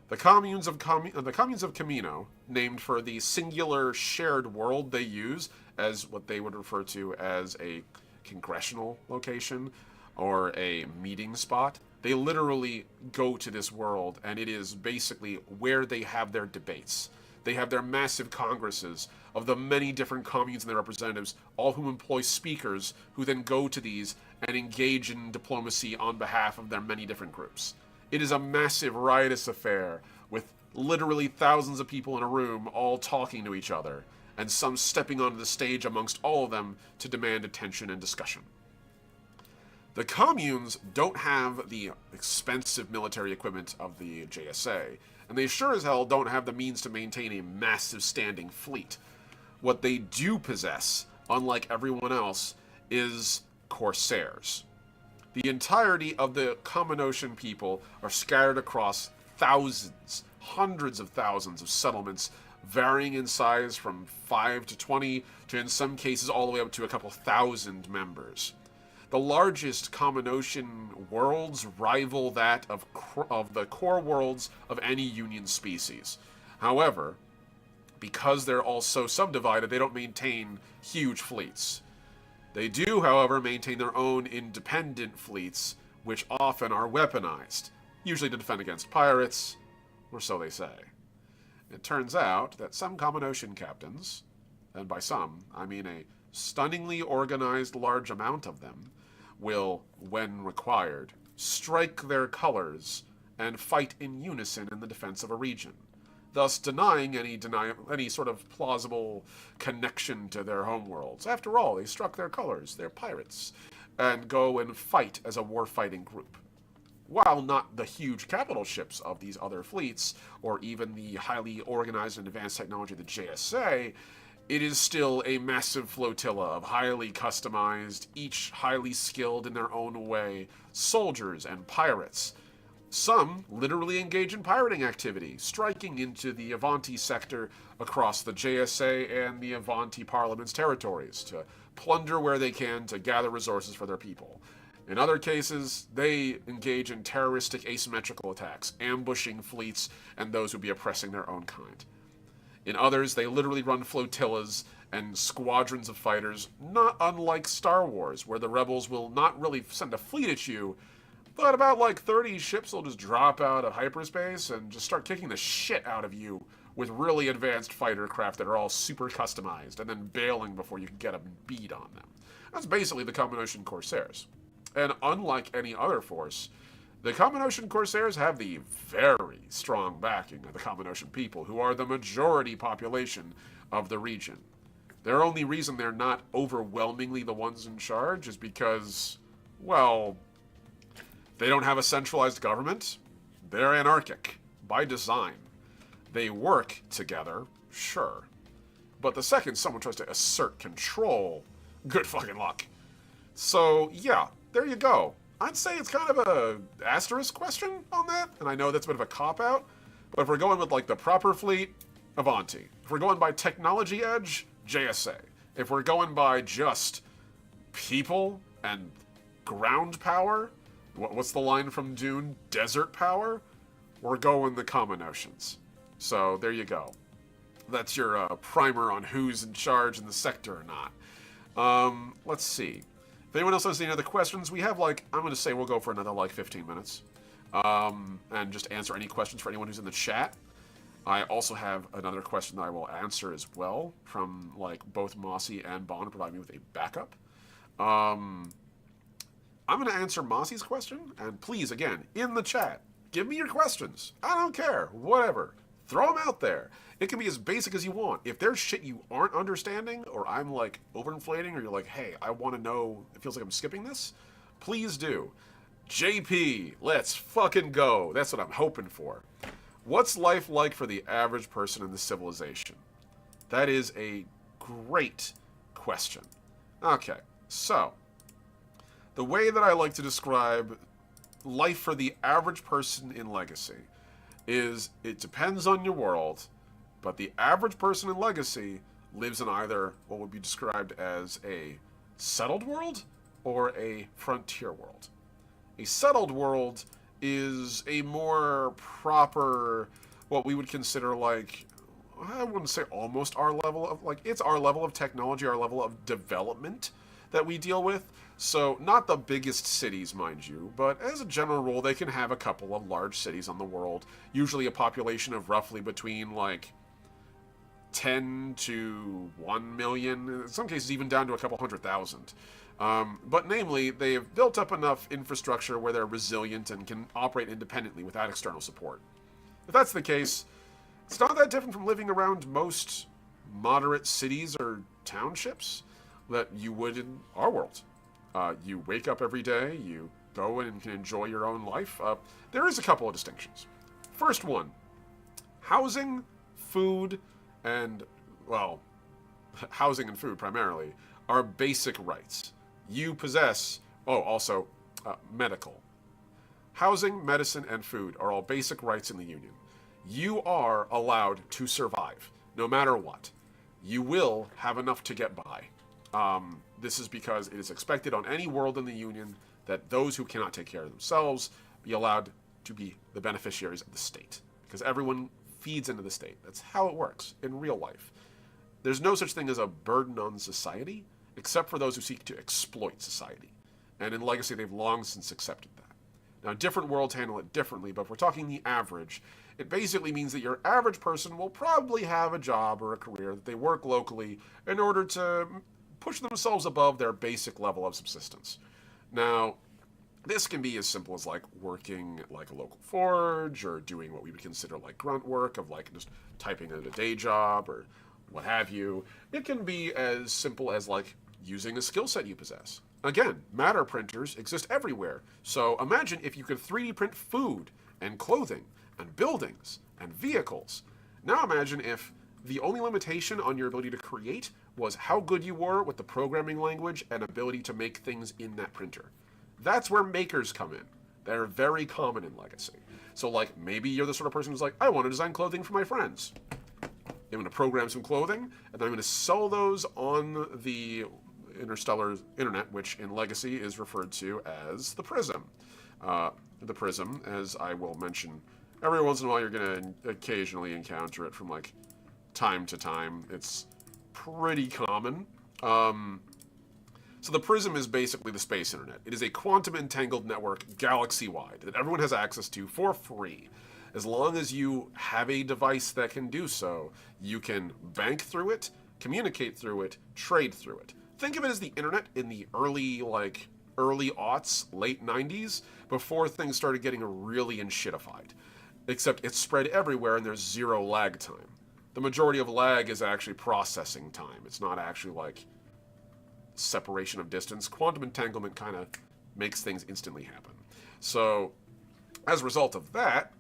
The communes of Camino, named for the singular shared world they use as what they would refer to as a congressional location or a meeting spot. They literally go to this world, and it is basically where they have their debates. They have their massive congresses of the many different communes and their representatives, all whom employ speakers who then go to these and engage in diplomacy on behalf of their many different groups. It is a massive, riotous affair with literally thousands of people in a room all talking to each other, and some stepping onto the stage amongst all of them to demand attention and discussion. The communes don't have the expensive military equipment of the JSA, and they sure as hell don't have the means to maintain a massive standing fleet. What they do possess, unlike everyone else, is corsairs. The entirety of the Common Ocean people are scattered across thousands, hundreds of thousands of settlements, varying in size from 5 to 20 to, in some cases, all the way up to a couple thousand members. The largest Common Ocean worlds rival that of the core worlds of any Union species. However, because they're all so subdivided, they don't maintain huge fleets. They do, however, maintain their own independent fleets, which often are weaponized, usually to defend against pirates, or so they say. It turns out that some Common Ocean captains, and by some, I mean a stunningly organized large amount of them, will, when required, strike their colors and fight in unison in the defense of a region, thus denying any sort of plausible connection to their homeworlds. After all, they struck their colors, they're pirates, and go and fight as a war-fighting group. While not the huge capital ships of these other fleets, or even the highly organized and advanced technology of the JSA, it is still a massive flotilla of highly customized, each highly skilled in their own way, soldiers and pirates. Some literally engage in pirating activity, striking into the Avanti sector across the JSA and the Avanti Parliament's territories to plunder where they can to gather resources for their people. In other cases, they engage in terroristic asymmetrical attacks, ambushing fleets and those who be oppressing their own kind. In others, they literally run flotillas and squadrons of fighters, not unlike Star Wars, where the rebels will not really send a fleet at you, but about like 30 ships will just drop out of hyperspace and just start kicking the shit out of you with really advanced fighter craft that are all super customized, and then bailing before you can get a bead on them. That's basically the Common Ocean Corsairs. And unlike any other force, the Common Ocean Corsairs have the very strong backing of the Common Ocean people, who are the majority population of the region. Their only reason they're not overwhelmingly the ones in charge is because, well, they don't have a centralized government. They're anarchic, by design. They work together, sure. But the second someone tries to assert control, good fucking luck. So, yeah, there you go. I'd say it's kind of a asterisk question on that, and I know that's a bit of a cop-out, but if we're going with, like, the proper fleet, Avanti. If we're going by technology edge, JSA. If we're going by just people and ground power, what's the line from Dune? Desert power? We're going the Common Oceans. So, there you go. That's your primer on who's in charge in the sector or not. Let's see. If anyone else has any other questions, we have, like, I'm going to say we'll go for another, like, 15 minutes. And just answer any questions for anyone who's in the chat. I also have another question that I will answer as well from, like, both Mossy and Bond to provide me with a backup. I'm going to answer Mossy's question, and please, again, in the chat, give me your questions. I don't care. Whatever. Throw them out there. It can be as basic as you want. If there's shit you aren't understanding, or I'm like overinflating, or you're like, hey, I want to know, it feels like I'm skipping this, please do. JP, let's fucking go. That's what I'm hoping for. What's life like for the average person in this civilization? That is a great question. Okay, so the way that I like to describe life for the average person in Legacy is it depends on your world, but the average person in Legacy lives in either what would be described as a settled world or a frontier world. A settled world is a more proper, what we would consider like, I wouldn't say almost our level of, like, it's our level of technology, our level of development that we deal with. So, not the biggest cities, mind you, but as a general rule, they can have a couple of large cities on the world, usually a population of roughly between, like, 10 to 1 million, in some cases even down to a couple 100,000. But namely, they've built up enough infrastructure where they're resilient and can operate independently without external support. If that's the case, it's not that different from living around most moderate cities or townships that you would in our world. You wake up every day, you go in and can enjoy your own life. There is a couple of distinctions. First one, housing, food, and, well, housing and food primarily, are basic rights. You possess, also, medical. Housing, medicine, and food are all basic rights in the Union. You are allowed to survive, no matter what. You will have enough to get by. This is because it is expected on any world in the Union that those who cannot take care of themselves be allowed to be the beneficiaries of the state. Because everyone feeds into the state. That's how it works in real life. There's no such thing as a burden on society, except for those who seek to exploit society. And in Legacy, they've long since accepted that. Now, different worlds handle it differently, but if we're talking the average, it basically means that your average person will probably have a job or a career that they work locally in order to push themselves above their basic level of subsistence. Now, this can be as simple as like working at like a local forge or doing what we would consider like grunt work of like just typing at a day job or what have you. It can be as simple as like using a skill set you possess. Again, matter printers exist everywhere. So imagine if you could 3D print food and clothing and buildings and vehicles. Now imagine if the only limitation on your ability to create was how good you were with the programming language and ability to make things in that printer. That's where makers come in. They're very common in Legacy. So like maybe you're the sort of person who's like, I want to design clothing for my friends. I'm going to program some clothing, and then I'm going to sell those on the interstellar internet, which in Legacy is referred to as the Prism. The Prism, as I will mention, every once in a while you're going to occasionally encounter it from like time to time. It's pretty common. So the Prism is basically the space internet. It is a quantum entangled network galaxy-wide that everyone has access to for free. As long as you have a device that can do so, you can bank through it, communicate through it, trade through it. Think of it as the internet in the early aughts, late 90s, before things started getting really enshittified. Except it's spread everywhere and there's zero lag time. The majority of lag is actually processing time. It's not actually like separation of distance. Quantum entanglement kind of makes things instantly happen. So, as a result of that,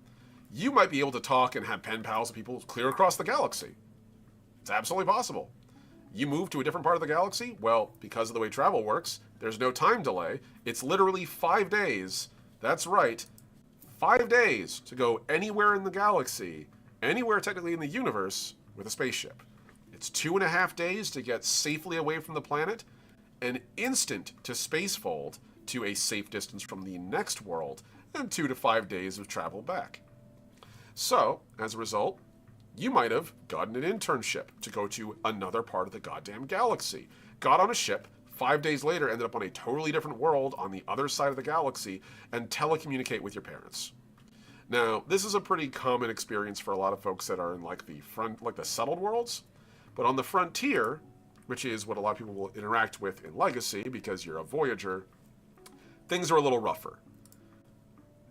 you might be able to talk and have pen pals with people clear across the galaxy. It's absolutely possible. You move to a different part of the galaxy? Well, because of the way travel works, there's no time delay. It's literally 5 days. That's right. 5 days to go anywhere in the galaxy, anywhere technically in the universe, with a spaceship. It's 2.5 days to get safely away from the planet, an instant to spacefold to a safe distance from the next world, and 2 to 5 days of travel back. So, as a result, you might have gotten an internship to go to another part of the goddamn galaxy. Got on a ship, 5 days later ended up on a totally different world on the other side of the galaxy, and telecommunicate with your parents. Now, this is a pretty common experience for a lot of folks that are in like the settled worlds, but on the frontier, which is what a lot of people will interact with in Legacy because you're a Voyager, things are a little rougher.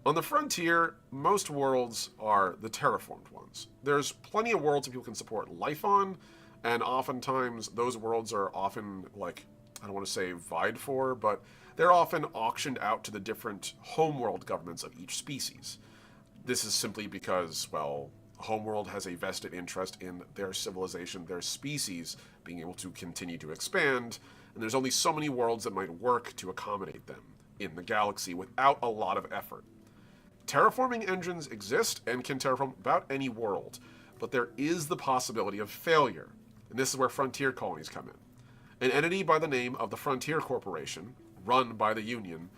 On the frontier, most worlds are the terraformed ones. There's plenty of worlds that people can support life on, and oftentimes those worlds are often, like, I don't want to say vied for, but they're often auctioned out to the different homeworld governments of each species. This is simply because, well, homeworld has a vested interest in their civilization, their species, being able to continue to expand, and there's only so many worlds that might work to accommodate them in the galaxy without a lot of effort. Terraforming engines exist and can terraform about any world, but there is the possibility of failure, and this is where frontier colonies come in. An entity by the name of the Frontier Corporation, run by the Union,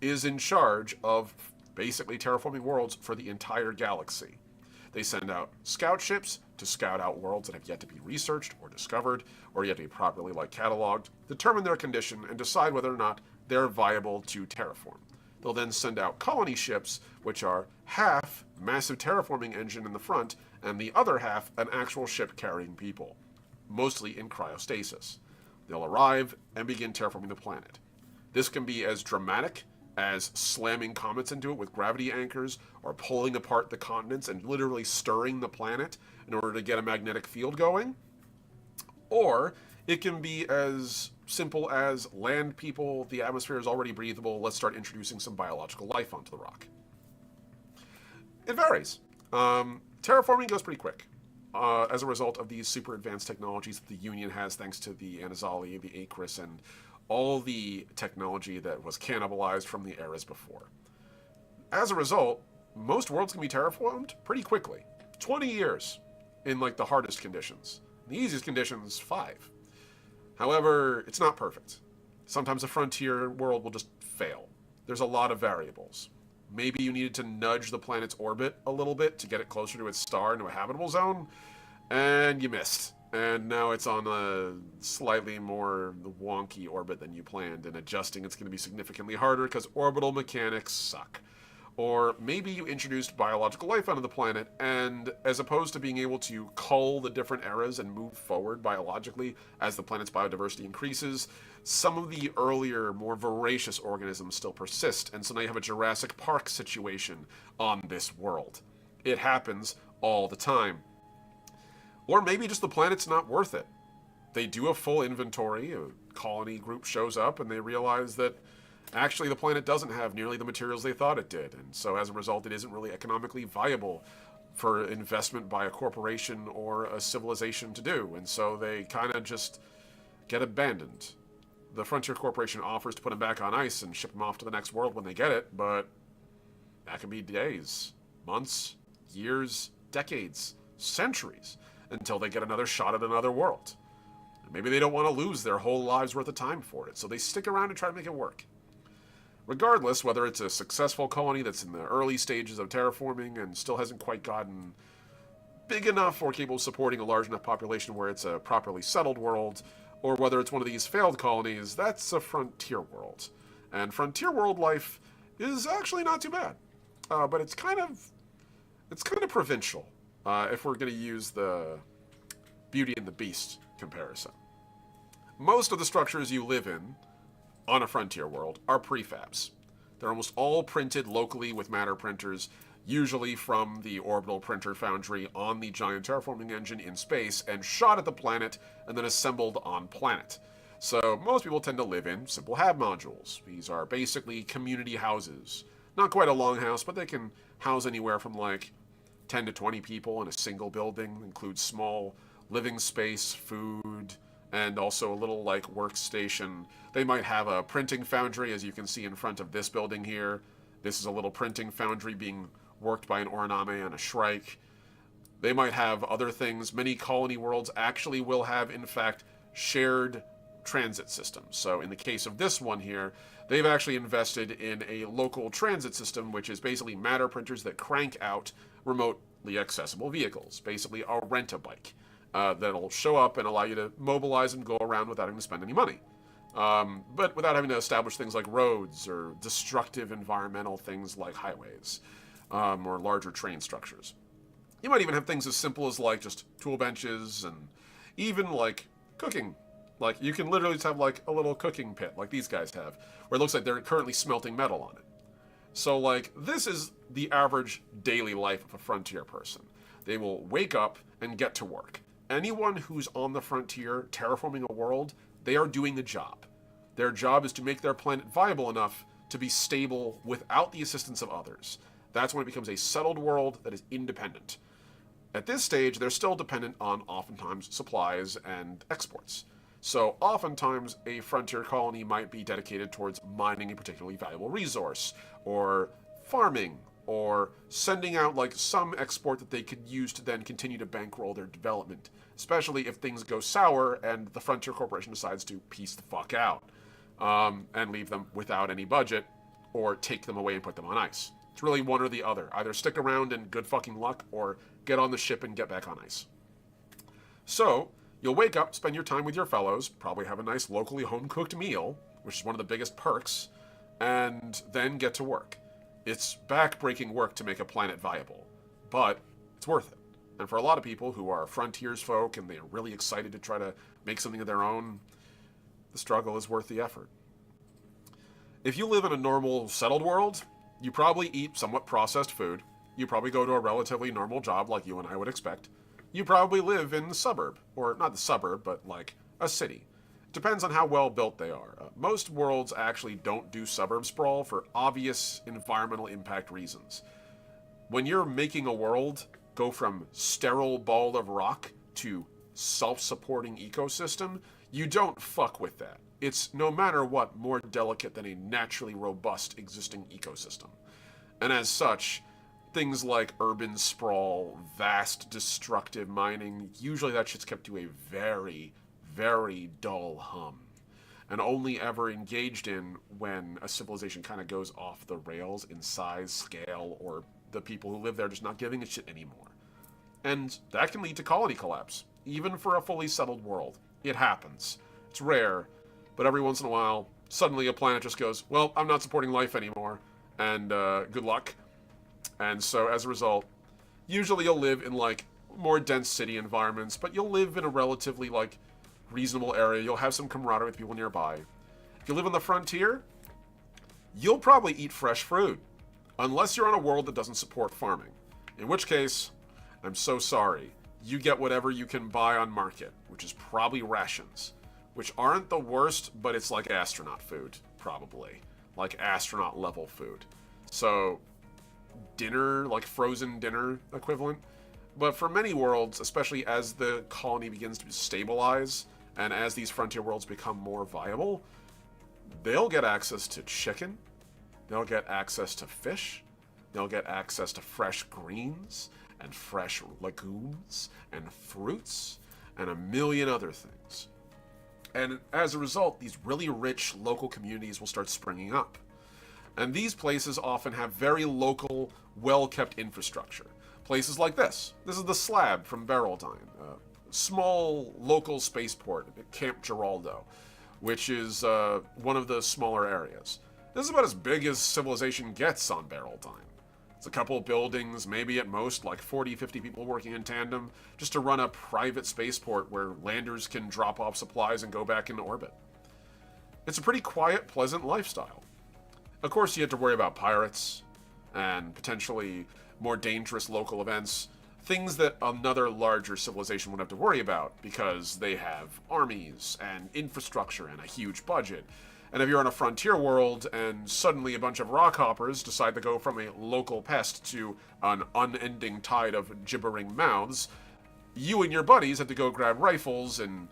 is in charge of basically terraforming worlds for the entire galaxy. They send out scout ships to scout out worlds that have yet to be researched or discovered, or yet to be properly cataloged, determine their condition, and decide whether or not they're viable to terraform. They'll then send out colony ships, which are half massive terraforming engine in the front, and the other half an actual ship carrying people, mostly in cryostasis. They'll arrive and begin terraforming the planet. This can be as dramatic as slamming comets into it with gravity anchors, or pulling apart the continents and literally stirring the planet in order to get a magnetic field going. Or it can be as simple as land people, the atmosphere is already breathable, let's start introducing some biological life onto the rock. It varies. Terraforming goes pretty quick. As a result of these super advanced technologies that the Union has thanks to the Anazali, the Acris, and all the technology that was cannibalized from the eras before. As a result, most worlds can be terraformed pretty quickly. 20 years in the hardest conditions. The easiest conditions, 5. However, it's not perfect. Sometimes a frontier world will just fail. There's a lot of variables. Maybe you needed to nudge the planet's orbit a little bit to get it closer to its star into a habitable zone, and you missed. And now it's on a slightly more wonky orbit than you planned, and adjusting it's going to be significantly harder because orbital mechanics suck. Or maybe you introduced biological life onto the planet, and as opposed to being able to cull the different eras and move forward biologically as the planet's biodiversity increases, some of the earlier, more voracious organisms still persist, and so now you have a Jurassic Park situation on this world. It happens all the time. Or maybe just the planet's not worth it. They do a full inventory, a colony group shows up, and they realize that actually the planet doesn't have nearly the materials they thought it did, and so as a result it isn't really economically viable for investment by a corporation or a civilization to do, and so they kind of just get abandoned. The Frontier Corporation offers to put them back on ice and ship them off to the next world when they get it, but that can be days, months, years, decades, centuries, until they get another shot at another world. And maybe they don't want to lose their whole lives worth of time for it, so they stick around and try to make it work. Regardless, whether it's a successful colony that's in the early stages of terraforming and still hasn't quite gotten big enough or capable of supporting a large enough population where it's a properly settled world, or whether it's one of these failed colonies, that's a frontier world. And frontier world life is actually not too bad. But it's kind of provincial, if we're going to use the Beauty and the Beast comparison. Most of the structures you live in on a frontier world are prefabs. They're almost all printed locally with matter printers, usually from the orbital printer foundry on the giant terraforming engine in space, and shot at the planet and then assembled on planet. So most people tend to live in simple hab modules. These are basically community houses. Not quite a longhouse, but they can house anywhere from 10 to 20 people in a single building. Includes small living space, food, and also a little workstation. They might have a printing foundry, as you can see in front of this building here. This is a little printing foundry being worked by an Oraname and a Shrike. They might have other things. Many colony worlds actually will have, in fact, shared transit systems. So in the case of this one here, they've actually invested in a local transit system, which is basically matter printers that crank out remotely accessible vehicles, basically a rent-a-bike. That'll show up and allow you to mobilize and go around without having to spend any money. But without having to establish things like roads or destructive environmental things like highways, or larger train structures. You might even have things as simple as just tool benches and even cooking. You can literally just have a little cooking pit like these guys have, where it looks like they're currently smelting metal on it. So, like, this is the average daily life of a frontier person. They will wake up and get to work. Anyone who's on the frontier terraforming a world, they are doing the job. Their job is to make their planet viable enough to be stable without the assistance of others. That's when it becomes a settled world that is independent. At this stage, they're still dependent on oftentimes supplies and exports. So oftentimes a frontier colony might be dedicated towards mining a particularly valuable resource, or farming, or sending out like some export that they could use to then continue to bankroll their development, especially if things go sour and the Frontier Corporation decides to piece the fuck out and leave them without any budget, or take them away and put them on ice. It's really one or the other. Either stick around and good fucking luck, or get on the ship and get back on ice. So, you'll wake up, spend your time with your fellows, probably have a nice locally home-cooked meal, which is one of the biggest perks, and then get to work. It's back-breaking work to make a planet viable, but it's worth it. And for a lot of people who are frontiers folk and they're really excited to try to make something of their own, the struggle is worth the effort. If you live in a normal, settled world, you probably eat somewhat processed food. You probably go to a relatively normal job like you and I would expect. You probably live in the suburb, or not the suburb, but like a city. Depends on how well built they are. Most worlds actually don't do suburb sprawl for obvious environmental impact reasons. When you're making a world go from sterile ball of rock to self-supporting ecosystem, you don't fuck with that. It's, no matter what, more delicate than a naturally robust existing ecosystem. And as such, things like urban sprawl, vast destructive mining, usually that shit's kept to a very, very dull hum. And only ever engaged in when a civilization kind of goes off the rails in size, scale, or the people who live there just not giving a shit anymore. And that can lead to colony collapse, even for a fully settled world. It happens. It's rare, but every once in a while, suddenly a planet just goes, well, I'm not supporting life anymore, and good luck. And so, as a result, usually you'll live in, like, more dense city environments, but you'll live in a relatively, like, reasonable area. You'll have some camaraderie with people nearby. If you live on the frontier, you'll probably eat fresh fruit, unless you're on a world that doesn't support farming. In which case, I'm so sorry, you get whatever you can buy on market, which is probably rations, which aren't the worst, but it's like astronaut food, probably. Like astronaut level food. So, dinner, like frozen dinner equivalent. But for many worlds, especially as the colony begins to stabilize, and as these frontier worlds become more viable, they'll get access to chicken, they'll get access to fish, they'll get access to fresh greens, and fresh legumes, and fruits, and a million other things. And as a result, these really rich local communities will start springing up. And these places often have very local, well-kept infrastructure. Places like this. This is the Slab from Barreldyne, a small local spaceport at Camp Giraldo, which is one of the smaller areas. This is about as big as civilization gets on Barreldyne. It's a couple of buildings, maybe at most like 40, 50 people working in tandem, just to run a private spaceport where landers can drop off supplies and go back into orbit. It's a pretty quiet, pleasant lifestyle. Of course, you have to worry about pirates and potentially more dangerous local events, things that another larger civilization would have to worry about because they have armies and infrastructure and a huge budget. And if you're on a frontier world and suddenly a bunch of rockhoppers decide to go from a local pest to an unending tide of gibbering mouths, you and your buddies have to go grab rifles and,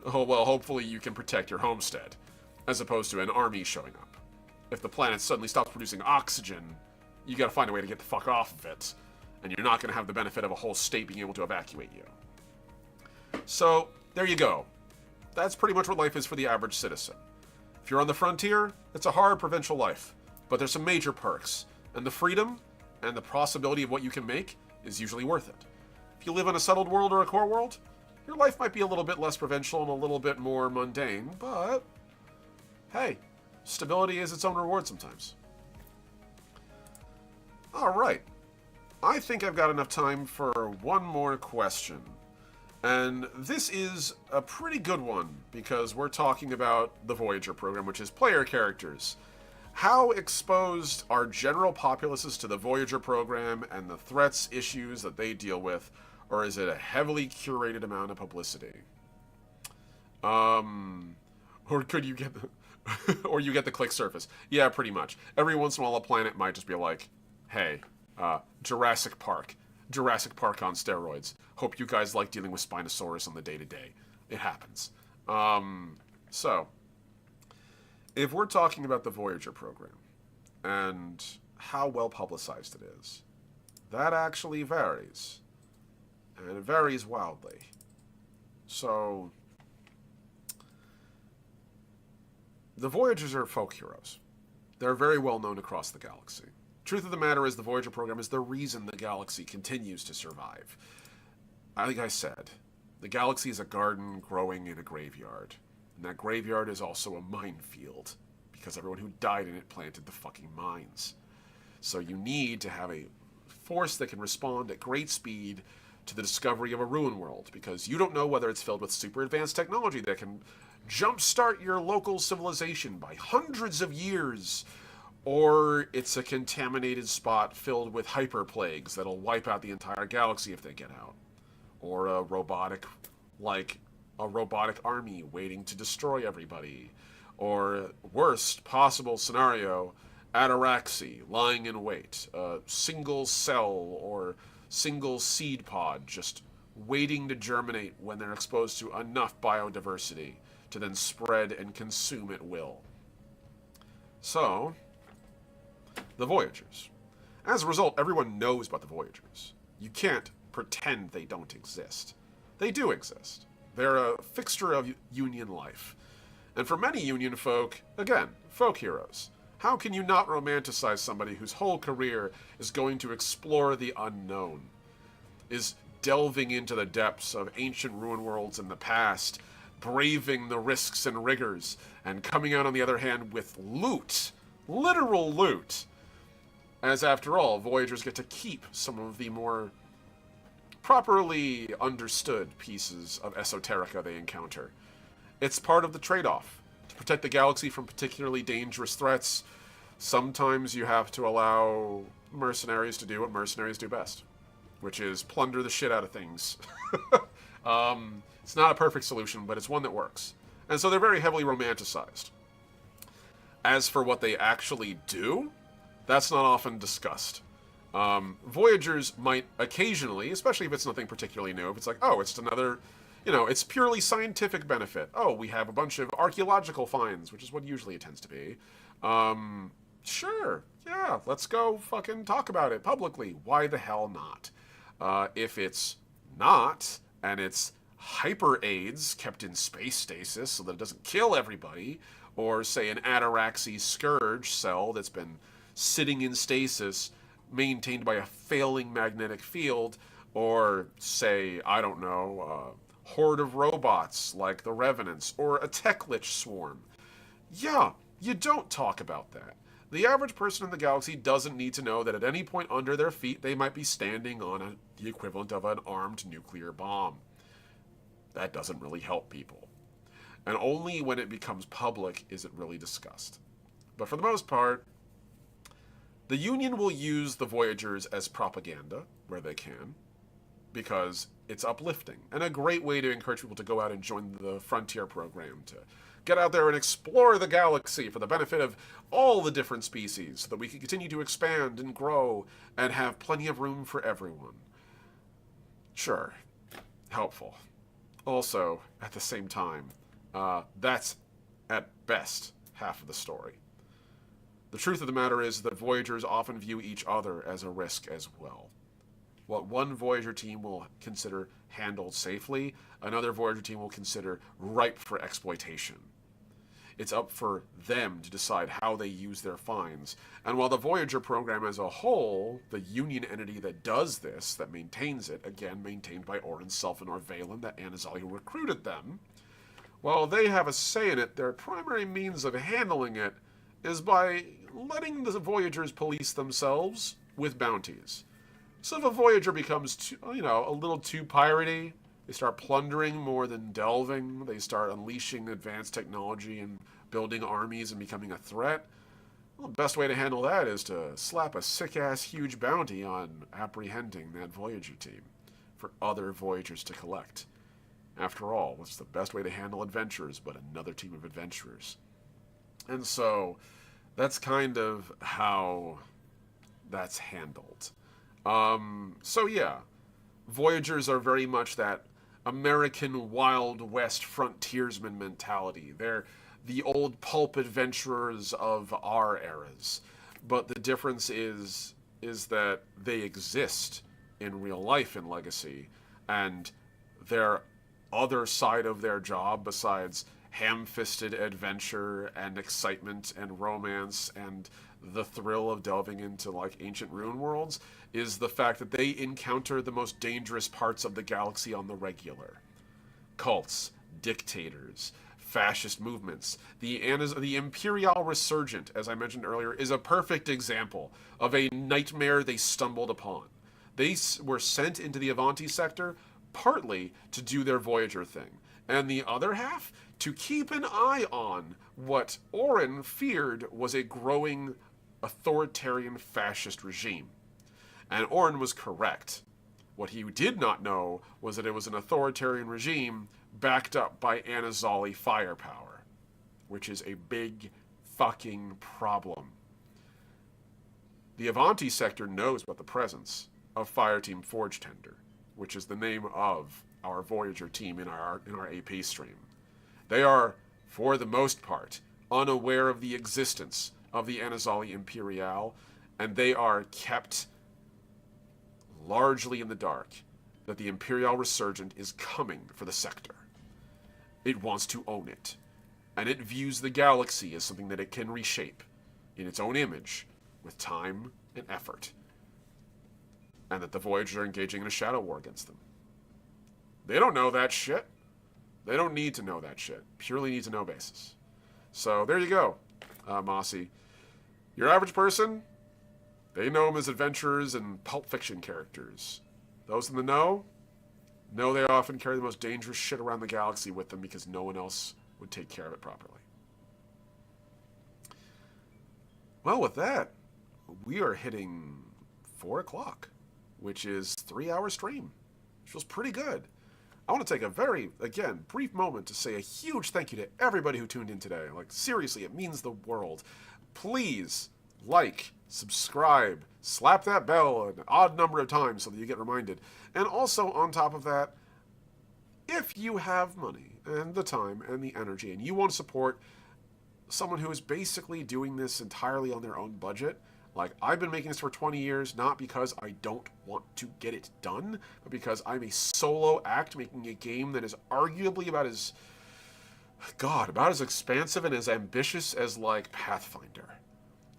oh well, hopefully you can protect your homestead, as opposed to an army showing up. If the planet suddenly stops producing oxygen, you gotta find a way to get the fuck off of it, and you're not gonna have the benefit of a whole state being able to evacuate you. So, there you go. That's pretty much what life is for the average citizen. If you're on the frontier, it's a hard provincial life, but there's some major perks, and the freedom and the possibility of what you can make is usually worth it. If you live in a settled world or a core world, your life might be a little bit less provincial and a little bit more mundane, but hey, stability is its own reward sometimes. Alright, I think I've got enough time for one more question. And this is a pretty good one, because we're talking about the Voyager program, which is player characters. How exposed are general populaces to the Voyager program and the threats, issues that they deal with, or is it a heavily curated amount of publicity? Or could you get the, or you get the click surface? Yeah, pretty much. Every once in a while, a planet might just be like, "Hey, Jurassic Park, Jurassic Park on steroids. Hope you guys like dealing with Spinosaurus on the day-to-day. It happens." So, if we're talking about the Voyager program and how well publicized it is, that actually varies. And it varies wildly. So, the Voyagers are folk heroes. They're very well known across the galaxy. Truth of the matter is the Voyager program is the reason the galaxy continues to survive. Like I said, the galaxy is a garden growing in a graveyard. And that graveyard is also a minefield, because everyone who died in it planted the fucking mines. So you need to have a force that can respond at great speed to the discovery of a ruin world, because you don't know whether it's filled with super advanced technology that can jumpstart your local civilization by hundreds of years, or it's a contaminated spot filled with hyper plagues that'll wipe out the entire galaxy if they get out, or a robotic army waiting to destroy everybody, or worst possible scenario, ataraxy lying in wait, a single cell or single seed pod just waiting to germinate when they're exposed to enough biodiversity to then spread and consume at will. So, the Voyagers. As a result, everyone knows about the Voyagers. You can't pretend they don't exist. They do exist. They're a fixture of Union life. And for many Union folk, again, folk heroes. How can you not romanticize somebody whose whole career is going to explore the unknown? Is delving into the depths of ancient ruin worlds in the past, braving the risks and rigors, and coming out on the other hand with loot. Literal loot. As after all, Voyagers get to keep some of the more properly understood pieces of esoterica they encounter. It's part of the trade-off. To protect the galaxy from particularly dangerous threats, sometimes you have to allow mercenaries to do what mercenaries do best, which is plunder the shit out of things. It's not a perfect solution, but it's one that works. And so they're very heavily romanticized. As for what they actually do, that's not often discussed. Voyagers might occasionally, especially if it's nothing particularly new, if it's like, oh, it's another, it's purely scientific benefit. Oh, we have a bunch of archaeological finds, which is what usually it tends to be. Sure, yeah, let's go fucking talk about it publicly. Why the hell not? If it's not, and it's hyper AIDS kept in space stasis so that it doesn't kill everybody, or say an ataraxy scourge cell that's been sitting in stasis maintained by a failing magnetic field, or say, I don't know, a horde of robots like the Revenants, or a tech lich swarm. Yeah, you don't talk about that. The average person in the galaxy doesn't need to know that at any point under their feet they might be standing on the equivalent of an armed nuclear bomb. That doesn't really help people. And only when it becomes public is it really discussed. But for the most part, the Union will use the Voyagers as propaganda where they can, because it's uplifting and a great way to encourage people to go out and join the Frontier program, to get out there and explore the galaxy for the benefit of all the different species, so that we can continue to expand and grow and have plenty of room for everyone. Sure, helpful. Also, at the same time, that's, at best, half of the story. The truth of the matter is that Voyagers often view each other as a risk as well. What one Voyager team will consider handled safely, another Voyager team will consider ripe for exploitation. It's up for them to decide how they use their finds. And while the Voyager program as a whole, the Union entity that does this, that maintains it, again maintained by Orin Self and Orvalen, that Anazali who recruited them, while they have a say in it, their primary means of handling it is by letting the Voyagers police themselves with bounties. So if a Voyager becomes too, a little too piratey, they start plundering more than delving, they start unleashing advanced technology and building armies and becoming a threat, Well, the best way to handle that is to slap a sick-ass huge bounty on apprehending that Voyager team for other Voyagers to collect. After all, what's the best way to handle adventurers but another team of adventurers? And so, that's kind of how that's handled. So yeah, Voyagers are very much that American Wild West frontiersman mentality. They're the old pulp adventurers of our eras. But the difference is that they exist in real life in Legacy, and their other side of their job, besides ham-fisted adventure and excitement and romance and the thrill of delving into like ancient rune worlds, is the fact that they encounter the most dangerous parts of the galaxy on the regular. Cults, dictators, fascist movements. The Imperial Resurgent, as I mentioned earlier, is a perfect example of a nightmare they stumbled upon. They were sent into the Avanti sector partly to do their Voyager thing, and the other half to keep an eye on what Orin feared was a growing authoritarian fascist regime. And Orin was correct. What he did not know was that it was an authoritarian regime backed up by Anazali firepower, which is a big fucking problem. The Avanti sector knows about the presence of Fireteam Forge Tender, which is the name of our Voyager team in our AP stream. They are, for the most part, unaware of the existence of the Anazali Imperial, and they are kept largely in the dark that the Imperial Resurgent is coming for the sector. It wants to own it, and it views the galaxy as something that it can reshape in its own image with time and effort, and that the Voyagers are engaging in a shadow war against them. They don't know that shit. They don't need to know that shit. Purely need to know basis. So there you go, Mossy. Your average person, they know them as adventurers and pulp fiction characters. Those in the know they often carry the most dangerous shit around the galaxy with them because no one else would take care of it properly. Well, with that, we are hitting 4 o'clock, which is 3-hour stream, which feels pretty good. I want to take a very, again, brief moment to say a huge thank you to everybody who tuned in today. Like, seriously, it means the world. Please like, subscribe, slap that bell an odd number of times so that you get reminded. And also, on top of that, if you have money and the time and the energy and you want to support someone who is basically doing this entirely on their own budget, like, I've been making this for 20 years, not because I don't want to get it done, but because I'm a solo act making a game that is arguably about as expansive and as ambitious as, like, Pathfinder.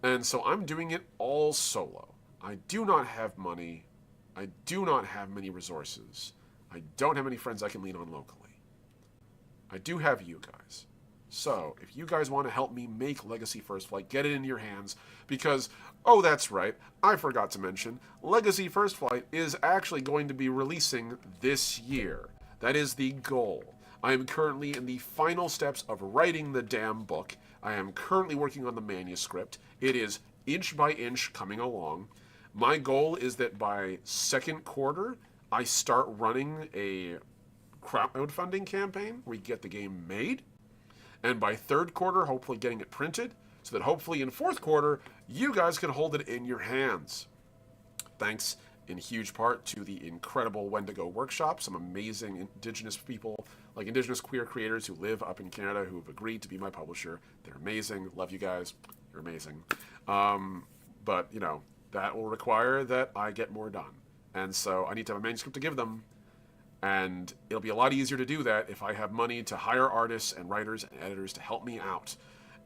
And so I'm doing it all solo. I do not have money. I do not have many resources. I don't have any friends I can lean on locally. I do have you guys. So, if you guys want to help me make Legacy First Flight, get it into your hands, because, oh, that's right, I forgot to mention, Legacy First Flight is actually going to be releasing this year. That is the goal. I am currently in the final steps of writing the damn book. I am currently working on the manuscript. It is inch by inch coming along. My goal is that by second quarter, I start running a crowdfunding campaign where we get the game made. And by third quarter, hopefully getting it printed, so that hopefully in fourth quarter, you guys can hold it in your hands. Thanks in huge part to the incredible Wendigo Workshop, some amazing Indigenous people, like Indigenous queer creators who live up in Canada who have agreed to be my publisher. They're amazing. Love you guys. You're amazing. But, you know, that will require that I get more done. And so I need to have a manuscript to give them. And it'll be a lot easier to do that if I have money to hire artists and writers and editors to help me out.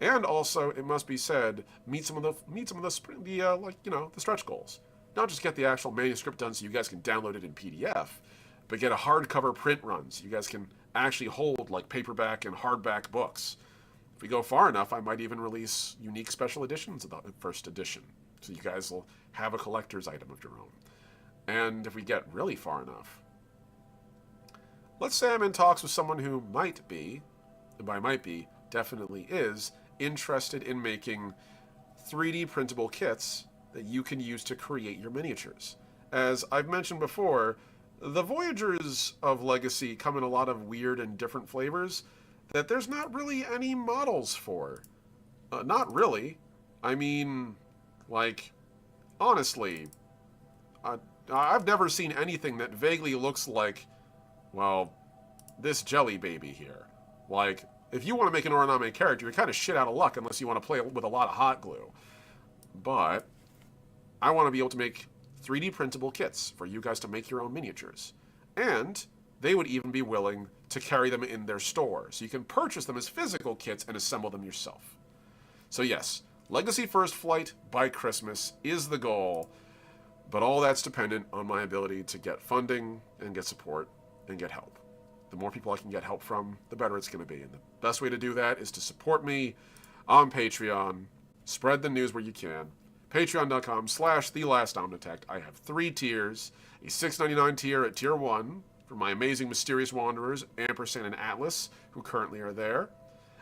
And also, it must be said, meet some of the stretch goals. Not just get the actual manuscript done so you guys can download it in PDF, but get a hardcover print run so you guys can actually hold like paperback and hardback books. If we go far enough, I might even release unique special editions of the first edition, so you guys will have a collector's item of your own. And if we get really far enough, let's say I'm in talks with someone who might be, and by might be, definitely is, interested in making 3D printable kits that you can use to create your miniatures. As I've mentioned before, the Voyagers of Legacy come in a lot of weird and different flavors that there's not really any models for. Not really. I mean, like, honestly, I've never seen anything that vaguely looks like, well, this jelly baby here. Like, if you want to make an origami character, you're kind of shit out of luck unless you want to play with a lot of hot glue. But I want to be able to make 3D printable kits for you guys to make your own miniatures. And they would even be willing to carry them in their store, so you can purchase them as physical kits and assemble them yourself. So yes, Legacy First Flight by Christmas is the goal, but all that's dependent on my ability to get funding and get support and get help. The more people I can get help from, the better it's going to be. And the best way to do that is to support me on Patreon. Spread the news where you can. Patreon.com/TheLastOmnitect. I have 3 tiers. A $6.99 tier at tier 1 for my amazing Mysterious Wanderers, Ampersand and Atlas, who currently are there.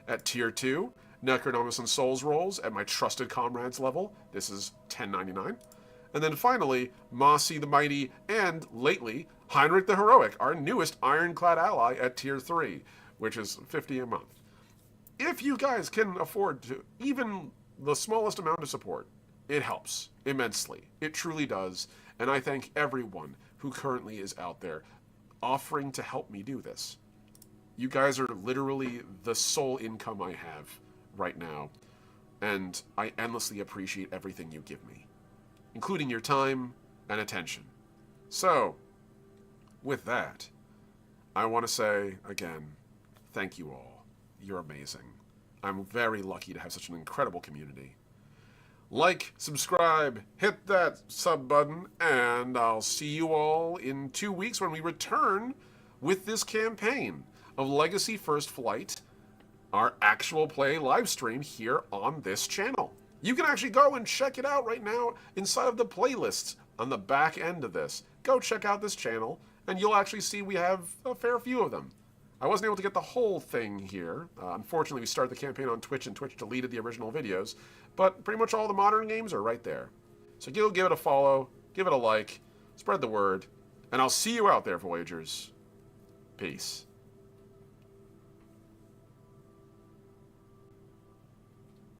At tier 2, Necronomicon and Souls Rolls at my Trusted Comrades level. This is $10.99. And then finally, Mossy the Mighty, and lately, Heinrich the Heroic, our newest Ironclad ally at tier 3, which is $50 a month. If you guys can afford to, even the smallest amount of support, it helps immensely. It truly does. And I thank everyone who currently is out there offering to help me do this. You guys are literally the sole income I have right now. And I endlessly appreciate everything you give me, including your time and attention. So, with that, I want to say, again, thank you all. You're amazing. I'm very lucky to have such an incredible community. Like, subscribe, hit that sub button, and I'll see you all in 2 weeks when we return with this campaign of Legacy First Flight, our actual play live stream here on this channel. You can actually go and check it out right now inside of the playlists on the back end of this. Go check out this channel, and you'll actually see we have a fair few of them. I wasn't able to get the whole thing here. Unfortunately, we started the campaign on Twitch, and Twitch deleted the original videos, but pretty much all the modern games are right there. So give it a follow, give it a like, spread the word, and I'll see you out there, Voyagers. Peace.